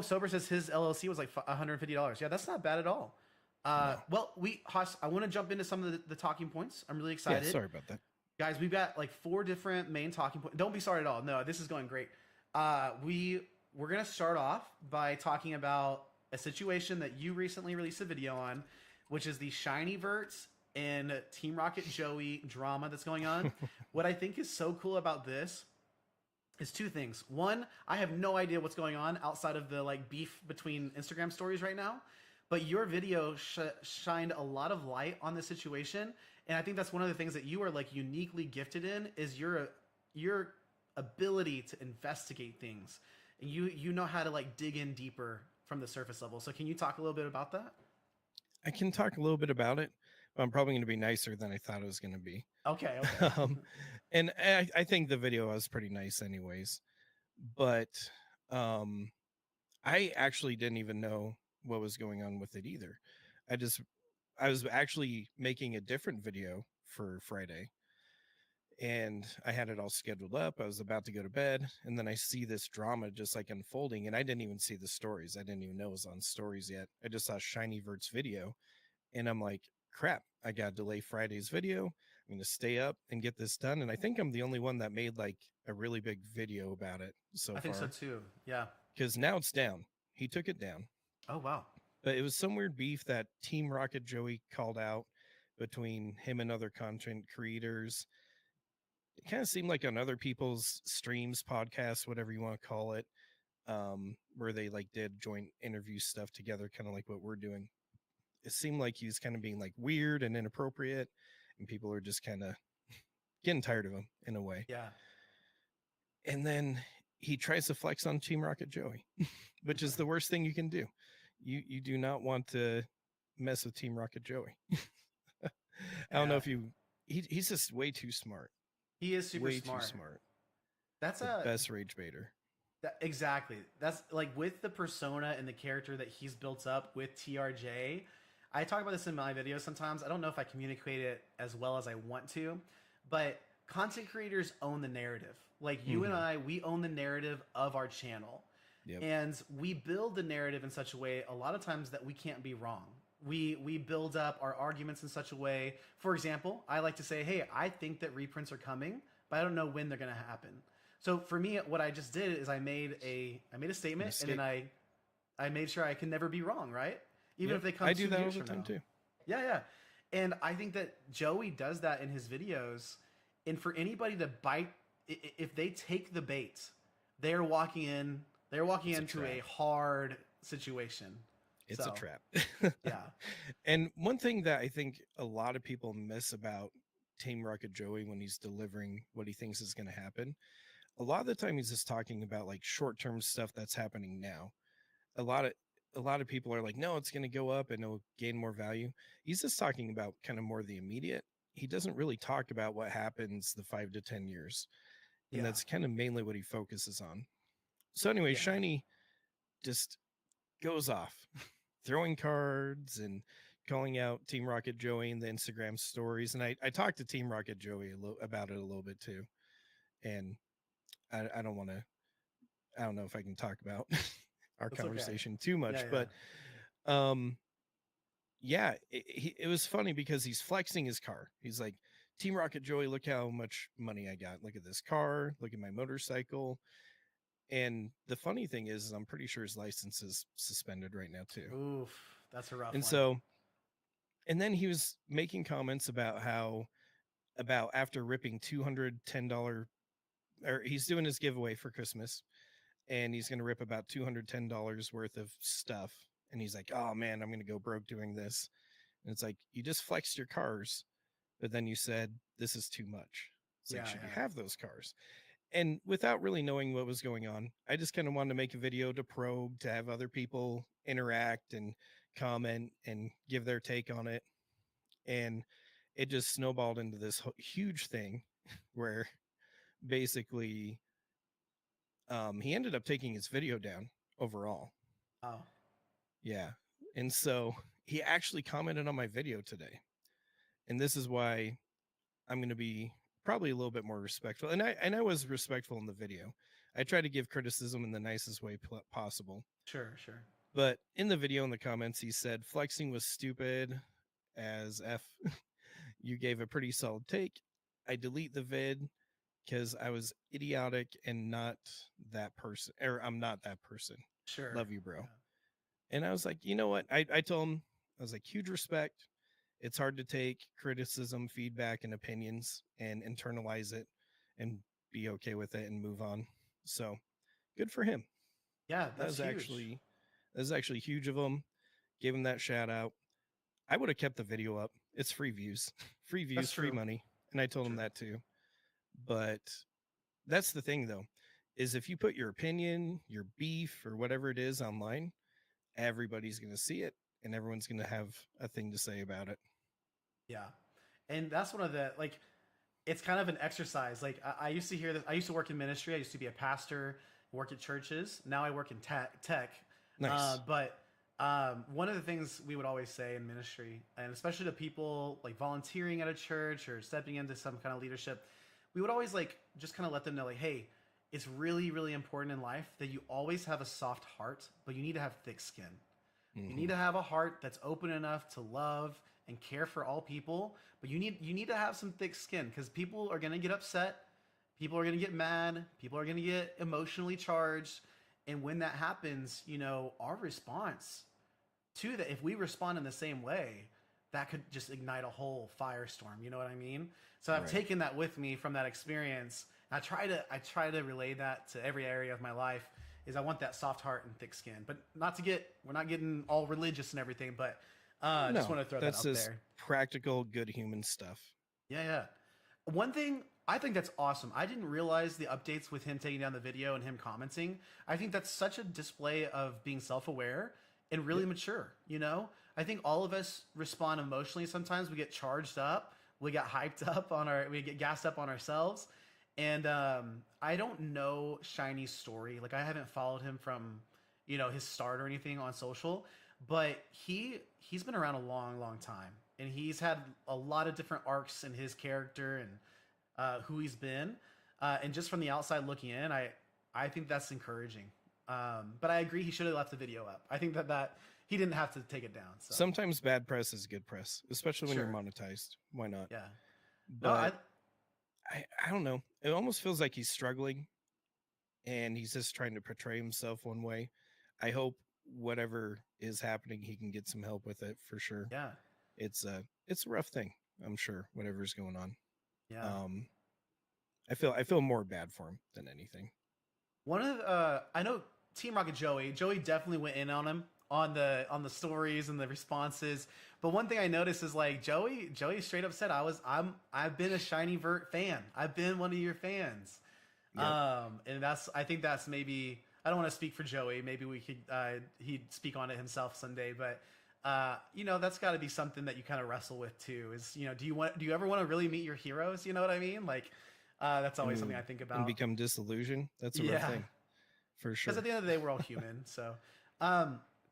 Speaker 1: Sober says his LLC was like $150. Yeah, that's not bad at all.
Speaker 2: No.
Speaker 1: Well, Haas, I want to jump into some of the talking points. I'm really
Speaker 2: Yeah,
Speaker 1: excited.
Speaker 2: sorry about that.
Speaker 1: Guys, we've got like 4 different main talking points. Don't be sorry at all. No, this is going great. We're gonna start off by talking about a situation that you recently released a video on, which is the Shiny Verts and Team Rocket Joey drama that's going on. What I think is so cool about this is 2 things. One, I have no idea what's going on outside of the like beef between Instagram stories right now, but your video shined a lot of light on the situation, and I think that's one of the things that you are like uniquely gifted in is your ability to investigate things, and you know how to like dig in deeper from the surface level. So can you talk a little bit about that?
Speaker 2: I can talk a little bit about it, but I'm probably going to be nicer than I thought it was going to be.
Speaker 1: Okay, okay.
Speaker 2: um, and I think the video was pretty nice, anyways. But um, I actually didn't even know what was going on with it either. I just I was actually making a different video for Friday, and I had it all scheduled up. I was about to go to bed, and then I see this drama just like unfolding, and I didn't even see the stories. I didn't even know it was on stories yet. I just saw Shiny Vert's video, and I'm like, crap, I got to delay Friday's video. I'm going to stay up and get this done. And I think I'm the only one that made like a really big video about it so
Speaker 1: I think so
Speaker 2: far,
Speaker 1: too. Yeah.
Speaker 2: because now it's down. He took it down,
Speaker 1: Oh wow.
Speaker 2: but it was some weird beef that Team Rocket Joey called out between him and other content creators. It kind of seemed like on other people's streams, podcasts, whatever you want to call it, where they like did joint interview stuff together, kind of like what we're doing. It seemed like he was kind of being like weird and inappropriate, and people are just kind of getting tired of him in a way.
Speaker 1: Yeah.
Speaker 2: And then he tries to flex on Team Rocket Joey, which is the worst thing you can do. You do not want to mess with Team Rocket Joey. I don't know
Speaker 1: Yeah.
Speaker 2: if he's just way too smart.
Speaker 1: He is super
Speaker 2: Way
Speaker 1: smart.
Speaker 2: too smart.
Speaker 1: That's
Speaker 2: The best rage baiter.
Speaker 1: Exactly. That's like with the persona and the character that he's built up with TRJ. I talk about this in my videos sometimes. I don't know if I communicate it as well as I want to, but content creators own the narrative. Like you and I, we own the narrative of our channel.
Speaker 2: Yep.
Speaker 1: And we build the narrative in such a way a lot of times that we can't be wrong. we build up our arguments in such a way. For example, I like to say, hey, I think that reprints are coming, but I don't know when they're going to happen. So for me, what I just did is I made a
Speaker 2: An
Speaker 1: statement, and then
Speaker 2: escape.
Speaker 1: I made sure I can never be wrong, right? Even
Speaker 2: Yep.
Speaker 1: if they come
Speaker 2: I do
Speaker 1: two
Speaker 2: that all
Speaker 1: years
Speaker 2: the
Speaker 1: from
Speaker 2: time
Speaker 1: now.
Speaker 2: too.
Speaker 1: Yeah, yeah. And I think that Joey does that in his videos. And for anybody to bite, if they take the bait, they're walking in. They're walking
Speaker 2: It's a
Speaker 1: into a
Speaker 2: trap.
Speaker 1: hard situation.
Speaker 2: It's a
Speaker 1: So
Speaker 2: trap.
Speaker 1: yeah,
Speaker 2: And one thing that I think a lot of people miss about Team Rocket Joey when he's delivering what he thinks is going to happen, a lot of the time he's just talking about like short-term stuff that's happening now. A lot of a lot of people are like, no, it's going to go up and it'll gain more value. He's just talking about kind of more the immediate. He doesn't really talk about what happens the 5 to 10 years, and
Speaker 1: yeah,
Speaker 2: that's kind of mainly what he focuses on. So anyway,
Speaker 1: yeah.
Speaker 2: Shiny just goes off throwing cards and calling out Team Rocket Joey in the Instagram stories. And I talked to Team Rocket Joey about it a little bit too. And I don't want to, I don't know if I can talk about our
Speaker 1: That's okay.
Speaker 2: conversation too
Speaker 1: Yeah,
Speaker 2: much,
Speaker 1: yeah.
Speaker 2: but um, yeah, it was funny because he's flexing his car. He's like, Team Rocket Joey, look how much money I got. Look at this car. Look at my motorcycle. And the funny thing is I'm pretty sure his license is suspended right now too.
Speaker 1: Oof, that's a rough
Speaker 2: And
Speaker 1: one.
Speaker 2: so, and then he was making comments about how, about after ripping $210, or he's doing his giveaway for Christmas, and he's going to rip about $210 worth of stuff. And he's like, oh man, I'm going to go broke doing this. And it's like, you just flexed your cars, but then you said, this is too much. It's like,
Speaker 1: Yeah,
Speaker 2: should you
Speaker 1: yeah.
Speaker 2: have those cars? And without really knowing what was going on, I just kind of wanted to make a video to probe, to have other people interact and comment and give their take on it. And it just snowballed into this huge thing where basically he ended up taking his video down overall.
Speaker 1: Oh,
Speaker 2: Yeah. And so he actually commented on my video today. And this is why I'm going to be probably a little bit more respectful. And I was respectful in the video. I try to give criticism in the nicest way possible.
Speaker 1: sure, sure.
Speaker 2: But in the video, in the comments, he said flexing was stupid as F. You gave a pretty solid take. I delete the vid because I was idiotic and not that person, or I'm not that person.
Speaker 1: Sure.
Speaker 2: Love you, bro.
Speaker 1: Yeah.
Speaker 2: And I was like, you know what? I told him, I was like, huge respect. It's hard to take criticism, feedback, and opinions and internalize it and be okay with it and move on. So good for him.
Speaker 1: Yeah,
Speaker 2: That
Speaker 1: that's
Speaker 2: was
Speaker 1: huge.
Speaker 2: actually that was actually huge of him. Gave him that shout out. I would have kept the video up. It's free views, free
Speaker 1: That's
Speaker 2: views, free
Speaker 1: true.
Speaker 2: money. And I told him
Speaker 1: True.
Speaker 2: that too. But that's the thing though, is if you put your opinion, your beef, or whatever it is online, everybody's going to see it and everyone's going to have a thing to say about it.
Speaker 1: Yeah. And that's one of the like it's kind of an exercise. Like I used to hear this. I used to work in ministry. I used to be a pastor, work at churches. Now I work in tech.
Speaker 2: Nice.
Speaker 1: But one of the things we would always say in ministry, and especially to people like volunteering at a church or stepping into some kind of leadership, we would always like just kind of let them know, like, hey, it's really, really important in life that you always have a soft heart, but you need to have thick skin. You need
Speaker 2: Mm-hmm.
Speaker 1: to have a heart that's open enough to love and care for all people, but you need to have some thick skin because people are going to get upset, people are going to get mad, people are going to get emotionally charged, and when that happens, our response to that, if we respond in the same way, that could just ignite a whole firestorm. You know what I mean? So I've
Speaker 2: Right.
Speaker 1: taken that with me from that experience. I try to relay that to every area of my life. Is I want that soft heart and thick skin, but we're not getting all religious and everything, but just
Speaker 2: No,
Speaker 1: want to throw that
Speaker 2: that's
Speaker 1: out
Speaker 2: just
Speaker 1: there.
Speaker 2: practical, good human stuff.
Speaker 1: Yeah, yeah. One thing I think that's awesome. I didn't realize the updates with him taking down the video and him commenting. I think that's such a display of being self-aware and really
Speaker 2: Yep.
Speaker 1: mature, I think all of us respond emotionally sometimes. We get charged up, we get hyped up we get gassed up on ourselves. And I don't know Shiny's story. Like I haven't followed him from, his start or anything on social, but he's been around a long, long time, and he's had a lot of different arcs in his character and who he's been. And just from the outside looking in, I think that's encouraging. But I agree he should have left the video up. I think that he didn't have to take it down. So
Speaker 2: Sometimes bad press is good press, especially when you're
Speaker 1: sure,
Speaker 2: monetized. Why not?
Speaker 1: yeah. No,
Speaker 2: But I don't know. It almost feels like he's struggling and he's just trying to portray himself one way. I hope whatever is happening, he can get some help with it for sure.
Speaker 1: yeah,
Speaker 2: It's a rough thing, I'm sure, whatever's going on.
Speaker 1: yeah.
Speaker 2: Um, I feel more bad for him than anything.
Speaker 1: One of I know Team Rocket Joey. Joey definitely went in on him on the stories and the responses. But one thing I noticed is like Joey straight up said I've been a Shiny Vert fan. I've been one of your fans.
Speaker 2: Yep.
Speaker 1: And I think that's maybe I don't want to speak for Joey. Maybe we could he'd speak on it himself someday. But that's got to be something that you kind of wrestle with too. Is do you ever want to really meet your heroes? You know what I mean? Like that's always something I think
Speaker 2: And
Speaker 1: about.
Speaker 2: become disillusioned. That's a rough
Speaker 1: Yeah.
Speaker 2: thing for sure.
Speaker 1: Because at the end of the day, we're all human. So,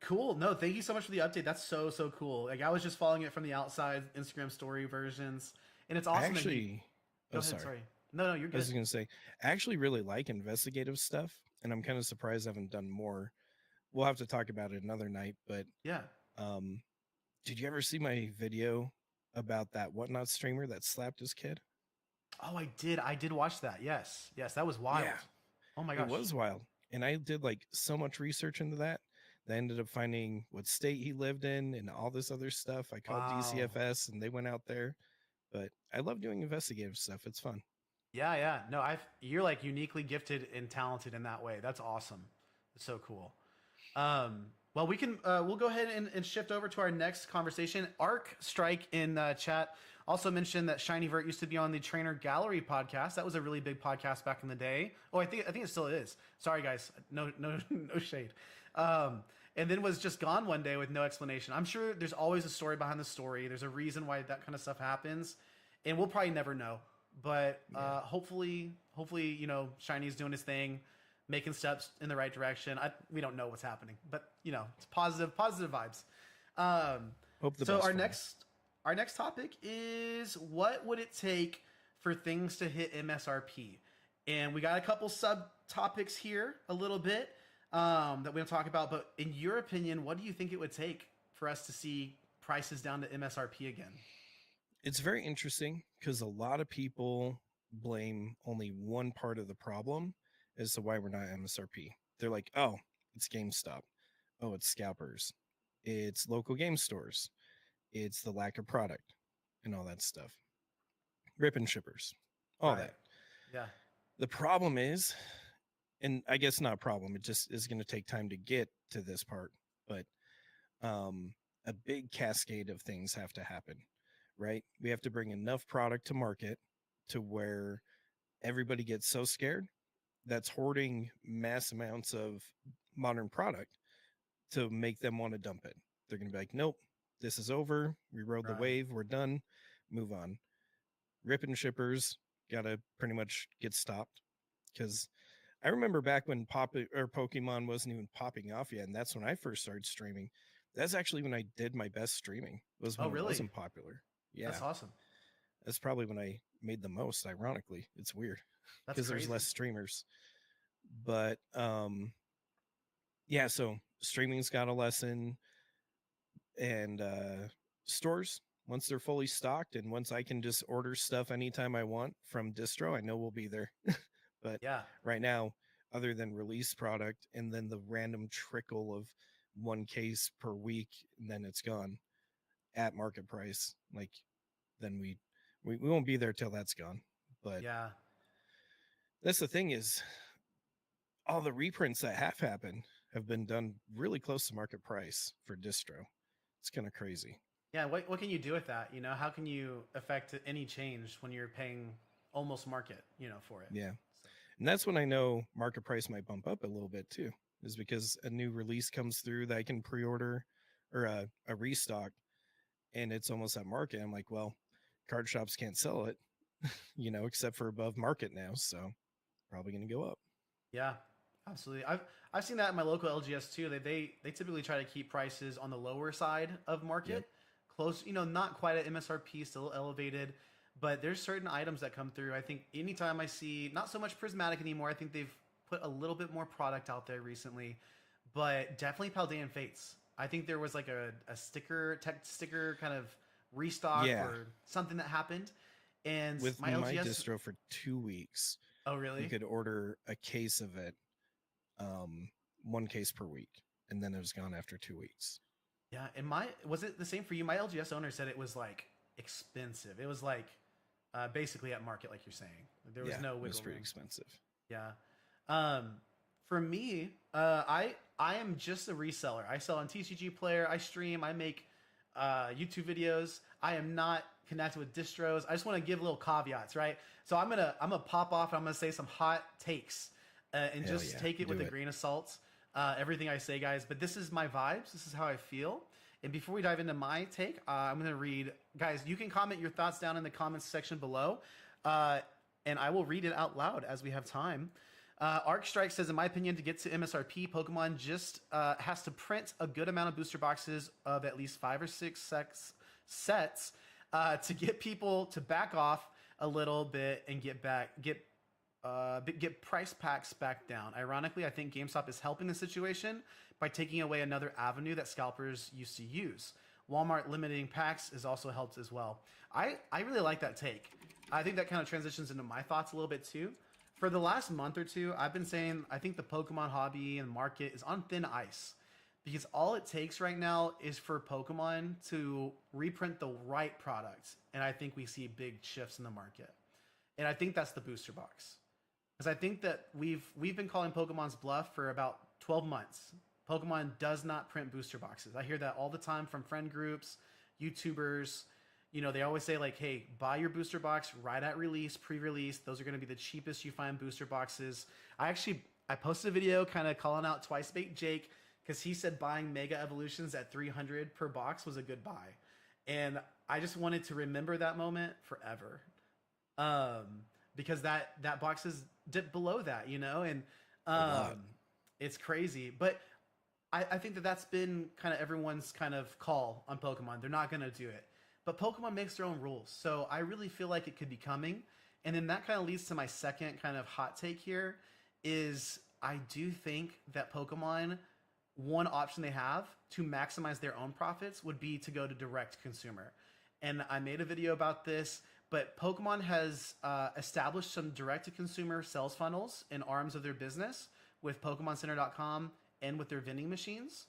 Speaker 1: cool. No, thank you so much for the update. That's so cool. Like I was just following it from the outside Instagram story versions, and it's awesome.
Speaker 2: Actually,
Speaker 1: Go ahead. Sorry. No, you're
Speaker 2: I was
Speaker 1: good.
Speaker 2: going to say, I actually really like investigative stuff, and I'm kind of surprised I haven't done more. We'll have to talk about it another night, but
Speaker 1: Yeah.
Speaker 2: um, did you ever see my video about that whatnot streamer that slapped his kid?
Speaker 1: Oh, I did. I did watch that. Yes. That was wild.
Speaker 2: Yeah,
Speaker 1: Oh my
Speaker 2: it
Speaker 1: gosh.
Speaker 2: was wild. And I did like so much research into that. I ended up finding what state he lived in and all this other stuff. I called
Speaker 1: Wow.
Speaker 2: DCFS and they went out there. But I love doing investigative stuff. It's fun.
Speaker 1: Yeah. No, you're like uniquely gifted and talented in that way. That's awesome. It's so cool. Well, we'll go ahead and shift over to our next conversation. Arc Strike in chat also mentioned that Shiny Vert used to be on the Trainer Gallery podcast. That was a really big podcast back in the day. Oh, I think it still is. Sorry guys, no shade. And then was just gone one day with no explanation. I'm sure there's always a story behind the story. There's a reason why that kind of stuff happens, and we'll probably never know. But hopefully, Shiny's doing his thing, making steps in the right direction. We don't know what's happening, but it's positive vibes.
Speaker 2: Hope the
Speaker 1: So
Speaker 2: best
Speaker 1: our
Speaker 2: for him.
Speaker 1: our next topic is what would it take for things to hit MSRP? And we got a couple subtopics here, a little bit that we'll talk about. But in your opinion, what do you think it would take for us to see prices down to MSRP again?
Speaker 2: It's very interesting because a lot of people blame only one part of the problem as to why we're not MSRP. They're like, oh, it's GameStop. Oh, it's scalpers. It's local game stores. It's the lack of product and all that stuff. Rip and shippers. All
Speaker 1: Right.
Speaker 2: that.
Speaker 1: Yeah.
Speaker 2: The problem is, and I guess not a problem, it just is going to take time to get to this part, but a big cascade of things have to happen, right? We have to bring enough product to market to where everybody gets so scared that's hoarding mass amounts of modern product to make them want to dump it. They're going to be like, nope, this is over. We rode the
Speaker 1: Right.
Speaker 2: wave. We're done. Move on. Rip and shippers got to pretty much get stopped because I remember back when Pokemon wasn't even popping off yet, and that's when I first started streaming. That's actually when I did my best streaming. Was when
Speaker 1: Oh, really?
Speaker 2: it wasn't popular. Yeah,
Speaker 1: That's awesome.
Speaker 2: that's probably when I made the most. Ironically, it's weird
Speaker 1: That's
Speaker 2: because there's
Speaker 1: crazy.
Speaker 2: less streamers. But yeah. So streaming's got a lesson, and stores once they're fully stocked, and once I can just order stuff anytime I want from distro, I know we'll be there. But
Speaker 1: Yeah.
Speaker 2: right now, other than release product and then the random trickle of one case per week, and then it's gone at market price, like then we won't be there till that's gone. But
Speaker 1: Yeah.
Speaker 2: that's the thing is all the reprints that have happened have been done really close to market price for distro. It's kind of crazy.
Speaker 1: Yeah. What can you do with that? How can you affect any change when you're paying almost market, for it?
Speaker 2: Yeah. And that's when I know market price might bump up a little bit too, is because a new release comes through that I can pre-order or a restock and it's almost at market. I'm like, well, card shops can't sell it, except for above market now. So probably going to go up.
Speaker 1: Yeah, absolutely. I've seen that in my local LGS too. They typically try to keep prices on the lower side of market,
Speaker 2: Yep.
Speaker 1: close, not quite at MSRP, still elevated, but there's certain items that come through. I think anytime I see not so much Prismatic anymore, I think they've put a little bit more product out there recently, but definitely Paldean Fates. I think there was like a sticker, tech sticker kind of restock
Speaker 2: Yeah,
Speaker 1: or something that happened. And
Speaker 2: with
Speaker 1: my
Speaker 2: my
Speaker 1: LGS.
Speaker 2: distro for 2 weeks,
Speaker 1: Oh,
Speaker 2: you
Speaker 1: really?
Speaker 2: could order a case of it, um, one case per week, and then it was gone after 2 weeks.
Speaker 1: Yeah. And was it the same for you? My LGS owner said it was like expensive. It was like basically at market, like you're saying. There was
Speaker 2: Yeah,
Speaker 1: no
Speaker 2: it was
Speaker 1: wiggle
Speaker 2: pretty
Speaker 1: room.
Speaker 2: expensive.
Speaker 1: Yeah. For me, I am just a reseller. I sell on TCG Player. I stream. I make YouTube videos. I am not connected with distros. I just want to give little caveats, right? So I'm gonna pop off. And I'm gonna say some hot takes, and
Speaker 2: Hell
Speaker 1: just
Speaker 2: yeah,
Speaker 1: take it with
Speaker 2: do
Speaker 1: a
Speaker 2: it.
Speaker 1: grain of salt. Everything I say, guys. But this is my vibes. This is how I feel. And before we dive into my take, I'm gonna read. Guys, you can comment your thoughts down in the comments section below, uh, and I will read it out loud as we have time. Arc Strike says, in my opinion, to get to MSRP, Pokemon just has to print a good amount of booster boxes of at least 5 or 6 sets to get people to back off a little bit and get price packs back down. Ironically, I think GameStop is helping the situation by taking away another avenue that scalpers used to use. Walmart limiting packs has also helped as well. I really like that take. I think that kind of transitions into my thoughts a little bit too. For the last month or two, I've been saying I think the Pokemon hobby and market is on thin ice because all it takes right now is for Pokemon to reprint the right products, and I think we see big shifts in the market. And I think that's the booster box. Because I think that we've been calling Pokemon's bluff for about 12 months. Pokemon does not print booster boxes. I hear that all the time from friend groups, YouTubers. You know, they always say like, "Hey, buy your booster box right at release, pre-release. Those are going to be the cheapest you find booster boxes." I posted a video kind of calling out Twice Baked Jake because he said buying Mega Evolutions at 300 per box was a good buy, and I just wanted to remember that moment forever. Because that box is dipped below that, and
Speaker 2: A lot.
Speaker 1: um, it's crazy. But I think that that's been kind of everyone's kind of call on Pokemon. They're not gonna do it, but Pokemon makes their own rules, so I really feel like it could be coming. And then that kind of leads to my second kind of hot take here is I do think that Pokemon, one option they have to maximize their own profits would be to go to direct consumer. And I made a video about this, but Pokemon has established some direct to consumer sales funnels in arms of their business with PokemonCenter.com and with their vending machines.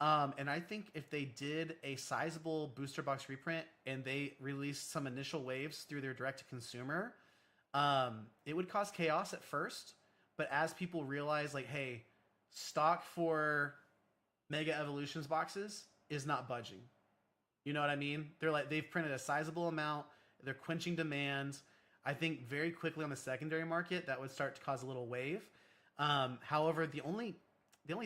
Speaker 1: And I think if they did a sizable booster box reprint and they released some initial waves through their direct to consumer, it would cause chaos at first. But as people realize, like, hey, stock for Mega Evolutions boxes is not budging. You know what I mean? They've printed a sizable amount. They're quenching demand. I think very quickly on the secondary market that would start to cause a little wave. However, the only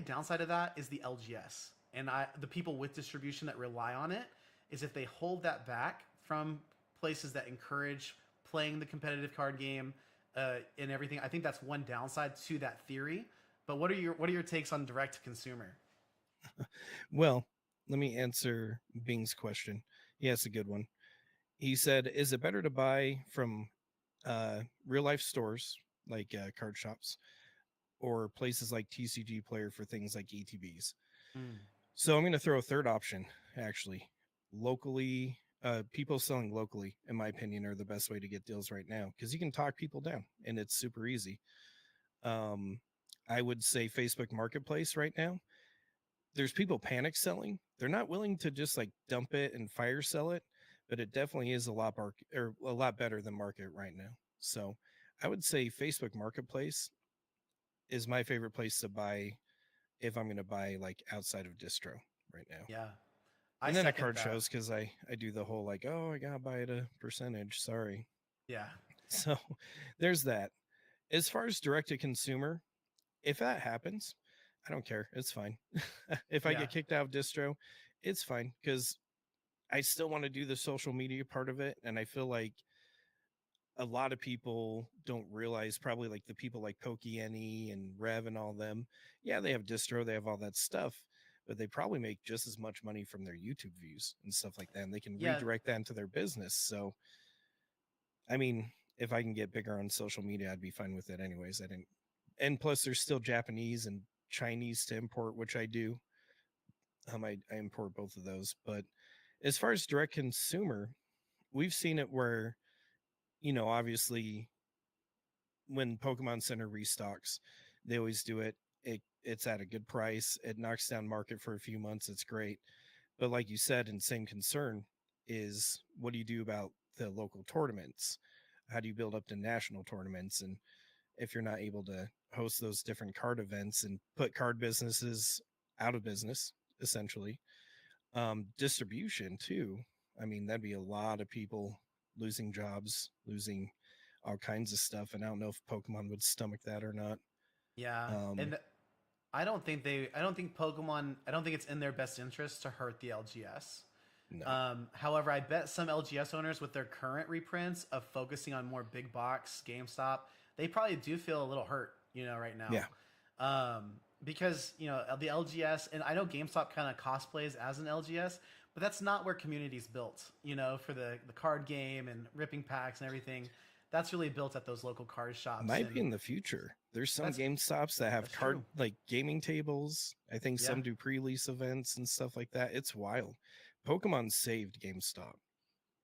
Speaker 1: downside of that is the LGS, and the people with distribution that rely on it is if they hold that back from places that encourage playing the competitive card game and everything. I think that's one downside to that theory. But what are your takes on direct to consumer?
Speaker 2: Well, let me answer Bing's question. Yeah, it's a good one. He said, "Is it better to buy from real life stores like card shops or places like TCG Player for things like ETBs?"
Speaker 1: Mm,
Speaker 2: So I'm going to throw a third option. Actually, locally, people selling locally, in my opinion, are the best way to get deals right now because you can talk people down and it's super easy. Um, I would say Facebook Marketplace right now, there's people panic selling. They're not willing to just like dump it and fire sell it, but it definitely is a lot better than market right now. So I would say Facebook Marketplace is my favorite place to buy if I'm going to buy like outside of distro right now.
Speaker 1: yeah, I
Speaker 2: And then at
Speaker 1: second
Speaker 2: card
Speaker 1: that.
Speaker 2: shows because I do the whole like, oh, I gotta buy at a percentage. Sorry.
Speaker 1: Yeah,
Speaker 2: So there's that. As far as direct to consumer, if that happens, I don't care. It's fine. If I
Speaker 1: yeah.
Speaker 2: get kicked out of distro, it's fine because I still want to do the social media part of it. And I feel like a lot of people don't realize, probably like the people like Pokey and Rev and all them. Yeah, they have distro, they have all that stuff, but they probably make just as much money from their YouTube views and stuff like that. And they can
Speaker 1: Yeah,
Speaker 2: redirect that into their business. So, I mean, if I can get bigger on social media, I'd be fine with it anyways. I didn't, and plus there's still Japanese and Chinese to import, which I do. I import both of those. But as far as direct consumer, we've seen it where, obviously when Pokemon Center restocks, they always do it. It's at a good price. It knocks down market for a few months. It's great. But like you said, and same concern is, what do you do about the local tournaments? How do you build up to national tournaments? And if you're not able to host those different card events and put card businesses out of business, essentially, distribution too. I mean, that'd be a lot of people losing jobs, losing all kinds of stuff. And I don't know if Pokemon would stomach that or not.
Speaker 1: Yeah,
Speaker 2: Um,
Speaker 1: and I don't think Pokemon. I don't think it's in their best interest to hurt the LGS.
Speaker 2: no.
Speaker 1: However, I bet some LGS owners, with their current reprints of focusing on more big box GameStop, they probably do feel a little hurt, right now.
Speaker 2: Yeah.
Speaker 1: Because the LGS, and I know GameStop kind of cosplays as an LGS, but that's not where community's built. For the card game and ripping packs and everything. That's really built at those local card shops.
Speaker 2: Might be
Speaker 1: And
Speaker 2: in the future. There's some
Speaker 1: that's
Speaker 2: GameStops that have
Speaker 1: that's true.
Speaker 2: like gaming tables. I think
Speaker 1: Yeah,
Speaker 2: some do pre-lease events and stuff like that. It's wild. Pokemon saved GameStop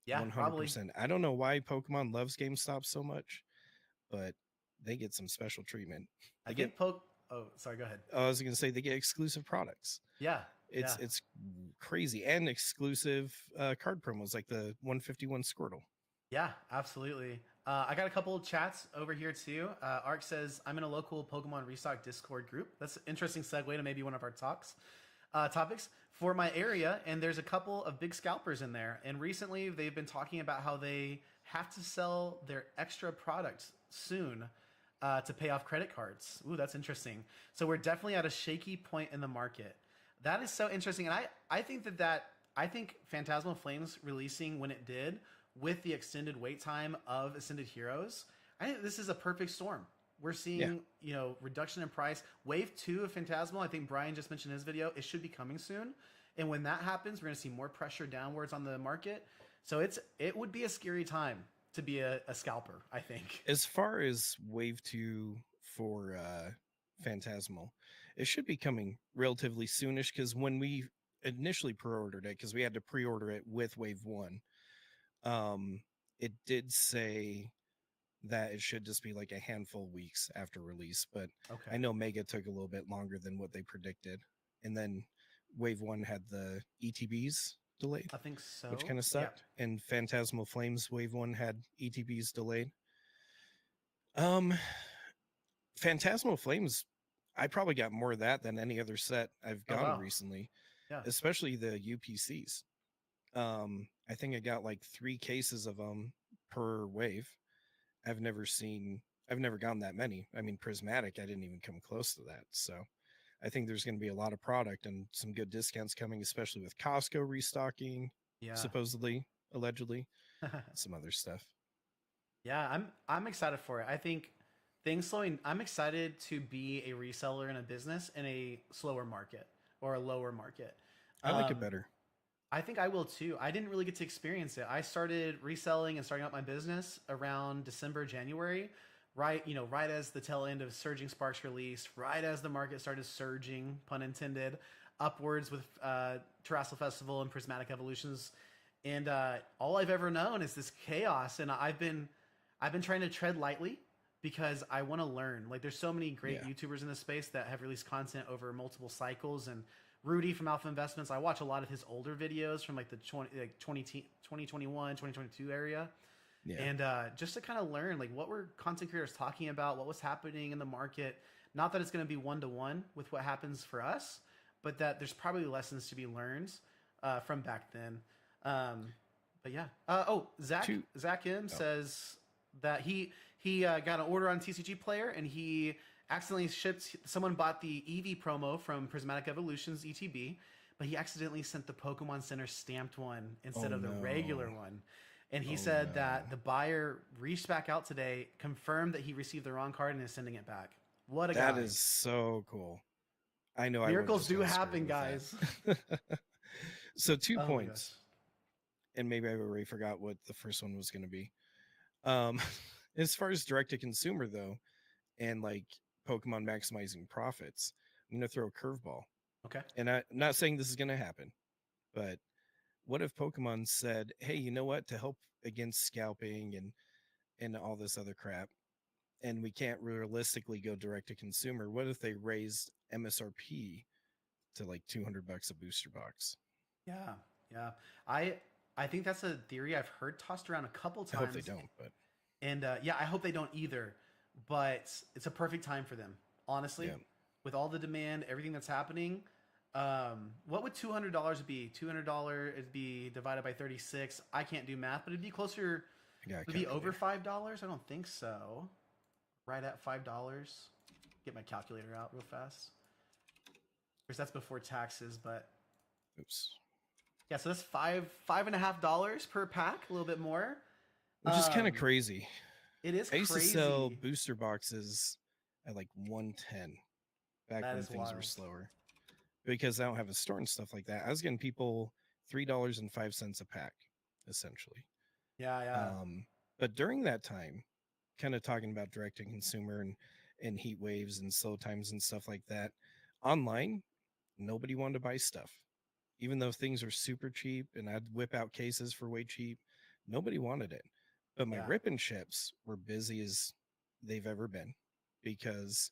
Speaker 1: yeah, probably.
Speaker 2: 100%. I don't know why Pokemon loves GameStop so much, but they get some special treatment.
Speaker 1: I
Speaker 2: They get
Speaker 1: think Poke. Oh, sorry. Go ahead.
Speaker 2: I was going to say they get exclusive products.
Speaker 1: Yeah,
Speaker 2: It's
Speaker 1: yeah.
Speaker 2: it's crazy, and exclusive card promos like the 151 Squirtle.
Speaker 1: Yeah, absolutely. I got a couple of chats over here too. Ark says, I'm in a local Pokemon Restock Discord group. That's an interesting segue to maybe one of our topics for my area. And there's a couple of big scalpers in there. And recently they've been talking about how they have to sell their extra products soon to pay off credit cards. Ooh, that's interesting. So we're definitely at a shaky point in the market. That is so interesting. And I think Phantasmal Flames releasing when it did, with the extended wait time of Ascended Heroes, I think this is a perfect storm. We're
Speaker 2: Yeah,
Speaker 1: seeing, reduction in price. Wave 2 of Phantasmal, I think Brian just mentioned in his video, it should be coming soon. And when that happens, we're going to see more pressure downwards on the market. So it would be a scary time to be a scalper, I think.
Speaker 2: as far as Wave 2 for Phantasmal, it should be coming relatively soonish, because when we initially pre-ordered it, because we had to pre-order it with Wave 1, um, it did say that it should just be like a handful of weeks after release, but I
Speaker 1: Okay.
Speaker 2: know Mega took a little bit longer than what they predicted. And then Wave 1 had the ETBs delayed,
Speaker 1: I think
Speaker 2: which
Speaker 1: so.
Speaker 2: kind of
Speaker 1: Yeah.
Speaker 2: sucked. And Phantasmal Flames Wave 1 had ETBs delayed. Um Phantasmal Flames, I probably got more of that than any other set I've
Speaker 1: Oh,
Speaker 2: gotten
Speaker 1: wow.
Speaker 2: recently,
Speaker 1: Yeah.
Speaker 2: especially the UPCs. I think I got like 3 cases of them per wave. I've never gotten that many. I mean, Prismatic, I didn't even come close to that. So I think there's going to be a lot of product and some good discounts coming, especially with Costco restocking,
Speaker 1: Yeah.
Speaker 2: supposedly, allegedly, some other stuff.
Speaker 1: Yeah, I'm excited for it. I think things slowing. I'm excited to be a reseller in a business in a slower market or a lower market.
Speaker 2: I like it
Speaker 1: Um,
Speaker 2: better.
Speaker 1: I think I will too. I didn't really get to experience it. I started reselling and starting out my business around December, January, right, right as the tail end of Surging Sparks release, right as the market started surging, pun intended, upwards with Terrestrial Festival and Prismatic Evolutions. And all I've ever known is this chaos. And I've been trying to tread lightly because I want to learn. Like, there's so many great
Speaker 2: Yeah.
Speaker 1: YouTubers in this space that have released content over multiple cycles, and Rudy from Alpha Investments, I watch a lot of his older videos from like the 2021, 2022 area.
Speaker 2: Yeah.
Speaker 1: And just to kind of learn like what were content creators talking about, what was happening in the market. Not that it's going to be one to one with what happens for us, but that there's probably lessons to be learned from back then. Um, but yeah.
Speaker 2: Two.
Speaker 1: Zach M
Speaker 2: Oh,
Speaker 1: says that he got an order on TCG Player, and he accidentally shipped. Someone bought the EV promo from Prismatic Evolutions ETB, but he accidentally sent the Pokemon Center stamped one
Speaker 2: oh
Speaker 1: instead of the regular
Speaker 2: no.
Speaker 1: one. And he
Speaker 2: Oh
Speaker 1: said that
Speaker 2: no.
Speaker 1: the buyer reached back out today, confirmed that he received the wrong card, and is sending it back. What a
Speaker 2: That
Speaker 1: guy!
Speaker 2: is so cool. I know I would have
Speaker 1: Miracles
Speaker 2: just
Speaker 1: do
Speaker 2: gone screwed
Speaker 1: happen,
Speaker 2: with
Speaker 1: guys.
Speaker 2: that. So two
Speaker 1: Oh my gosh.
Speaker 2: points, and maybe I already forgot what the first one was going to be. Um, as far as direct to consumer though, and like Pokemon maximizing profits, I'm going to throw a curveball.
Speaker 1: Okay.
Speaker 2: And I'm not saying this is going to happen, but what if Pokemon said, "Hey, you know what? To help against scalping and all this other crap, and we can't realistically go direct to consumer. What if they raised MSRP to like $200 a booster box?"
Speaker 1: Yeah. Yeah. I I think that's a theory I've heard tossed around a couple
Speaker 2: I hope they
Speaker 1: times,
Speaker 2: don't, but
Speaker 1: and yeah, I hope they don't either. But it's a perfect time for them, honestly,
Speaker 2: yeah,
Speaker 1: with all the demand, everything that's happening. What would $200 be? $200 it'd be divided by 36. I can't do math, but it'd be closer.
Speaker 2: I got a
Speaker 1: Would it be over
Speaker 2: calculator.
Speaker 1: $5? I don't think so. Right at $5. Get my calculator out real fast. Of course, that's before taxes, but
Speaker 2: Oops.
Speaker 1: yeah, so that's $5.50 per pack, a little bit more.
Speaker 2: Which is kind of
Speaker 1: Um,
Speaker 2: crazy.
Speaker 1: it is
Speaker 2: I used to sell
Speaker 1: crazy.
Speaker 2: booster boxes at like 110 back
Speaker 1: That
Speaker 2: when
Speaker 1: is
Speaker 2: things were
Speaker 1: wild.
Speaker 2: slower because I don't have a store and stuff like that. I was getting people $3.05 a pack, essentially.
Speaker 1: Yeah, yeah,
Speaker 2: Um, but during that time, kind of talking about direct to consumer and heat waves and slow times and stuff like that, online, nobody wanted to buy stuff. Even though things were super cheap and I'd whip out cases for way cheap, nobody wanted it. But my
Speaker 1: yeah,
Speaker 2: rip and ships were busy as they've ever been because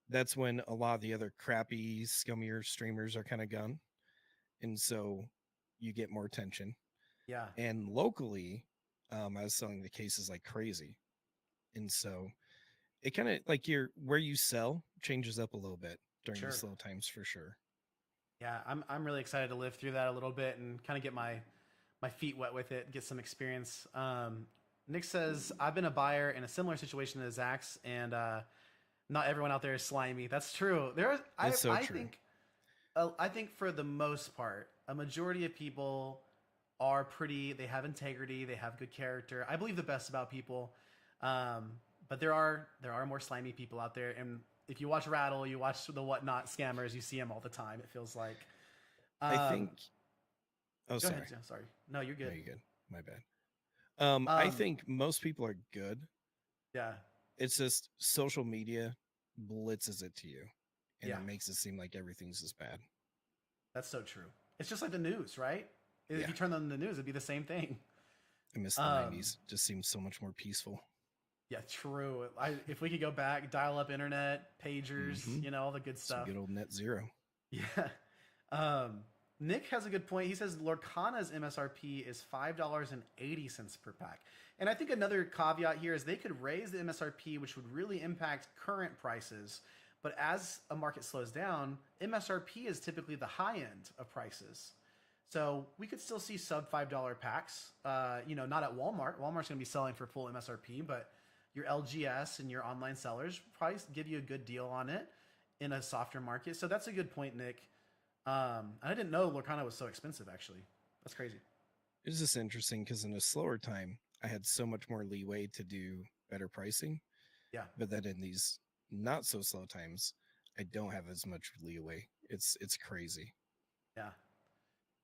Speaker 2: that's when a lot of the other crappy, scummier streamers are kind of gone. And so you get more attention.
Speaker 1: yeah.
Speaker 2: And locally, I was selling the cases like crazy. And so it kind of like your where you sell changes up a little bit during the
Speaker 1: Sure.
Speaker 2: slow times for sure.
Speaker 1: Yeah, I'm really excited to live through that a little bit and kind of get my feet wet with it, get some experience. Nick says I've been a buyer in a similar situation to Zach's, and not everyone out there is slimy. That's true. There, is,
Speaker 2: It's so
Speaker 1: I
Speaker 2: true.
Speaker 1: think I think for the most part, a majority of people are pretty. They have integrity. They have good character. I believe the best about people, um, but there are more slimy people out there. And if you watch Rattle, you watch the Whatnot scammers, you see them all the time. It feels like.
Speaker 2: I think.
Speaker 1: Um,
Speaker 2: Oh,
Speaker 1: Go ahead.
Speaker 2: sorry.
Speaker 1: Joe. Sorry. No, you're
Speaker 2: No,
Speaker 1: good.
Speaker 2: you're good. My bad. I
Speaker 1: Um,
Speaker 2: think most people are good.
Speaker 1: yeah,
Speaker 2: It's just social media blitzes it to you, and
Speaker 1: yeah,
Speaker 2: it makes it seem like everything's just bad.
Speaker 1: that's so true. It's just like the news, right? If
Speaker 2: Yeah,
Speaker 1: you turn on the news, it'd be the same thing.
Speaker 2: I miss the
Speaker 1: Um,
Speaker 2: '90s. Just seems so much more peaceful.
Speaker 1: yeah, true. If we could go back, dial up internet, pagers,
Speaker 2: Mm-hmm.
Speaker 1: all the good
Speaker 2: Some
Speaker 1: stuff.
Speaker 2: good old net zero.
Speaker 1: Yeah. Um, Nick has a good point. He says Lorcana's MSRP is $5.80 per pack. And I think another caveat here is they could raise the MSRP, which would really impact current prices. But as a market slows down, MSRP is typically the high end of prices. So we could still see sub $5 packs. Not at Walmart. Walmart's going to be selling for full MSRP, but your LGS and your online sellers probably give you a good deal on it in a softer market. So that's a good point, Nick. I didn't know Lorcana was so expensive. Actually, that's crazy.
Speaker 2: It's just interesting because in a slower time, I had so much more leeway to do better pricing.
Speaker 1: Yeah,
Speaker 2: But then in these not so slow times, I don't have as much leeway. It's crazy.
Speaker 1: yeah.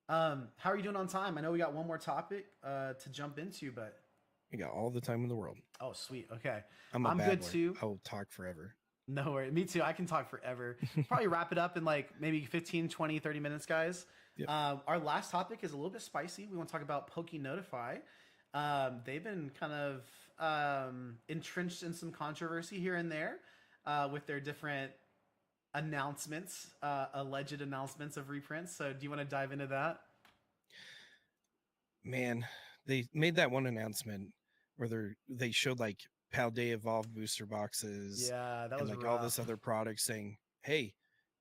Speaker 1: How are you doing on time? I know we got one more topic to jump into, but
Speaker 2: I got all the time in the world.
Speaker 1: oh, sweet. Okay,
Speaker 2: I'm a
Speaker 1: I'm good
Speaker 2: babbler.
Speaker 1: too.
Speaker 2: I'll talk forever.
Speaker 1: No worry. Me too. I can talk forever. Probably wrap it up in like maybe 15, 20, 30 minutes, guys.
Speaker 2: Yep.
Speaker 1: Our last topic is a little bit spicy. We want to talk about Poke Notify. They've been kind of entrenched in some controversy here and there with their different announcements, alleged announcements of reprints. So, do you want to dive into that?
Speaker 2: Man, they made that one announcement where they showed like Paldea Evolved booster boxes
Speaker 1: Yeah, that
Speaker 2: and
Speaker 1: was
Speaker 2: like all this
Speaker 1: rough.
Speaker 2: other products saying, "Hey,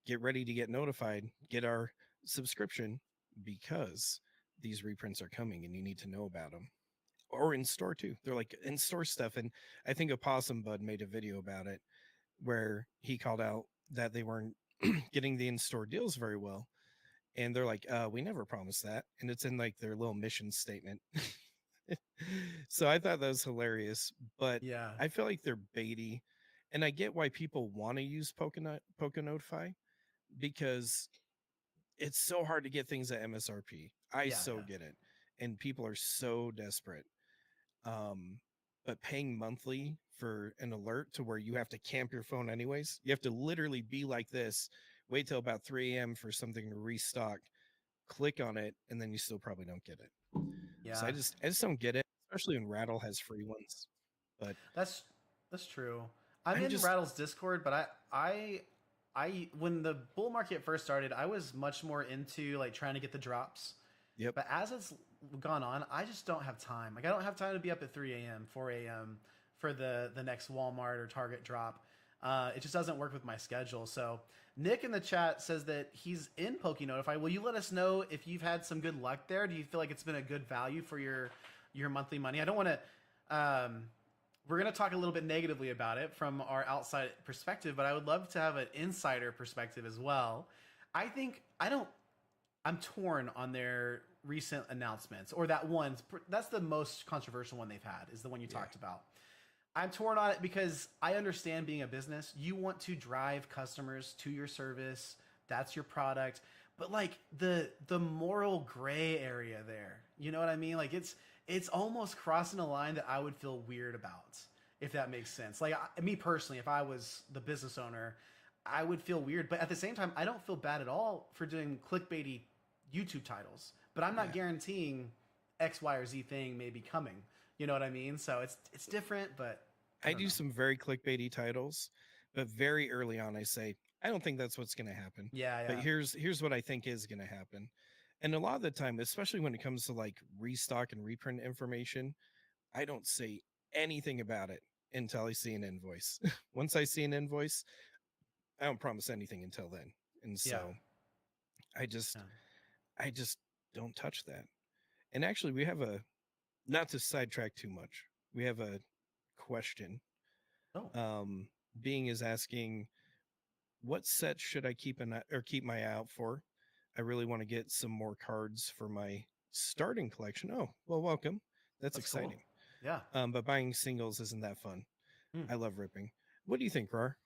Speaker 2: get ready to get notified, get our subscription because these reprints are coming and you need to know about them." Or in store too. They're like in store stuff. And I think Opossum Bud made a video about it where he called out that they weren't getting the in store deals very well. And they're like, we never promised that. And it's in like their little mission statement. So I thought that was hilarious. But
Speaker 1: Yeah,
Speaker 2: I feel like they're baity. And I get why people want to use Poke Notify because it's so hard to get things at MSRP. I
Speaker 1: yeah,
Speaker 2: so
Speaker 1: yeah,
Speaker 2: get it. And people are so desperate. Um, but paying monthly for an alert to where you have to camp your phone anyways, you have to literally be like this wait till about 3 a.m. for something to restock, click on it, and then you still probably don't get it. So
Speaker 1: Yeah,
Speaker 2: I just don't get it, especially when Rattle has free ones. But
Speaker 1: that's that's true. I'm
Speaker 2: I'm
Speaker 1: in
Speaker 2: just
Speaker 1: Rattle's Discord, but I when the bull market first started, I was much more into like trying to get the drops.
Speaker 2: yep,
Speaker 1: But as it's gone on, I just don't have time. Like I don't have time to be up at 3 a.m., 4 a.m. for the next Walmart or Target drop. It just doesn't work with my schedule. So Nick in the chat says that he's in Poke Notify. Will you let us know if you've had some good luck there? Do you feel like it's been a good value for your monthly money? I don't want to. We're going to talk a little bit negatively about it from our outside perspective, but I would love to have an insider perspective as well. I think I don't. I'm torn on their recent announcements, or that one. That's the most controversial one they've had. Is the one you
Speaker 2: yeah,
Speaker 1: talked about. I'm torn on it because I understand being a business, you want to drive customers to your service. That's your product. But like the moral gray area there, you know what I mean? Like it's almost crossing a line that I would feel weird about, if that makes sense. Like me personally, if I was the business owner, I would feel weird. But at the same time, I don't feel bad at all for doing clickbaity YouTube titles. But I'm not
Speaker 2: yeah.
Speaker 1: guaranteeing X, Y, or Z thing may be coming. You know what I mean? So it's different, but I
Speaker 2: I
Speaker 1: don't
Speaker 2: do
Speaker 1: know.
Speaker 2: some very clickbaity titles, but very early on, I say I don't think that's what's going to happen.
Speaker 1: Yeah,
Speaker 2: But
Speaker 1: yeah,
Speaker 2: here's what I think is going to happen. And a lot of the time, especially when it comes to like restock and reprint information, I don't say anything about it until I see an invoice. Once I see an invoice, I don't promise anything until then. And
Speaker 1: yeah,
Speaker 2: so I just
Speaker 1: yeah.
Speaker 2: I just don't touch that. And actually we have a, not to sidetrack too much, we have a question.
Speaker 1: Oh,
Speaker 2: Um Being is asking, what set should I keep an eye, or keep my eye out for? I really want to get some more cards for my starting collection. Oh, well, welcome. That's
Speaker 1: that's cool.
Speaker 2: exciting.
Speaker 1: Yeah.
Speaker 2: But buying singles isn't that fun.
Speaker 1: Hmm.
Speaker 2: I love ripping. What do you think, Rar?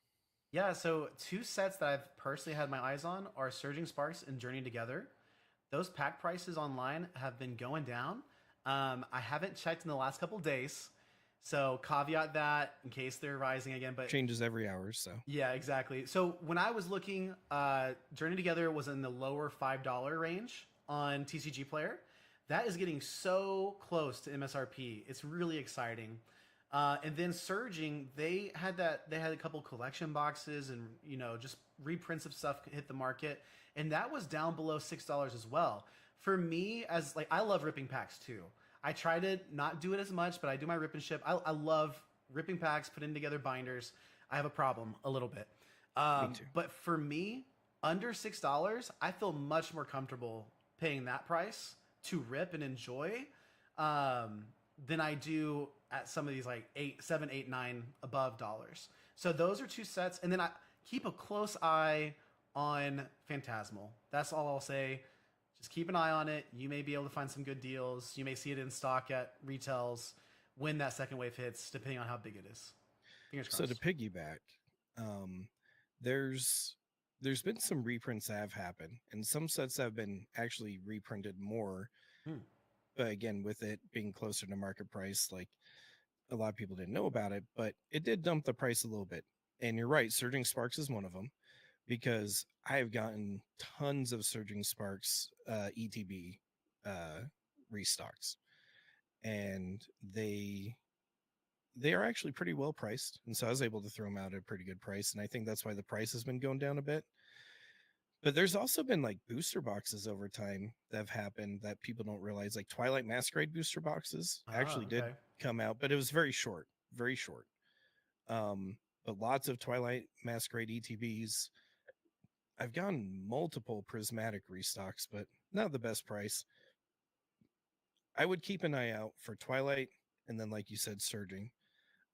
Speaker 1: Yeah, so two sets that I've personally had my eyes on are Surging Sparks and Journey Together. Those pack prices online have been going down. I haven't checked in the last couple days, so caveat that in case they're rising again. But
Speaker 2: Changes every hour, so
Speaker 1: yeah, exactly. So when I was looking, Journey Together was in the lower $5 range on TCG Player. That is getting so close to MSRP. It's really exciting. And then Surging, they had a couple collection boxes and just reprints of stuff hit the market, and that was down below $6 as well. For me, as like I love ripping packs too. I try to not do it as much, but I do my rip and ship. I love ripping packs, putting together binders. I have a problem a little bit.
Speaker 2: me too.
Speaker 1: But for me, under $6, I feel much more comfortable paying that price to rip and enjoy than I do at some of these like 8, 7, 8, 9 above dollars. So those are two sets, and then I keep a close eye on Phantasmal. That's all I'll say. Just keep an eye on it. You may be able to find some good deals. You may see it in stock at retails when that second wave hits, depending on how big it is. Fingers
Speaker 2: So to
Speaker 1: crossed.
Speaker 2: piggyback, um, there's there's been some reprints that have happened, and some sets have been actually reprinted more.
Speaker 1: Hmm.
Speaker 2: But again, with it being closer to market price, like a lot of people didn't know about it, but it did dump the price a little bit. And you're right, Surging Sparks is one of them, because I have gotten tons of Surging Sparks ETB restocks, and they are actually pretty well priced, and so I was able to throw them out at a pretty good price, and I think that's why the price has been going down a bit. But there's also been like booster boxes over time that have happened that people don't realize. Like Twilight Masquerade booster boxes
Speaker 1: Ah,
Speaker 2: actually did
Speaker 1: okay.
Speaker 2: come out, but it was very short, very short. But lots of Twilight Masquerade ETBs. I've gotten multiple prismatic restocks, but not the best price. I would keep an eye out for Twilight, and then like you said, Surging.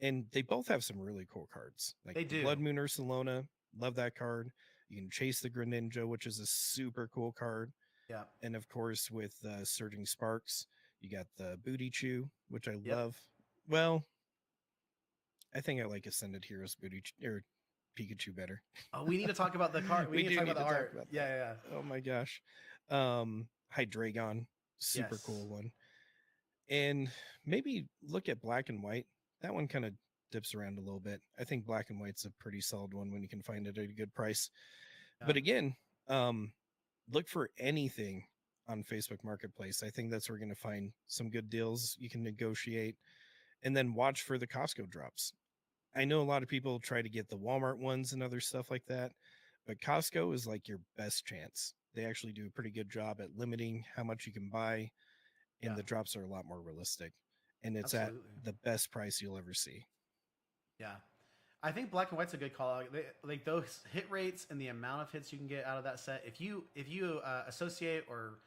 Speaker 2: And they both have some really cool cards, like
Speaker 1: They
Speaker 2: the
Speaker 1: do.
Speaker 2: Blood Moon Ursalona. Love that card. You can chase the Greninja, which is a super cool card.
Speaker 1: Yeah.
Speaker 2: And of course, with Surging Sparks, you got the Booty Chew, which I
Speaker 1: Yep.
Speaker 2: love. Well, I think I like Ascended Heroes or Pikachu better.
Speaker 1: Oh, we need to talk about the card. We
Speaker 2: We
Speaker 1: need to
Speaker 2: do
Speaker 1: talk about
Speaker 2: need
Speaker 1: the
Speaker 2: to talk
Speaker 1: art.
Speaker 2: about
Speaker 1: Yeah,
Speaker 2: that.
Speaker 1: yeah, yeah.
Speaker 2: Oh my gosh. Hydreigon, super
Speaker 1: Yes.
Speaker 2: cool one. And maybe look at Black and White. That one kind of dips around a little bit. I think Black and White's a pretty solid one when you can find it at a good price.
Speaker 1: Yeah.
Speaker 2: But again, um, look for anything on Facebook Marketplace. I think that's where we're going to find some good deals you can negotiate, and then watch for the Costco drops. I know a lot of people try to get the Walmart ones and other stuff like that, but Costco is like your best chance. They actually do a pretty good job at limiting how much you can buy, and
Speaker 1: Yeah.
Speaker 2: the drops are a lot more realistic, and it's at
Speaker 1: Absolutely.
Speaker 2: the best price you'll ever see.
Speaker 1: Yeah. I think black and white's a good call. Like those hit rates and the amount of hits you can get out of that set. If you associate or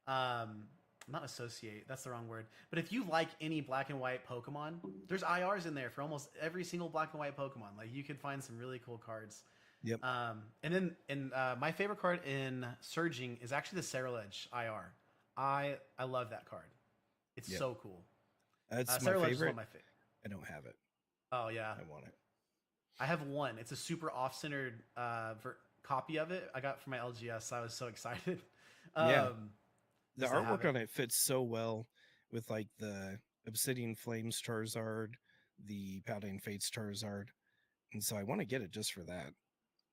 Speaker 1: um, not associate, that's the wrong word. But if you like any black and white Pokemon, there's IRs in there for almost every single black and white Pokemon. Like you could find some really cool cards.
Speaker 2: Yep.
Speaker 1: And then my favorite card in Surging is actually the Ceruledge IR. I love that card. It's
Speaker 2: Yep.
Speaker 1: so cool.
Speaker 2: That's my
Speaker 1: Ceruledge is one
Speaker 2: favorite.
Speaker 1: of my favorite.
Speaker 2: I don't have it.
Speaker 1: Oh yeah,
Speaker 2: I want it.
Speaker 1: I have one. It's a super off-centered copy of it. I got from my LGS. I was so excited.
Speaker 2: Yeah. The
Speaker 1: Just to have
Speaker 2: artwork
Speaker 1: it.
Speaker 2: on it fits so well with like the Obsidian Flames Charizard, the Paladin Fates Charizard, and so I want to get it just for that.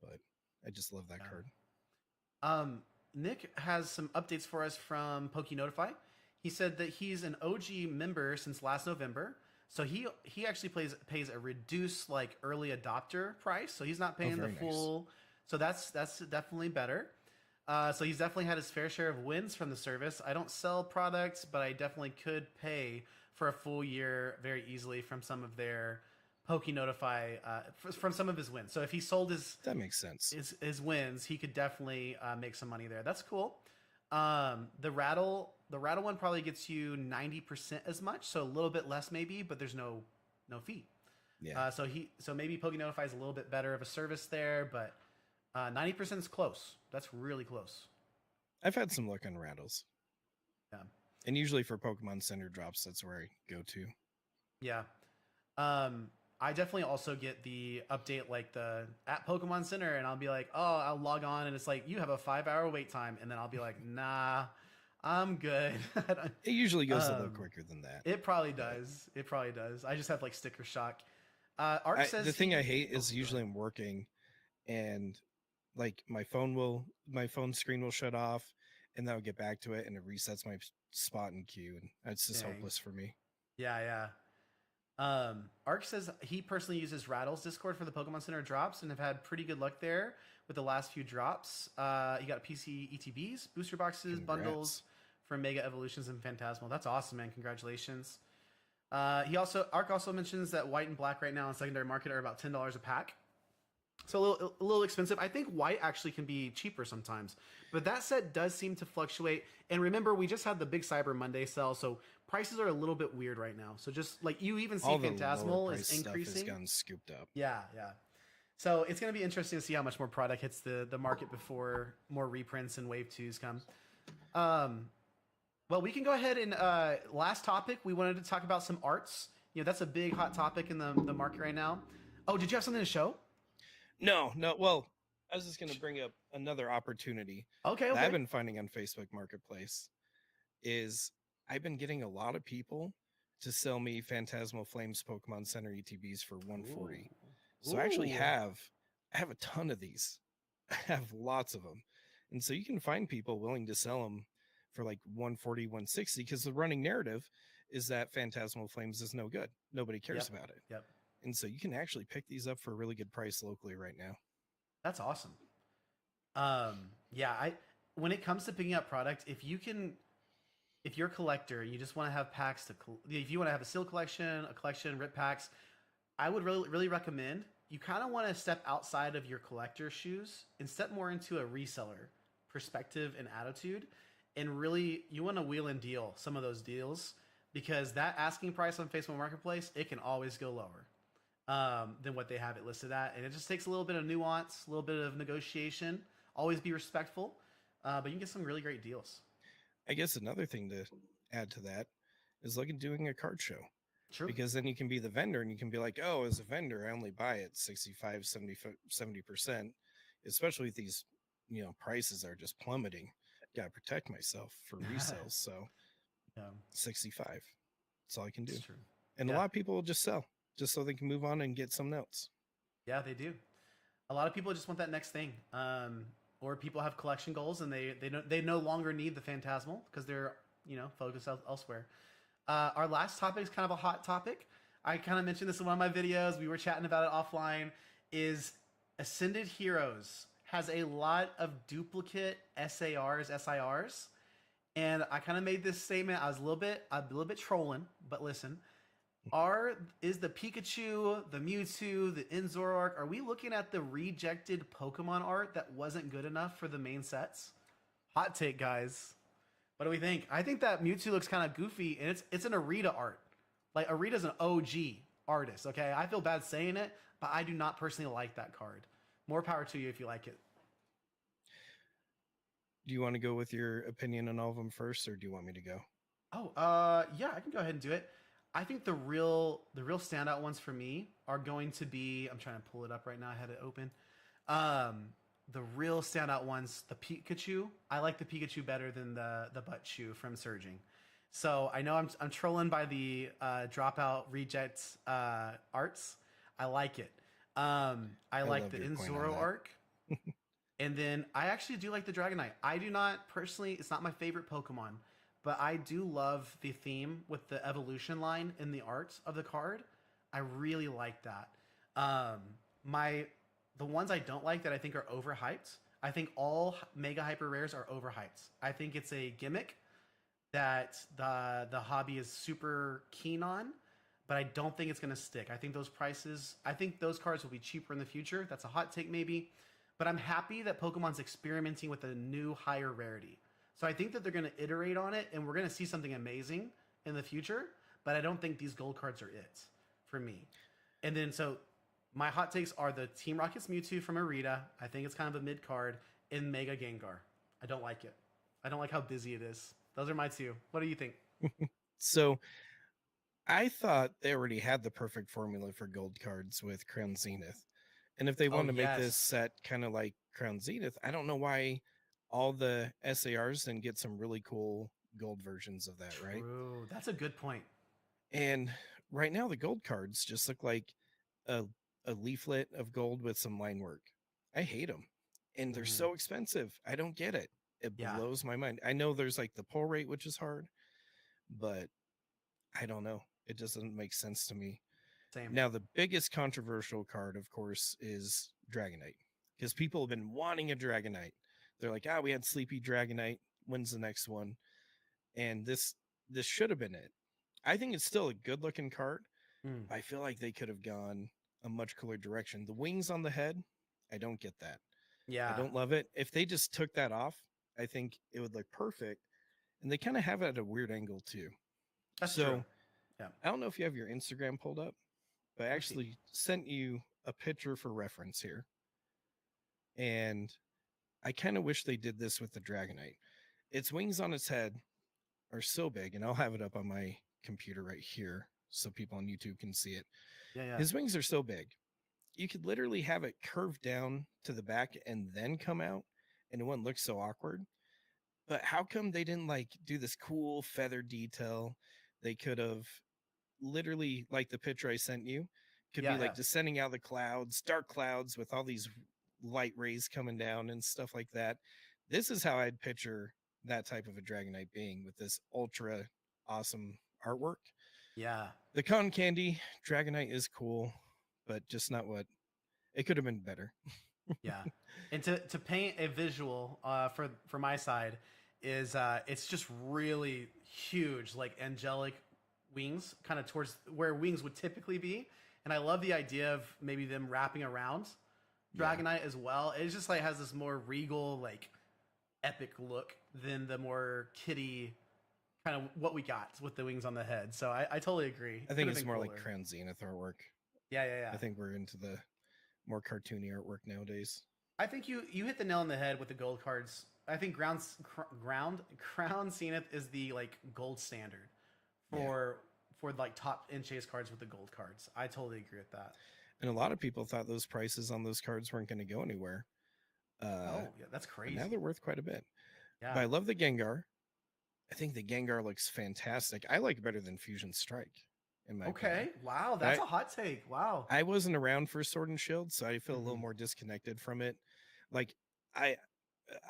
Speaker 2: But I just love that
Speaker 1: Yeah.
Speaker 2: card.
Speaker 1: Nick has some updates for us from PokeNotify. He said that he's an OG member since last November. So he actually pays a reduced like early adopter price. So he's not paying the
Speaker 2: very nice.
Speaker 1: full. So that's definitely better. So he's definitely had his fair share of wins from the service. I don't sell products, but I definitely could pay for a full year very easily from some of their PokeNotify from some of his wins. So if he sold
Speaker 2: That makes sense.
Speaker 1: his wins, he could definitely make some money there. That's cool. The rattle one probably gets you 90% as much, so a little bit less maybe, but there's no fee.
Speaker 2: Yeah.
Speaker 1: So maybe PokeNotify is a little bit better of a service there, but 90% is close. That's really close.
Speaker 2: I've had some luck on rattles.
Speaker 1: Yeah.
Speaker 2: And usually for Pokemon Center drops, that's where I go to.
Speaker 1: Yeah. I definitely also get the update like the at Pokemon Center, and I'll be like, oh, I'll log on, and it's like you have a 5-hour wait time, and then I'll be like, nah, I'm good.
Speaker 2: It usually goes a little quicker than that.
Speaker 1: It probably does. It probably does. I just have like sticker shock. Art says
Speaker 2: the thing
Speaker 1: he-
Speaker 2: I hate
Speaker 1: oh,
Speaker 2: is
Speaker 1: go
Speaker 2: usually
Speaker 1: ahead.
Speaker 2: I'm working and like my phone screen will shut off, and then I'll get back to it and it resets my spot in queue, and it's just
Speaker 1: Dang.
Speaker 2: hopeless for me.
Speaker 1: Yeah, yeah. Ark says he personally uses Rattle's Discord for the Pokemon Center drops and have had pretty good luck there with the last few drops. He got PC ETBs, booster boxes,
Speaker 2: Congrats.
Speaker 1: bundles for Mega Evolutions and Phantasmal. That's awesome, man. Congratulations. Ark also mentions that white and black right now in secondary market are about $10 a pack. So a little expensive. I think white actually can be cheaper sometimes. But that set does seem to fluctuate. And remember, we just had the big Cyber Monday sale, so prices are a little bit weird right now. So just like you even see
Speaker 2: All the
Speaker 1: Phantasmal
Speaker 2: lower
Speaker 1: is
Speaker 2: price stuff has
Speaker 1: increasing.
Speaker 2: gotten scooped up.
Speaker 1: Yeah, yeah. So it's going to be interesting to see how much more product hits the market before more reprints and Wave 2s come. Well, we can go ahead and last topic. We wanted to talk about some arts. You know, that's a big hot topic in the market right now. Oh, did you have something to show?
Speaker 2: No. Well, I was just going to bring up another opportunity
Speaker 1: Okay,
Speaker 2: that
Speaker 1: okay.
Speaker 2: I've been finding on Facebook Marketplace. Is I've been getting a lot of people to sell me Phantasmal Flames Pokemon Center ETBs for 140. So I actually
Speaker 1: Ooh.
Speaker 2: I have a ton of these. I have lots of them. And so you can find people willing to sell them for like 140, 160 because the running narrative is that Phantasmal Flames is no good. Nobody cares about it.
Speaker 1: Yep.
Speaker 2: And so you can actually pick these up for a really good price locally right now.
Speaker 1: That's awesome. Yeah, when it comes to picking up product, if you're a collector and you just want to have packs if you want to have a seal collection, rip packs, I would really recommend you kind of want to step outside of your collector shoes and step more into a reseller perspective and attitude. And really, you want to wheel and deal some of those deals because that asking price on Facebook Marketplace, it can always go lower than what they have it listed at. And it just takes a little bit of nuance, a little bit of negotiation. Always be respectful, but you can get some really great deals.
Speaker 2: I guess another thing to add to that is look at doing a card show.
Speaker 1: True.
Speaker 2: Because then you can be the vendor and you can be like, oh, as a vendor, I only buy it 65, 70%, especially if these, prices are just plummeting. Got to protect myself for resales. So
Speaker 1: Yeah,
Speaker 2: 65. That's all I can do.
Speaker 1: it's true.
Speaker 2: And
Speaker 1: Yeah.
Speaker 2: a lot of people will just sell just so they can move on and get something else.
Speaker 1: Yeah, they do. A lot of people just want that next thing. or people have collection goals and they no longer need the Phantasmal because they're focused elsewhere. Our last topic is kind of a hot topic. I kind of mentioned this in one of my videos. We were chatting about it offline. Is Ascended Heroes has a lot of duplicate SIRs, and I kind of made this statement. I was a little bit trolling, but listen, is the Pikachu, the Mewtwo, the Inzoroark, are we looking at the rejected Pokemon art that wasn't good enough for the main sets? Hot take, guys. What do we think? I think that Mewtwo looks kind of goofy, and it's an Arita art. Like Arita's an OG artist. Okay, I feel bad saying it, but I do not personally like that card. More power to you if you like it.
Speaker 2: Do you want to go with your opinion on all of them first, or do you want me to go?
Speaker 1: Oh, yeah, I can go ahead and do it. I think the real standout ones for me are going to be. I'm trying to pull it up right now. I had it open. The real standout ones, the Pikachu. I like the Pikachu better than the Butt Chew from Surging. So I know I'm trolling by the dropout reject arts. I like it. I like the Inzoro arc. And then I actually do like the Dragonite. I do not personally, it's not my favorite Pokemon, but I do love the theme with the evolution line in the art of the card. I really like that. My the ones I don't like that I think are overhyped. I think all mega hyper rares are overhyped. I think it's a gimmick that the hobby is super keen on, but I don't think it's going to stick. I think I think those cards will be cheaper in the future. That's a hot take maybe, but I'm happy that Pokemon's experimenting with a new higher rarity. So I think that they're going to iterate on it, and we're going to see something amazing in the future. But I don't think these gold cards are it for me. And then so my hot takes are the Team Rocket's Mewtwo from Arita. I think it's kind of a mid card in Mega Gengar. I don't like it. I don't like how busy it is. Those are my two. What do you think?
Speaker 2: So I thought they already had the perfect formula for gold cards with Crown Zenith. And if they
Speaker 1: Oh
Speaker 2: want to make this
Speaker 1: yes,
Speaker 2: set kind of like Crown Zenith, I don't know why all the SARs didn't get some really cool gold versions of that, right?
Speaker 1: true. That's a good point.
Speaker 2: And right now the gold cards just look like a, a leaflet of gold with some line work. I hate them. And they're
Speaker 1: Mhm.
Speaker 2: so expensive. I don't get it. It
Speaker 1: Yeah,
Speaker 2: blows my mind. I know there's like the pull rate, which is hard, but I don't know. It doesn't make sense to me.
Speaker 1: same.
Speaker 2: Now, the biggest controversial card, of course, is Dragonite, because people have been wanting a Dragonite. They're like, we had Sleepy Dragonite. When's the next one? And this should have been it. I think it's still a good looking card.
Speaker 1: Mm.
Speaker 2: I feel like they could have gone a much cooler direction. The wings on the head, I don't get that. I
Speaker 1: Yeah,
Speaker 2: don't love it. If they just took that off, I think it would look perfect. And they kind of have it at a weird angle too.
Speaker 1: that's true.
Speaker 2: So
Speaker 1: Yeah,
Speaker 2: I don't know if you have your Instagram pulled up, but I
Speaker 1: let me see.
Speaker 2: actually sent you a picture for reference here. And I kind of wish they did this with the Dragonite. Its wings on its head are so big, and I'll have it up on my computer right here so people on YouTube can see it.
Speaker 1: Yeah, yeah,
Speaker 2: His wings are so big. You could literally have it curved down to the back and then come out, and it wouldn't look so awkward. But how come they didn't like do this cool feather detail? They could have literally, like the picture I sent you, could be
Speaker 1: yeah, yeah,
Speaker 2: like descending out of the clouds, dark clouds with all these light rays coming down and stuff like that. This is how I'd picture that type of a Dragonite being with this ultra awesome artwork.
Speaker 1: yeah.
Speaker 2: The cotton candy Dragonite is cool, but just not what it could have been better.
Speaker 1: Yeah, and to paint a visual for my side is it's just really huge, like angelic wings, kind of towards where wings would typically be. And I love the idea of maybe them wrapping around
Speaker 2: Yeah.
Speaker 1: Dragonite as well. It just like has this more regal, like epic look than the more kitty kind of what we got with the wings on the head. So I totally agree.
Speaker 2: I
Speaker 1: Could
Speaker 2: think
Speaker 1: have
Speaker 2: it's
Speaker 1: been
Speaker 2: more
Speaker 1: cooler.
Speaker 2: like Crown Zenith artwork.
Speaker 1: Yeah, yeah, yeah.
Speaker 2: I think we're into the more cartoony artwork nowadays.
Speaker 1: I think you hit the nail on the head with the gold cards. I think Crown Zenith is the like gold standard
Speaker 2: Yeah.
Speaker 1: for like top end chase cards with the gold cards. I totally agree with that.
Speaker 2: And a lot of people thought those prices on those cards weren't going to go anywhere.
Speaker 1: Oh yeah, that's
Speaker 2: But now
Speaker 1: crazy.
Speaker 2: they're worth quite a bit.
Speaker 1: Yeah.
Speaker 2: But I love the Gengar. I think the Gengar looks fantastic. I like it better than Fusion Strike, in my opinion.
Speaker 1: Okay. Wow,
Speaker 2: But
Speaker 1: that's a hot take. Wow.
Speaker 2: I wasn't around for Sword and Shield, so I feel a little
Speaker 1: Hmm.
Speaker 2: more disconnected from it. Like I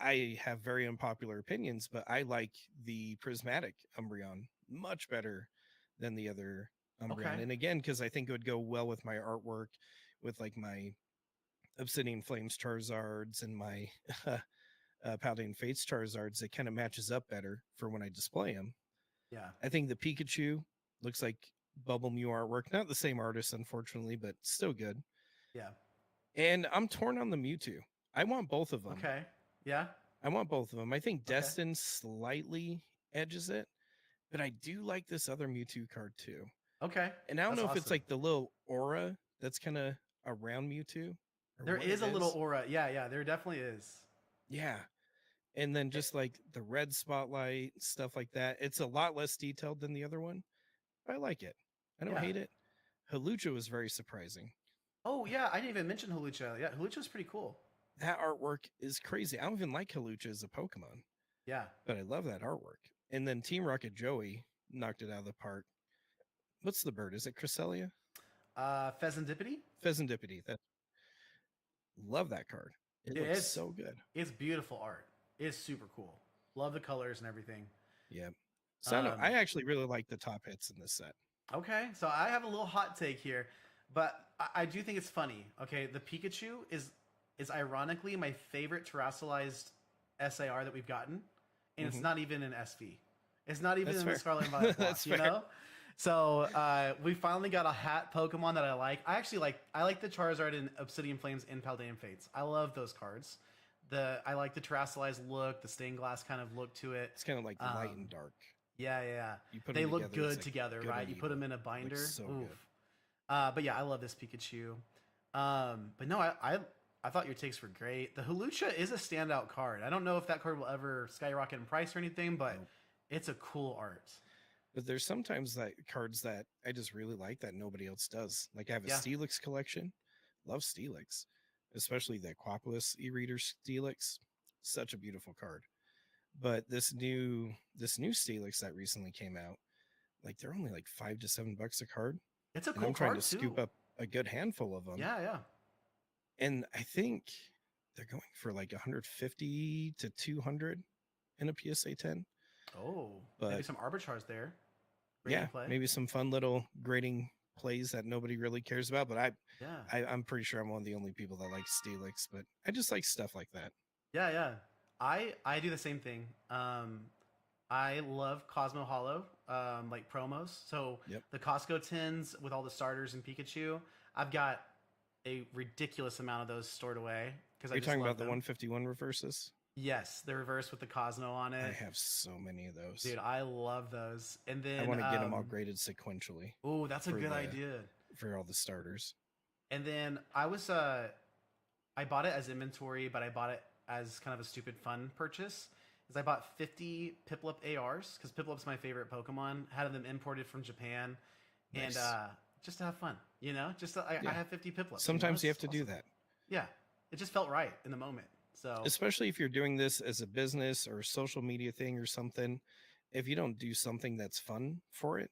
Speaker 2: I have very unpopular opinions, but I like the prismatic Umbreon much better than the other Umbreon.
Speaker 1: Okay.
Speaker 2: And again, because I think it would go well with my artwork, with like my Obsidian Flames Charizards and my Paladin Fates Charizards, it kind of matches up better for when I display them.
Speaker 1: Yeah.
Speaker 2: I think the Pikachu looks like Bubble Mew artwork. Not the same artist, unfortunately, but still good.
Speaker 1: Yeah.
Speaker 2: And I'm torn on the Mewtwo. I want both of them.
Speaker 1: Okay. Yeah.
Speaker 2: I want both of them. I think
Speaker 1: Okay.
Speaker 2: Destin slightly edges it, but I do like this other Mewtwo card too.
Speaker 1: Okay.
Speaker 2: And I don't
Speaker 1: That's
Speaker 2: know if
Speaker 1: awesome.
Speaker 2: it's like the little aura that's kind of around Mewtwo.
Speaker 1: There is a little aura. Yeah, yeah, there definitely is.
Speaker 2: Yeah. And then just like the red spotlight, stuff like that. It's a lot less detailed than the other one. But I like it. I don't hate it. Halucha was very surprising.
Speaker 1: Oh, yeah, I didn't even mention Halucha. Yeah, Halucha's pretty cool.
Speaker 2: That artwork is crazy. I don't even like Halucha as a Pokemon.
Speaker 1: Yeah.
Speaker 2: But I love that artwork. And then Team Rocket Joey knocked it out of the park. What's the bird? Is it Cresselia?
Speaker 1: Pheasantipity?
Speaker 2: Pheasantipity. Love that card. It looks so good.
Speaker 1: It's beautiful art. It's super cool. Love the colors and everything.
Speaker 2: Yeah. So I actually really like the top hits in this set.
Speaker 1: Okay, so I have a little hot take here, but I do think it's funny. Okay, the Pikachu is ironically my favorite terrestrialized SAR that we've gotten, and it's not even an SV. It's not even in the Scarlet and Violet block, you know? So we finally got a hat Pokemon that I like. I like the Charizard and Obsidian Flames and Paldean Fates. I love those cards. I like the terrestrialized look, the stained glass kind of look to it.
Speaker 2: It's kind of like light and dark.
Speaker 1: Yeah, yeah.
Speaker 2: You put
Speaker 1: they
Speaker 2: them
Speaker 1: look good
Speaker 2: like
Speaker 1: together,
Speaker 2: good
Speaker 1: right? You put them in a binder.
Speaker 2: So good.
Speaker 1: But yeah, I love this Pikachu. But no, I thought your takes were great. The Halucha is a standout card. I don't know if that card will ever skyrocket in price or anything, but it's a cool art.
Speaker 2: But there's sometimes that cards that I just really like that nobody else does. Like I have a Steelix collection. Love Steelix, especially the Aquapolis e-reader Steelix. Such a beautiful card. But this new Steelix that recently came out, like they're only like $5 to $7 a card.
Speaker 1: It's a
Speaker 2: and
Speaker 1: cool
Speaker 2: I'm trying
Speaker 1: card
Speaker 2: to scoop up a good handful of them.
Speaker 1: Yeah, yeah.
Speaker 2: And I think they're going for like 150 to 200 in a PSA 10.
Speaker 1: Oh, but maybe some arbitrage there.
Speaker 2: Maybe some fun little grading plays that nobody really cares about. But I'm pretty sure I'm one of the only people that like Steelix. But I just like stuff like that.
Speaker 1: Yeah, yeah. I do the same thing. I love Cosmo Hollow, like promos. So the Costco tins with all the starters and Pikachu, I've got a ridiculous amount of those stored away.
Speaker 2: Are you talking about the 151 reverses?
Speaker 1: Yes, the reverse with the Cosmo on it.
Speaker 2: I have so many of those.
Speaker 1: Dude, I love those. And then
Speaker 2: I want to get them all graded sequentially.
Speaker 1: Oh, that's a good idea.
Speaker 2: For all the starters.
Speaker 1: And then I bought it as inventory, but I bought it as kind of a stupid fun purchase. I bought 50 Piplup ARs because Piplup's my favorite Pokemon. Had them imported from Japan, and just to have fun, you know. I have 50 Piplups.
Speaker 2: Sometimes you have to do that.
Speaker 1: Yeah, it just felt right in the moment. So
Speaker 2: especially if you're doing this as a business or a social media thing or something, if you don't do something that's fun for it,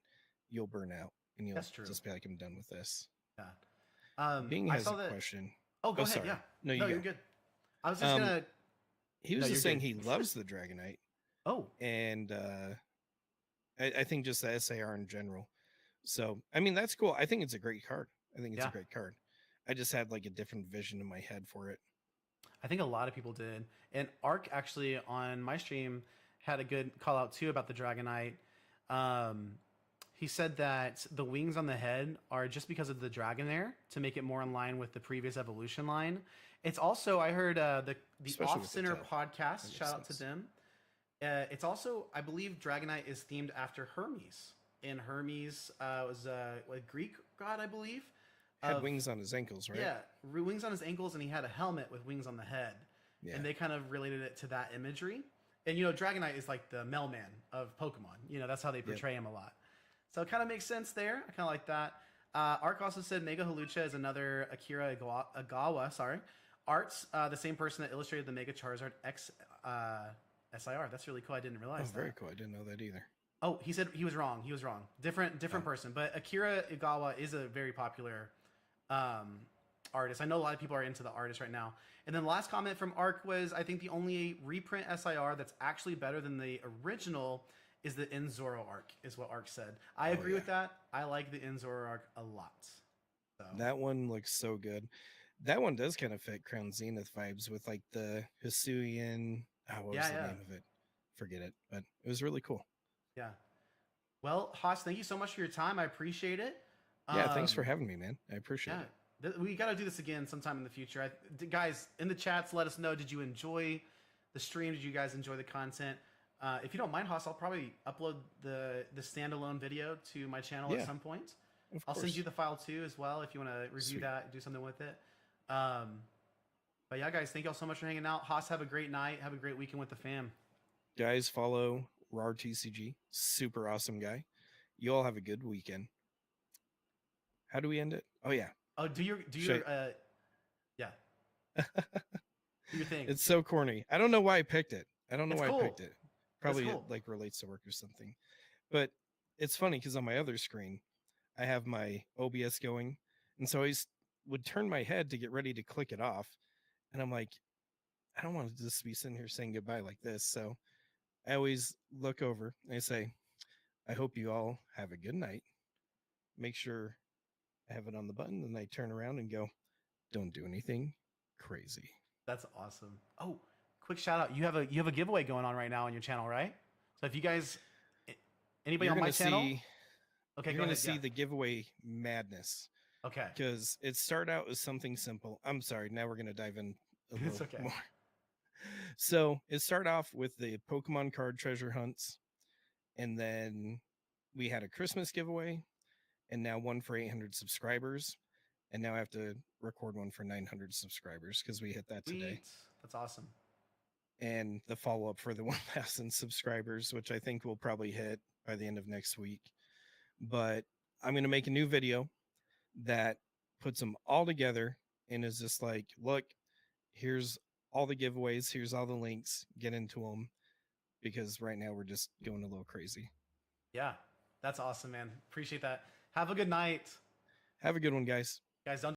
Speaker 2: you'll burn out and you'll just be like, I'm done with this.
Speaker 1: Yeah.
Speaker 2: Bing has a question.
Speaker 1: Oh, go ahead.
Speaker 2: Sorry.
Speaker 1: Yeah.
Speaker 2: No,
Speaker 1: you're good. I was just gonna.
Speaker 2: He was just saying he loves the Dragonite.
Speaker 1: Oh.
Speaker 2: And I think just the SAR in general. So, I mean, that's cool. I think it's a great card. I think it's a great card. I just had like a different vision in my head for it.
Speaker 1: I think a lot of people did. And Ark actually on my stream had a good call out too about the Dragonite. He said that the wings on the head are just because of the Dragonair to make it more in line with the previous evolution line. It's also, I heard the Off Center podcast, shout out to them. It's also, I believe Dragonite is themed after Hermes. And Hermes was a Greek god, I believe.
Speaker 2: Had wings on his ankles, right?
Speaker 1: Yeah, wings on his ankles, and he had a helmet with wings on the head. Yeah. And they kind of related it to that imagery. And, you know, Dragonite is like the mailman of Pokemon. You know, that's how they portray him a lot. So it kind of makes sense there. I kind of like that. Ark also said Mega Halucha is another Akira Agawa, Art's the same person that illustrated the Mega Charizard X SIR. That's really cool. I didn't realize that.
Speaker 2: Very cool. I didn't know that either.
Speaker 1: Oh, he said he was wrong. He was wrong. Different person. But Akira Igawa is a very popular artist. I know a lot of people are into the artist right now. And then the last comment from Ark was, I think the only reprint SIR that's actually better than the original is the Enzoro arc, is what Ark said. I
Speaker 2: Oh
Speaker 1: agree
Speaker 2: yeah,
Speaker 1: with that. I like the Enzoro arc a lot. So
Speaker 2: that one looks so good. That one does kind of fit Crown Zenith vibes with like the Hisuian. What was
Speaker 1: yeah,
Speaker 2: the
Speaker 1: yeah,
Speaker 2: name of it? Forget it, but it was really cool.
Speaker 1: yeah. Well, Haas, thank you so much for your time. I appreciate it.
Speaker 2: Yeah, thanks for
Speaker 1: Um,
Speaker 2: having me, man. I appreciate
Speaker 1: yeah,
Speaker 2: it.
Speaker 1: we got to do this again sometime in the future. Guys, in the chats, let us know. Did you enjoy the stream? Did you guys enjoy the content? If you don't mind, Haas, I'll probably upload the standalone video to my channel at
Speaker 2: Yeah,
Speaker 1: some point.
Speaker 2: of
Speaker 1: I'll send
Speaker 2: course.
Speaker 1: you the file too as well if you want to review
Speaker 2: Sweet.
Speaker 1: that, do something with it. Um, but yeah, guys, thank y'all so much for hanging out. Haas, have a great night. Have a great weekend with the fam.
Speaker 2: Guys, follow RARTCG. Super awesome guy. You all have a good weekend. How do we end it? Oh yeah.
Speaker 1: Oh, do your
Speaker 2: Should
Speaker 1: yeah,
Speaker 2: I-
Speaker 1: do your thing.
Speaker 2: It's so corny. I don't know why I picked it. I don't know
Speaker 1: It's
Speaker 2: why I
Speaker 1: cool.
Speaker 2: picked it.
Speaker 1: It's
Speaker 2: Probably it
Speaker 1: cool.
Speaker 2: like relates to work or something. But it's funny because on my other screen, I have my OBS going. And so would turn my head to get ready to click it off. And I'm like, I don't want to just be sitting here saying goodbye like this. So I always look over and I say, I hope you all have a good night. Make sure I have it on the button. And I turn around and go, don't do anything crazy.
Speaker 1: That's awesome. Oh, quick shout out. You have a giveaway going on right now on your channel, right? So if you guys anybody
Speaker 2: You're
Speaker 1: on my
Speaker 2: gonna
Speaker 1: channel?
Speaker 2: see
Speaker 1: Okay,
Speaker 2: you're
Speaker 1: go
Speaker 2: gonna
Speaker 1: ahead. Yeah.
Speaker 2: see the giveaway madness
Speaker 1: Okay.
Speaker 2: because it started out as something simple. I'm sorry, now we're gonna dive in a
Speaker 1: It's
Speaker 2: little
Speaker 1: okay.
Speaker 2: more. So it started off with the Pokemon card treasure hunts, and then we had a Christmas giveaway, and now one for 800 subscribers, and now I have to record one for 900 subscribers because we hit that today,
Speaker 1: Sweet. That's awesome.
Speaker 2: and the follow up for the 1,000 subscribers, which I think we'll probably hit by the end of next week. But I'm gonna make a new video that puts them all together and is just like, look, here's all the giveaways, here's all the links, get into them because right now we're just going a little crazy.
Speaker 1: Yeah. That's awesome, man. Appreciate that. Have a good night.
Speaker 2: Have a good one, guys.
Speaker 1: Guys, don't